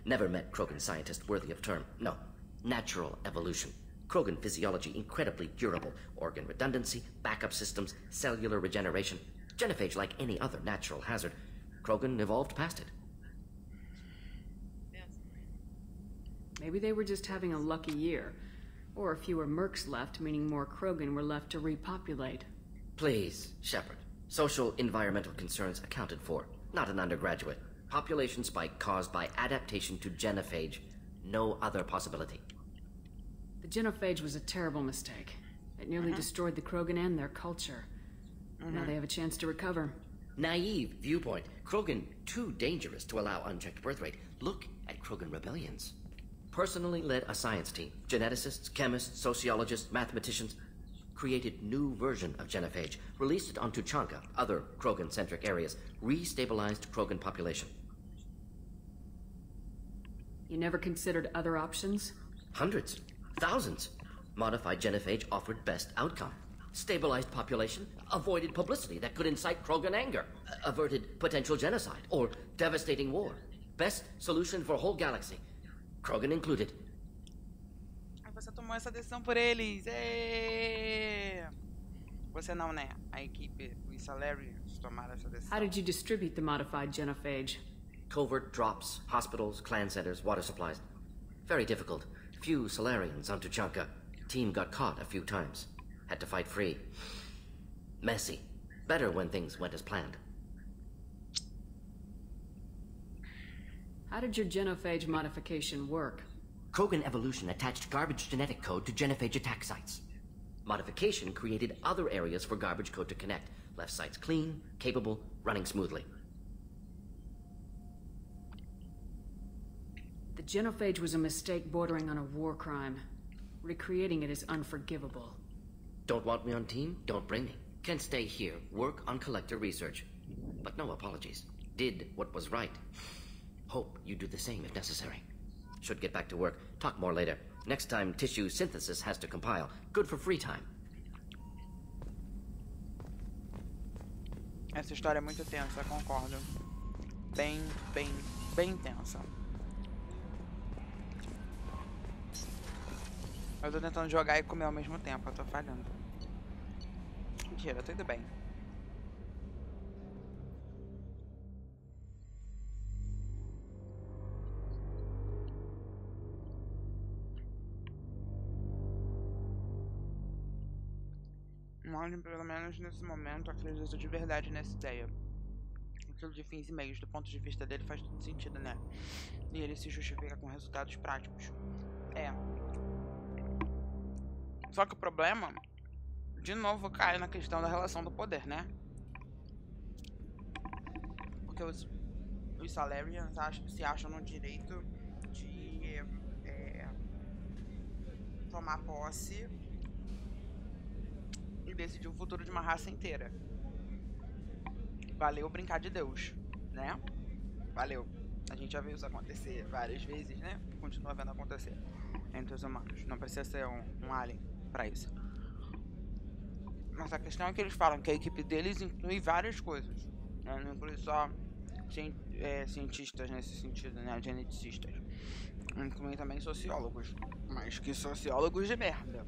Never met Krogan scientist worthy of term. No. Natural evolution. Krogan physiology incredibly durable. Organ redundancy, backup systems, cellular regeneration. Genophage like any other natural hazard. Krogan evolved past it. Maybe they were just having a lucky year. Or fewer mercs left, meaning more Krogan were left to repopulate. Please, Shepard. Social environmental concerns accounted for. Not an undergraduate. Population spike caused by adaptation to genophage. No other possibility. The genophage was a terrible mistake. It nearly destroyed the Krogan and their culture. Now they have a chance to recover. Naive viewpoint. Krogan too dangerous to allow unchecked birth rate. Look at Krogan rebellions. Personally led a science team. Geneticists, chemists, sociologists, mathematicians. Created new version of genophage. Released it on Tuchanka, other Krogan-centric areas. Restabilized Krogan population. You never considered other options? Hundreds. Thousands. Modified genophage offered best outcome. Stabilized population, avoided publicity that could incite Krogan anger, averted potential genocide or devastating war. Best solution for whole galaxy. Krogan included. Você tomou essa decisão por eles. Êêêê! Você não, né? A equipe, os Salarians tomaram essa decisão. How did you distribute the modified genophage? Covert drops, hospitals, clan centers, water supplies. Very difficult. Few Salarians on Tuchanka. Team got caught a few times. Had to fight free. Messy. Better when things went as planned. How did your genophage modification work? Krogan evolution attached garbage genetic code to genophage attack sites. Modification created other areas for garbage code to connect. Left sites clean, capable, running smoothly. The genophage was a mistake bordering on a war crime. Recreating it is unforgivable. Don't want me on team? Don't bring me. Can stay here, work on collector research. But no apologies. Did what was right. Hope you do the same if necessary. Should get back to work. Talk more later. Next time, tissue synthesis has to compile. Good for free time. Essa história é muito tensa, concordo. Bem tensa. Eu tô tentando jogar e comer ao mesmo tempo, eu tô falhando. Mentira, tudo bem. Marlin, pelo menos nesse momento, acredita de verdade nessa ideia. Aquilo de fins e meios, do ponto de vista dele, faz todo sentido, né? E ele se justifica com resultados práticos. Só que o problema, de novo, cai na questão da relação do poder, né? Porque os Salarians se acham no direito de tomar posse e decidir o futuro de uma raça inteira. Valeu brincar de Deus, né? Valeu. A gente já viu isso acontecer várias vezes, né? Continua vendo acontecer entre os humanos. Não precisa ser um alien pra isso. Mas a questão é que eles falam que a equipe deles inclui várias coisas, né? Não inclui só cientistas nesse sentido, né? Geneticistas. Incluem também sociólogos. Mas que sociólogos de merda.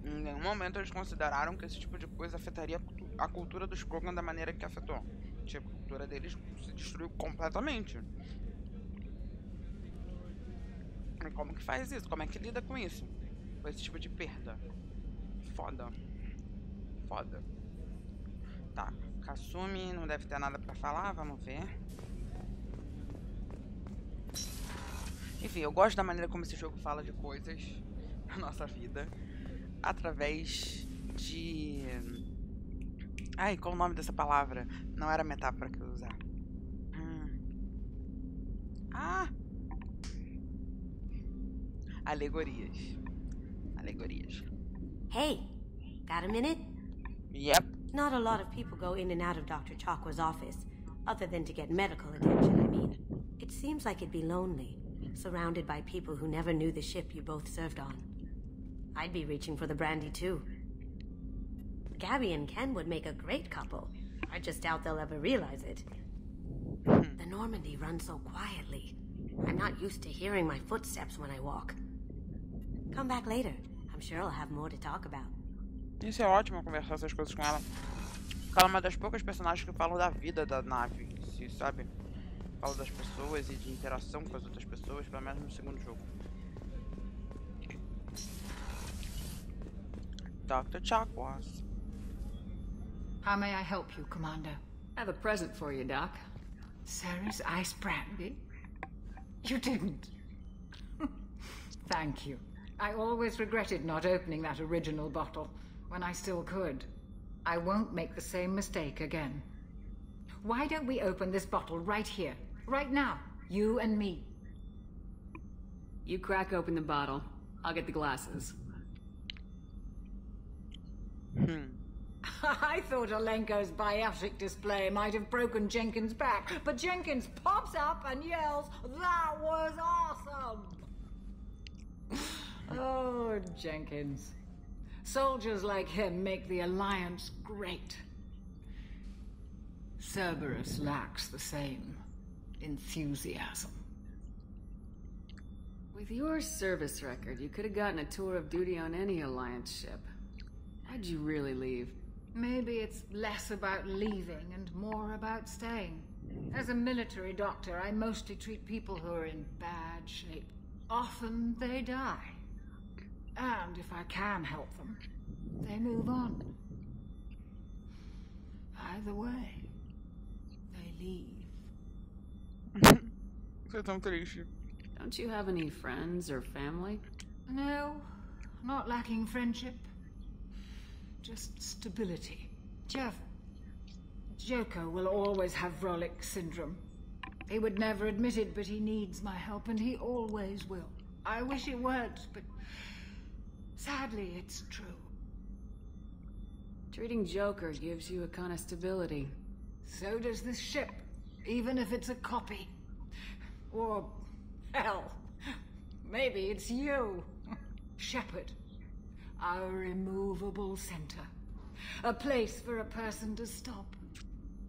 Em nenhum momento eles consideraram que esse tipo de coisa afetaria a cultura dos Krogan da maneira que afetou. Tipo, a cultura deles se destruiu completamente. E como que faz isso? Como é que lida com isso? Com esse tipo de perda? Foda. Tá, Kasumi não deve ter nada pra falar, vamos ver. Enfim, eu gosto da maneira como esse jogo fala de coisas na nossa vida através de... Ai, qual o nome dessa palavra? Não era metáfora que eu ia usar. Alegorias. Hey, got a minute? Yep. Not a lot of people go in and out of Dr. Chakwa's office, other than to get medical attention, I mean. It seems like it'd be lonely, surrounded by people who never knew the ship you both served on. I'd be reaching for the brandy too. Gabby and Ken would make a great couple. I just doubt they'll ever realize it. The The Normandy runs so quietly. I'm not used to hearing my footsteps when I walk. Come back later. I'm sure I'll have more to talk about. Isso é ótimo, conversar essas coisas com ela. Ela é uma das poucas personagens que falam da vida da nave, se sabe? Fala das pessoas e de interação com as outras pessoas, pelo menos no segundo jogo. Dr. Chakwas. How may I help you, Commander? I have a present for you, Doc. Sarah's ice brandy? You didn't. Thank you. I always regretted not opening that original bottle when I still could. I won't make the same mistake again. Why don't we open this bottle right here, right now, you and me? You crack open the bottle. I'll get the glasses. I thought Alenko's biotic display might have broken Jenkins' back, but Jenkins pops up and yells, "That was awesome!" Oh, Jenkins. Soldiers like him make the Alliance great. Cerberus lacks the same enthusiasm. With your service record, you could have gotten a tour of duty on any Alliance ship. Why'd you really leave? Maybe it's less about leaving and more about staying. As a military doctor, I mostly treat people who are in bad shape. Often they die. And if I can help them, they move on. Either way, they leave. Você é tão triste. Don't you have any friends or family? No, not lacking friendship. Just stability. Joko will always have Vrolic syndrome. He would never admit it, but he needs my help, and he always will. I wish it weren't, but sadly, it's true. Treating Joker gives you a kind of stability. So does this ship, even if it's a copy. Or, hell, maybe it's you, Shepard. Our immovable center. A place for a person to stop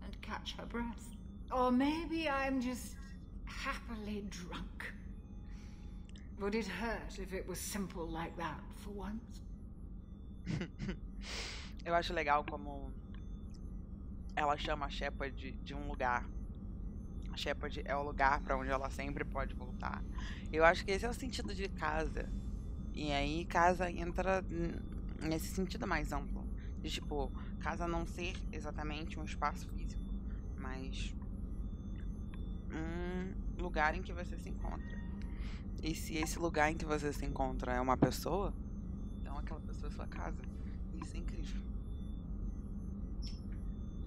and catch her breath. Or maybe I'm just happily drunk. Would it hurt if it was simple like that for once? Eu acho legal como ela chama a Shepard de um lugar. A Shepard é o lugar pra onde ela sempre pode voltar. Eu acho que esse é o sentido de casa. E aí casa entra nesse sentido mais amplo. De tipo, casa não ser exatamente um espaço físico, mas um lugar em que você se encontra. E se esse lugar em que você se encontra é uma pessoa, então aquela pessoa é sua casa. Isso é incrível.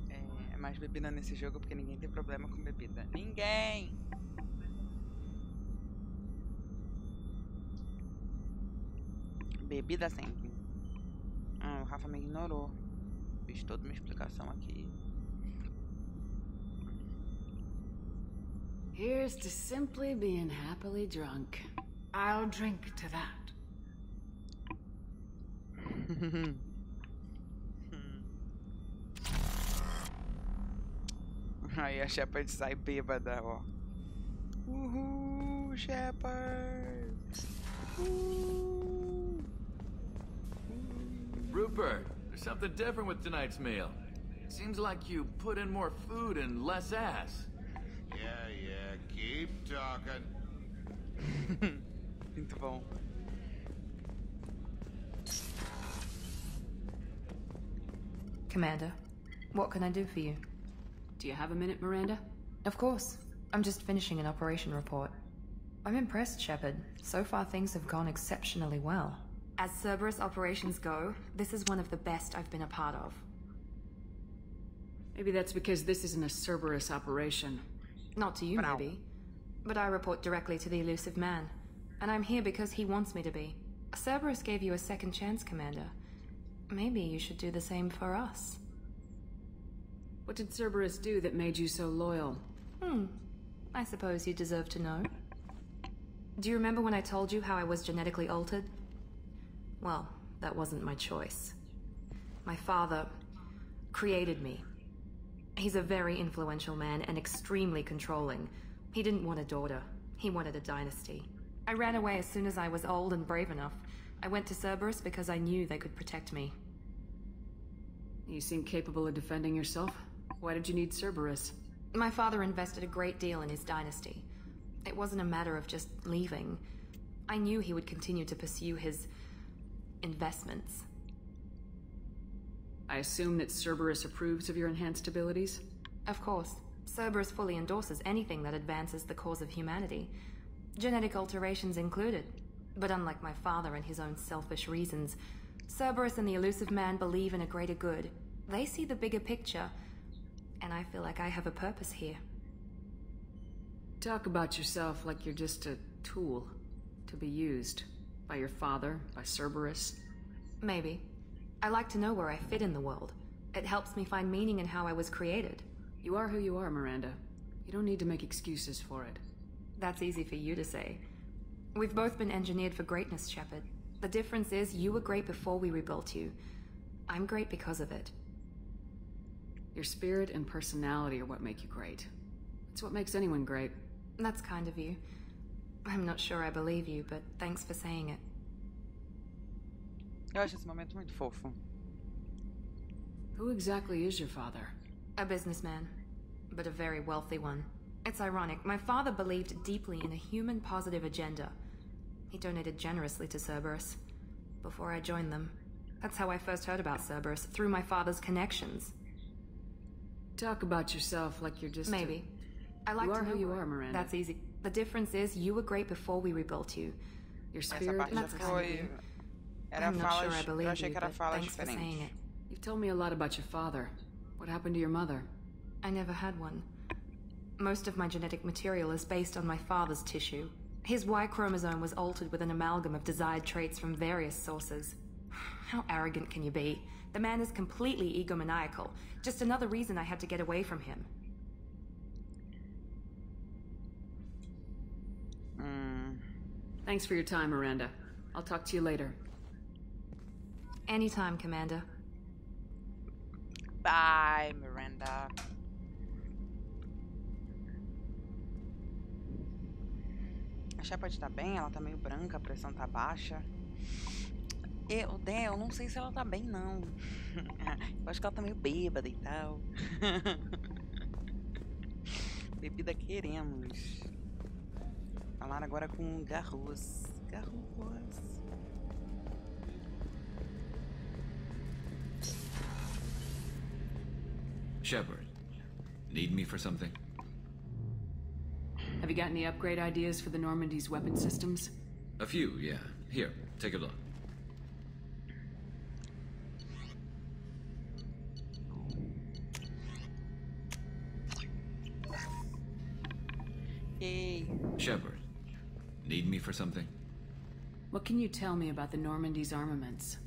É mais bebida nesse jogo porque ninguém tem problema com bebida. Ninguém! Bebida sempre. O Rafa me ignorou. Fiz toda uma explicação aqui. Here's to simply being happily drunk. I'll drink to that. Aí a Shepard sai bêbada, ó. Uhul, Shepard! Rupert, there's something different with tonight's meal. Seems like you put in more food and less ass. Yeah, keep talking. Muito bom. Commander, what can I do for you? Do you have a minute, Miranda? Of course. I'm just finishing an operation report. I'm impressed, Shepard. So far things have gone exceptionally well. As Cerberus operations go, this is one of the best I've been a part of. Maybe that's because this isn't a Cerberus operation. Not to you, maybe. But I report directly to the elusive man. And I'm here because he wants me to be. Cerberus gave you a second chance, Commander. Maybe you should do the same for us. What did Cerberus do that made you so loyal? I suppose you deserve to know. Do you remember when I told you how I was genetically altered? Well, that wasn't my choice. My father created me. He's a very influential man and extremely controlling. He didn't want a daughter. He wanted a dynasty. I ran away as soon as I was old and brave enough. I went to Cerberus because I knew they could protect me. You seem capable of defending yourself. Why did you need Cerberus? My father invested a great deal in his dynasty. It wasn't a matter of just leaving. I knew he would continue to pursue his investments. I assume that Cerberus approves of your enhanced abilities? Of course. Cerberus fully endorses anything that advances the cause of humanity. Genetic alterations included. But unlike my father and his own selfish reasons, Cerberus and the Elusive Man believe in a greater good. They see the bigger picture, and I feel like I have a purpose here. Talk about yourself like you're just a tool to be used by your father, by Cerberus. Maybe. I like to know where I fit in the world. It helps me find meaning in how I was created. You are who you are, Miranda. You don't need to make excuses for it. That's easy for you to say. We've both been engineered for greatness, Shepard. The difference is you were great before we rebuilt you. I'm great because of it. Your spirit and personality are what make you great. It's what makes anyone great. That's kind of you. I'm not sure I believe you, but thanks for saying it. Eu acho esse momento muito fofo. Who exactly is your father? A businessman, but a very wealthy one. It's ironic. My father believed deeply in a human-positive agenda. He donated generously to Cerberus before I joined them. That's how I first heard about Cerberus, through my father's connections. Talk about yourself like you're just Maybe. I like you to are know who you are, Miranda. That's easy. The difference is you were great before we rebuilt you. Your Essa spirit parte and já foi... Era I'm not falas... sure I Eu believe achei you, que era but falas thanks for saying diferentes. it. You've told me a lot about your father. What happened to your mother? I never had one. Most of my genetic material is based on my father's tissue. His Y chromosome was altered with an amalgam of desired traits from various sources. How arrogant can you be? The man is completely egomaniacal. Just another reason I had to get away from him. Thanks for your time, Miranda. I'll talk to you later. Anytime, Commander. Bye, Miranda. A Shepard tá bem, ela tá meio branca, a pressão tá baixa. Eu não sei se ela tá bem, não. Eu acho que ela tá meio bêbada e tal. Bebida queremos. Falar agora com Garros. Garros. Shepard, need me for something? Have you got any upgrade ideas for the Normandy's weapon systems? A few, yeah. Here, take a look. Yay. Shepard, need me for something? What can you tell me about the Normandy's armaments?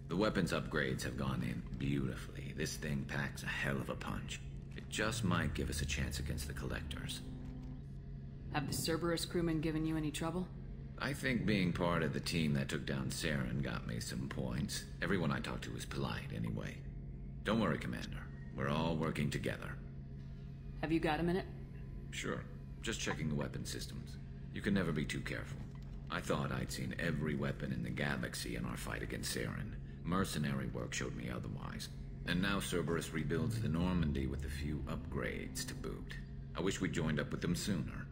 The weapons upgrades have gone in beautifully. This thing packs a hell of a punch. It just might give us a chance against the Collectors. Have the Cerberus crewmen given you any trouble? I think being part of the team that took down Saren got me some points. Everyone I talked to was polite anyway. Don't worry, Commander. We're all working together. Have you got a minute? Sure. Just checking the weapon systems. You can never be too careful. I thought I'd seen every weapon in the galaxy in our fight against Saren. Mercenary work showed me otherwise. And now Cerberus rebuilds the Normandy with a few upgrades to boot. I wish we'd joined up with them sooner.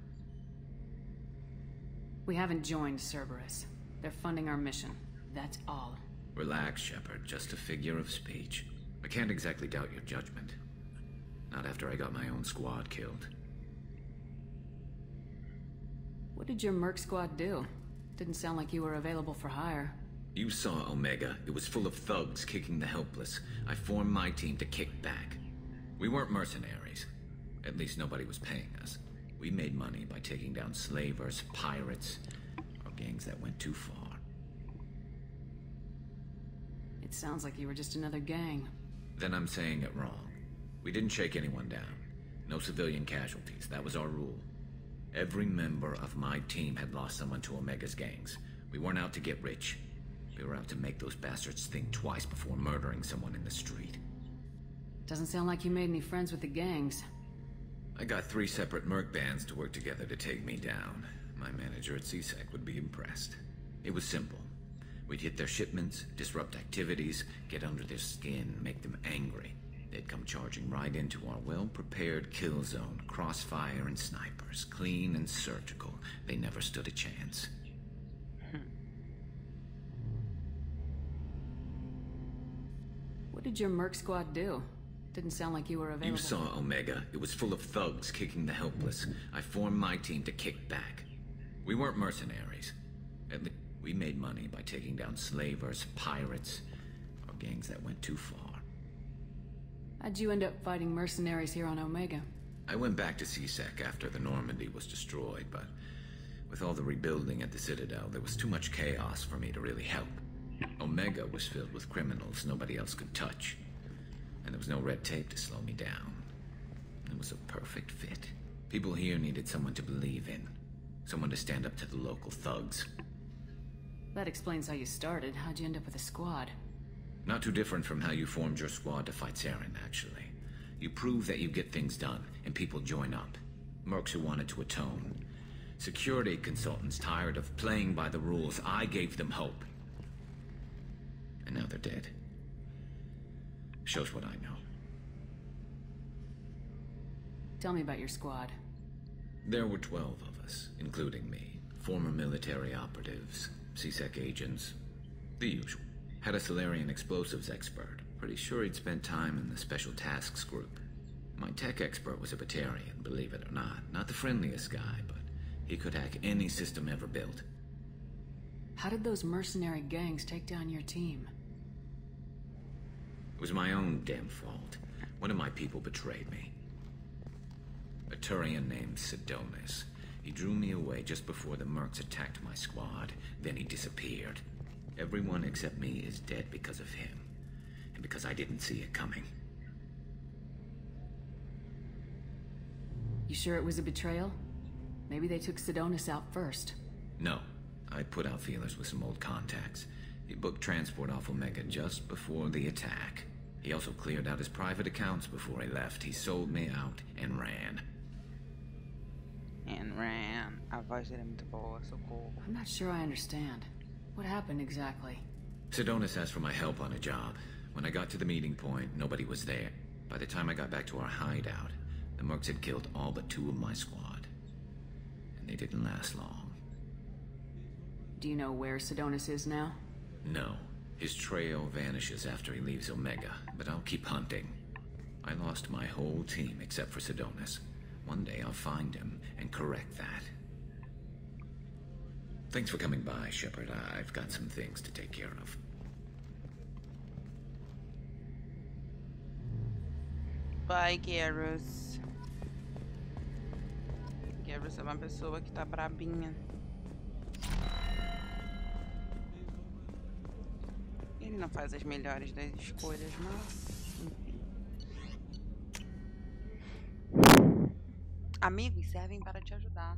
We haven't joined Cerberus. They're funding our mission. That's all. Relax, Shepard. Just a figure of speech. I can't exactly doubt your judgment. Not after I got my own squad killed. What did your merc squad do? Didn't sound like you were available for hire. You saw Omega. It was full of thugs kicking the helpless. I formed my team to kick back. We weren't mercenaries. At least nobody was paying us. We made money by taking down slavers, pirates, or gangs that went too far. It sounds like you were just another gang. Then I'm saying it wrong. We didn't shake anyone down. No civilian casualties. That was our rule. Every member of my team had lost someone to Omega's gangs. We weren't out to get rich. We were out to make those bastards think twice before murdering someone in the street. Doesn't sound like you made any friends with the gangs. I got 3 separate merc bands to work together to take me down. My manager at CSEC would be impressed. It was simple. We'd hit their shipments, disrupt activities, get under their skin, make them angry. They'd come charging right into our well-prepared kill zone, crossfire and snipers, clean and surgical. They never stood a chance. What did your merc squad do? Didn't sound like you were available. You saw Omega. It was full of thugs kicking the helpless. I formed my team to kick back. We weren't mercenaries. At least we made money by taking down slavers, pirates, or gangs that went too far. How'd you end up fighting mercenaries here on Omega? I went back to CSEC after the Normandy was destroyed, but with all the rebuilding at the Citadel, there was too much chaos for me to really help. Omega was filled with criminals nobody else could touch, and there was no red tape to slow me down. It was a perfect fit. People here needed someone to believe in, someone to stand up to the local thugs. That explains how you started. How'd you end up with a squad? Not too different from how you formed your squad to fight Saren, actually. You prove that you get things done, and people join up. Mercs who wanted to atone. Security consultants tired of playing by the rules. I gave them hope. And now they're dead. Shows what I know. Tell me about your squad. There were 12 of us, including me. Former military operatives, CSEC agents, the usual. Had a Solarian explosives expert. Pretty sure he'd spent time in the Special Tasks Group. My tech expert was a Batarian, believe it or not. Not the friendliest guy, but he could hack any system ever built. How did those mercenary gangs take down your team? It was my own damn fault. One of my people betrayed me. A Turian named Sidonis. He drew me away just before the mercs attacked my squad. Then he disappeared. Everyone except me is dead because of him. And because I didn't see it coming. You sure it was a betrayal? Maybe they took Sidonis out first. No. I put out feelers with some old contacts. He booked transport off Omega just before the attack. He also cleared out his private accounts before he left. He sold me out and ran. A voz dele é muito boa, socorro. I'm not sure I understand. What happened exactly? Sidonis asked for my help on a job. When I got to the meeting point, nobody was there. By the time I got back to our hideout, the mercs had killed all but 2 of my squad. And they didn't last long. Do you know where Sidonis is now? No. His trail vanishes after he leaves Omega, but I'll keep hunting. I lost my whole team except for Sidonis. One day I'll find him and correct that. Thanks for coming by, Shepard. I've got some things to take care of. Bye, Garrus. Garrus é uma pessoa que tá brabinha. Ele não faz as melhores das escolhas, mas enfim. Amigos servem para te ajudar.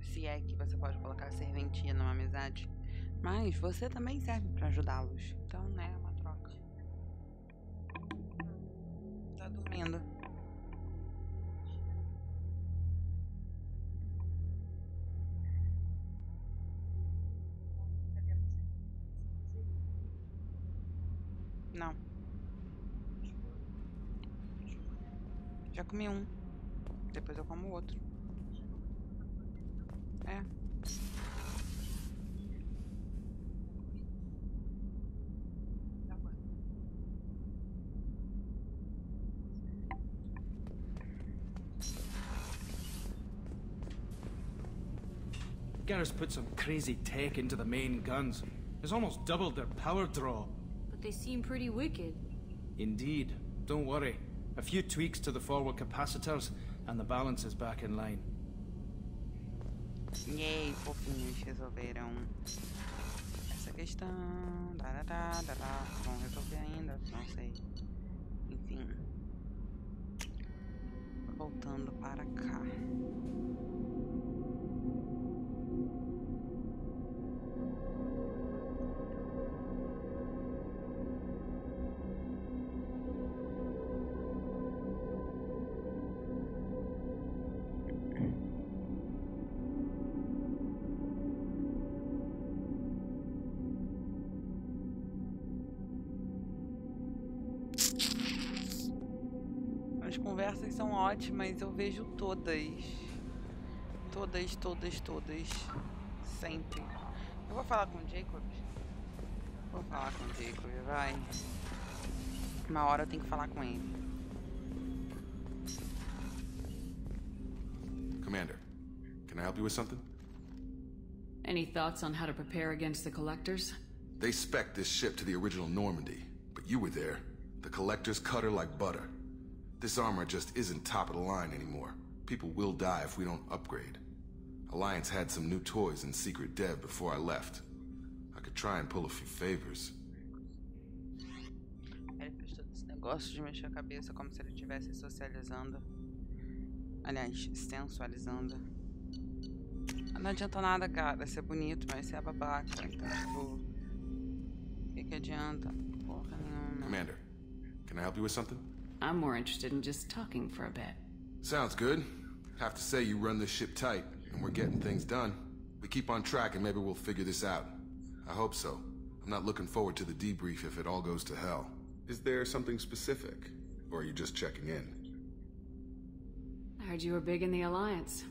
Se é que você pode colocar serventia numa amizade. Mas você também serve para ajudá-los. Então, né, é uma troca. Tá dormindo. Não. Já comi um. Depois eu como o outro. É. Garrus put some crazy tech into the main guns. It's almost doubled their power draw. But they seem pretty wicked. Indeed. Don't worry. A few tweaks to the forward capacitors, and the balance is back in line. Yay, fofinhos, resolveram essa questão. Vão resolver ainda, não sei. Enfim. Voltando para cá. conversas são ótimas, eu vejo todas. Todas. Sempre. Eu vou falar com o Jacob. Vou falar com o Jacob, vai. Uma hora eu tenho que falar com ele. Commander, can I help you with something? Any thoughts on how to prepare against the Collectors? They spec'd this ship to the original Normandy, but you were there. The Collectors cut her like butter. This armor just isn't top of the line anymore. People will die if we don't upgrade. Alliance had some new toys in secret dev before I left. I could try and pull a few favors. Ele fez todo esse negócio de mexer a cabeça como se ele estivesse socializando. Aliás, sensualizando. Não adianta nada, cara, ser bonito, mas ser babaca. Então, tipo, o que adianta? Porra nenhuma. Commander, can I help you with something? I'm more interested in just talking for a bit. Sounds good. Have to say you run this ship tight, and we're getting things done. We keep on track and maybe we'll figure this out. I hope so. I'm not looking forward to the debrief if it all goes to hell. Is there something specific? Or are you just checking in? I heard you were big in the Alliance.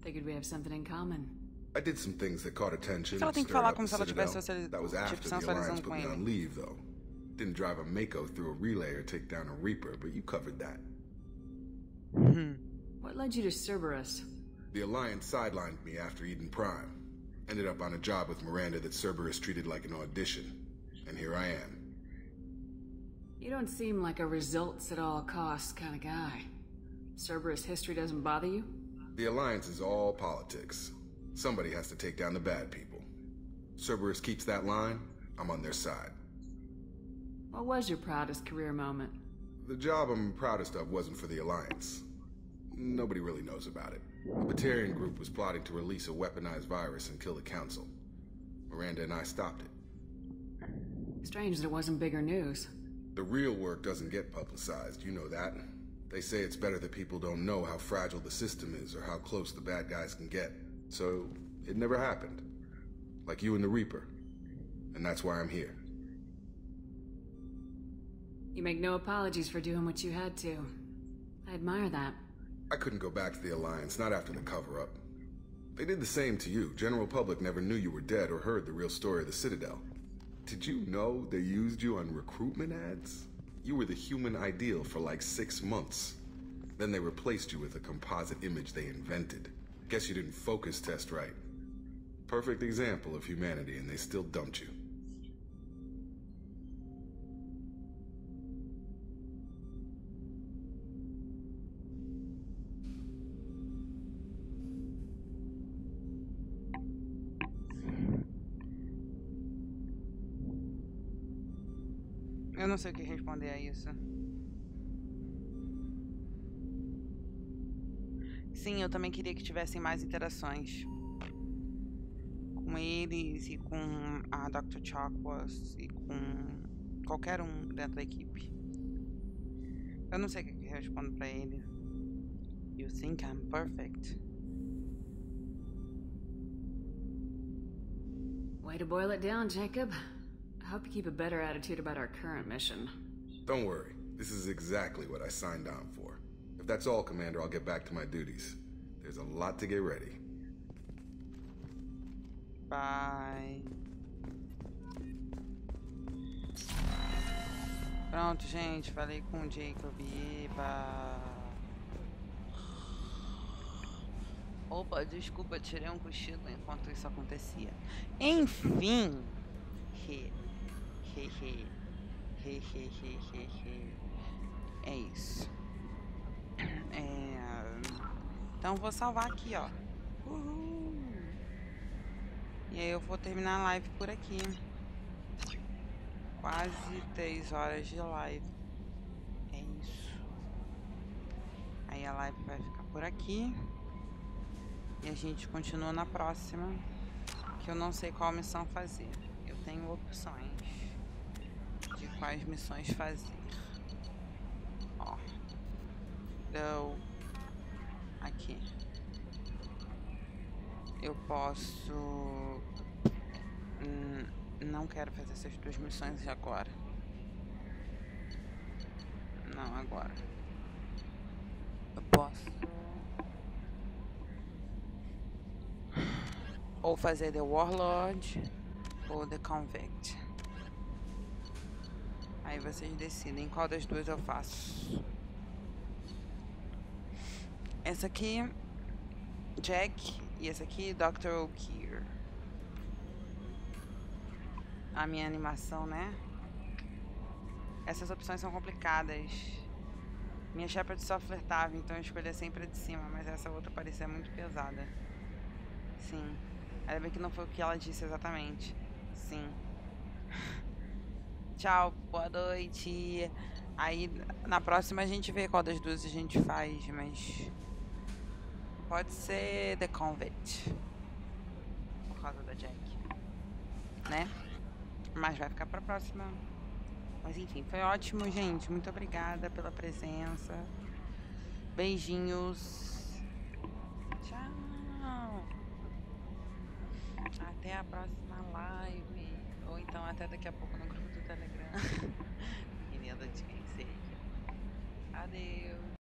Figured we have something in common. I did some things that caught attention. Ela tem que falar como se ela tivesse That was after the Alliance put me on leave, though. Didn't drive a Mako through a relay or take down a Reaper, but you covered that. What led you to Cerberus? The Alliance sidelined me after Eden Prime. Ended up on a job with Miranda that Cerberus treated like an audition. And here I am. You don't seem like a results at all costs kind of guy. Cerberus history doesn't bother you? The Alliance is all politics. Somebody has to take down the bad people. Cerberus keeps that line, I'm on their side. What was your proudest career moment? The job I'm proudest of wasn't for the Alliance. Nobody really knows about it. A Batarian group was plotting to release a weaponized virus and kill the Council. Miranda and I stopped it. Strange that it wasn't bigger news. The real work doesn't get publicized, you know that. They say it's better that people don't know how fragile the system is or how close the bad guys can get. So, it never happened. Like you and the Reaper. And that's why I'm here. You make no apologies for doing what you had to. I admire that. I couldn't go back to the Alliance, not after the cover-up. They did the same to you. General public never knew you were dead or heard the real story of the Citadel. Did you know they used you on recruitment ads? You were the human ideal for like 6 months. Then they replaced you with a composite image they invented. Guess you didn't focus test right. Perfect example of humanity, and they still dumped you. Eu não sei o que responder a isso. Sim, eu também queria que tivessem mais interações com eles e com a Dr. Chakwas e com qualquer um dentro da equipe. Eu não sei o que respondo pra ele. You think I'm perfect? Way to boil it down, Jacob. I hope you keep a better attitude about our current mission. Don't worry. This is exactly what I signed on for. If that's all, Commander, I'll get back to my duties. There's a lot to get ready. Bye. Pronto, gente. Falei com o Jacob. Eba. Opa, desculpa, tirei um cochilo enquanto isso acontecia. Enfim. É isso. Então vou salvar aqui, ó. Uhul. E aí eu vou terminar a live por aqui. Quase 3 horas de live. É isso. Aí a live vai ficar por aqui. E a gente continua na próxima. Que eu não sei qual missão fazer. Eu tenho opções de quais missões fazer. Ó. Então, aqui. Eu posso... não quero fazer essas 2 missões agora. Não, agora. Eu posso ou fazer The Warlord ou The Convict. Aí vocês decidem qual das duas eu faço. Essa aqui, Jack, e essa aqui, Dr. O'Keefe. A minha animação, né? Essas opções são complicadas. Minha Shepard só flertava, então eu escolhi sempre a de cima, mas essa outra parecia muito pesada. Sim. Ainda bem que não foi o que ela disse exatamente. Sim. Tchau, boa noite. Aí, na próxima a gente vê qual das duas a gente faz, mas... pode ser The Convict. Por causa da Jack. Né? Mas vai ficar pra próxima. Mas enfim, foi ótimo, gente. Muito obrigada pela presença. Beijinhos. Tchau. Até a próxima live. Ou então até daqui a pouco no grupo do Telegram. Menina de quem seja. Adeus.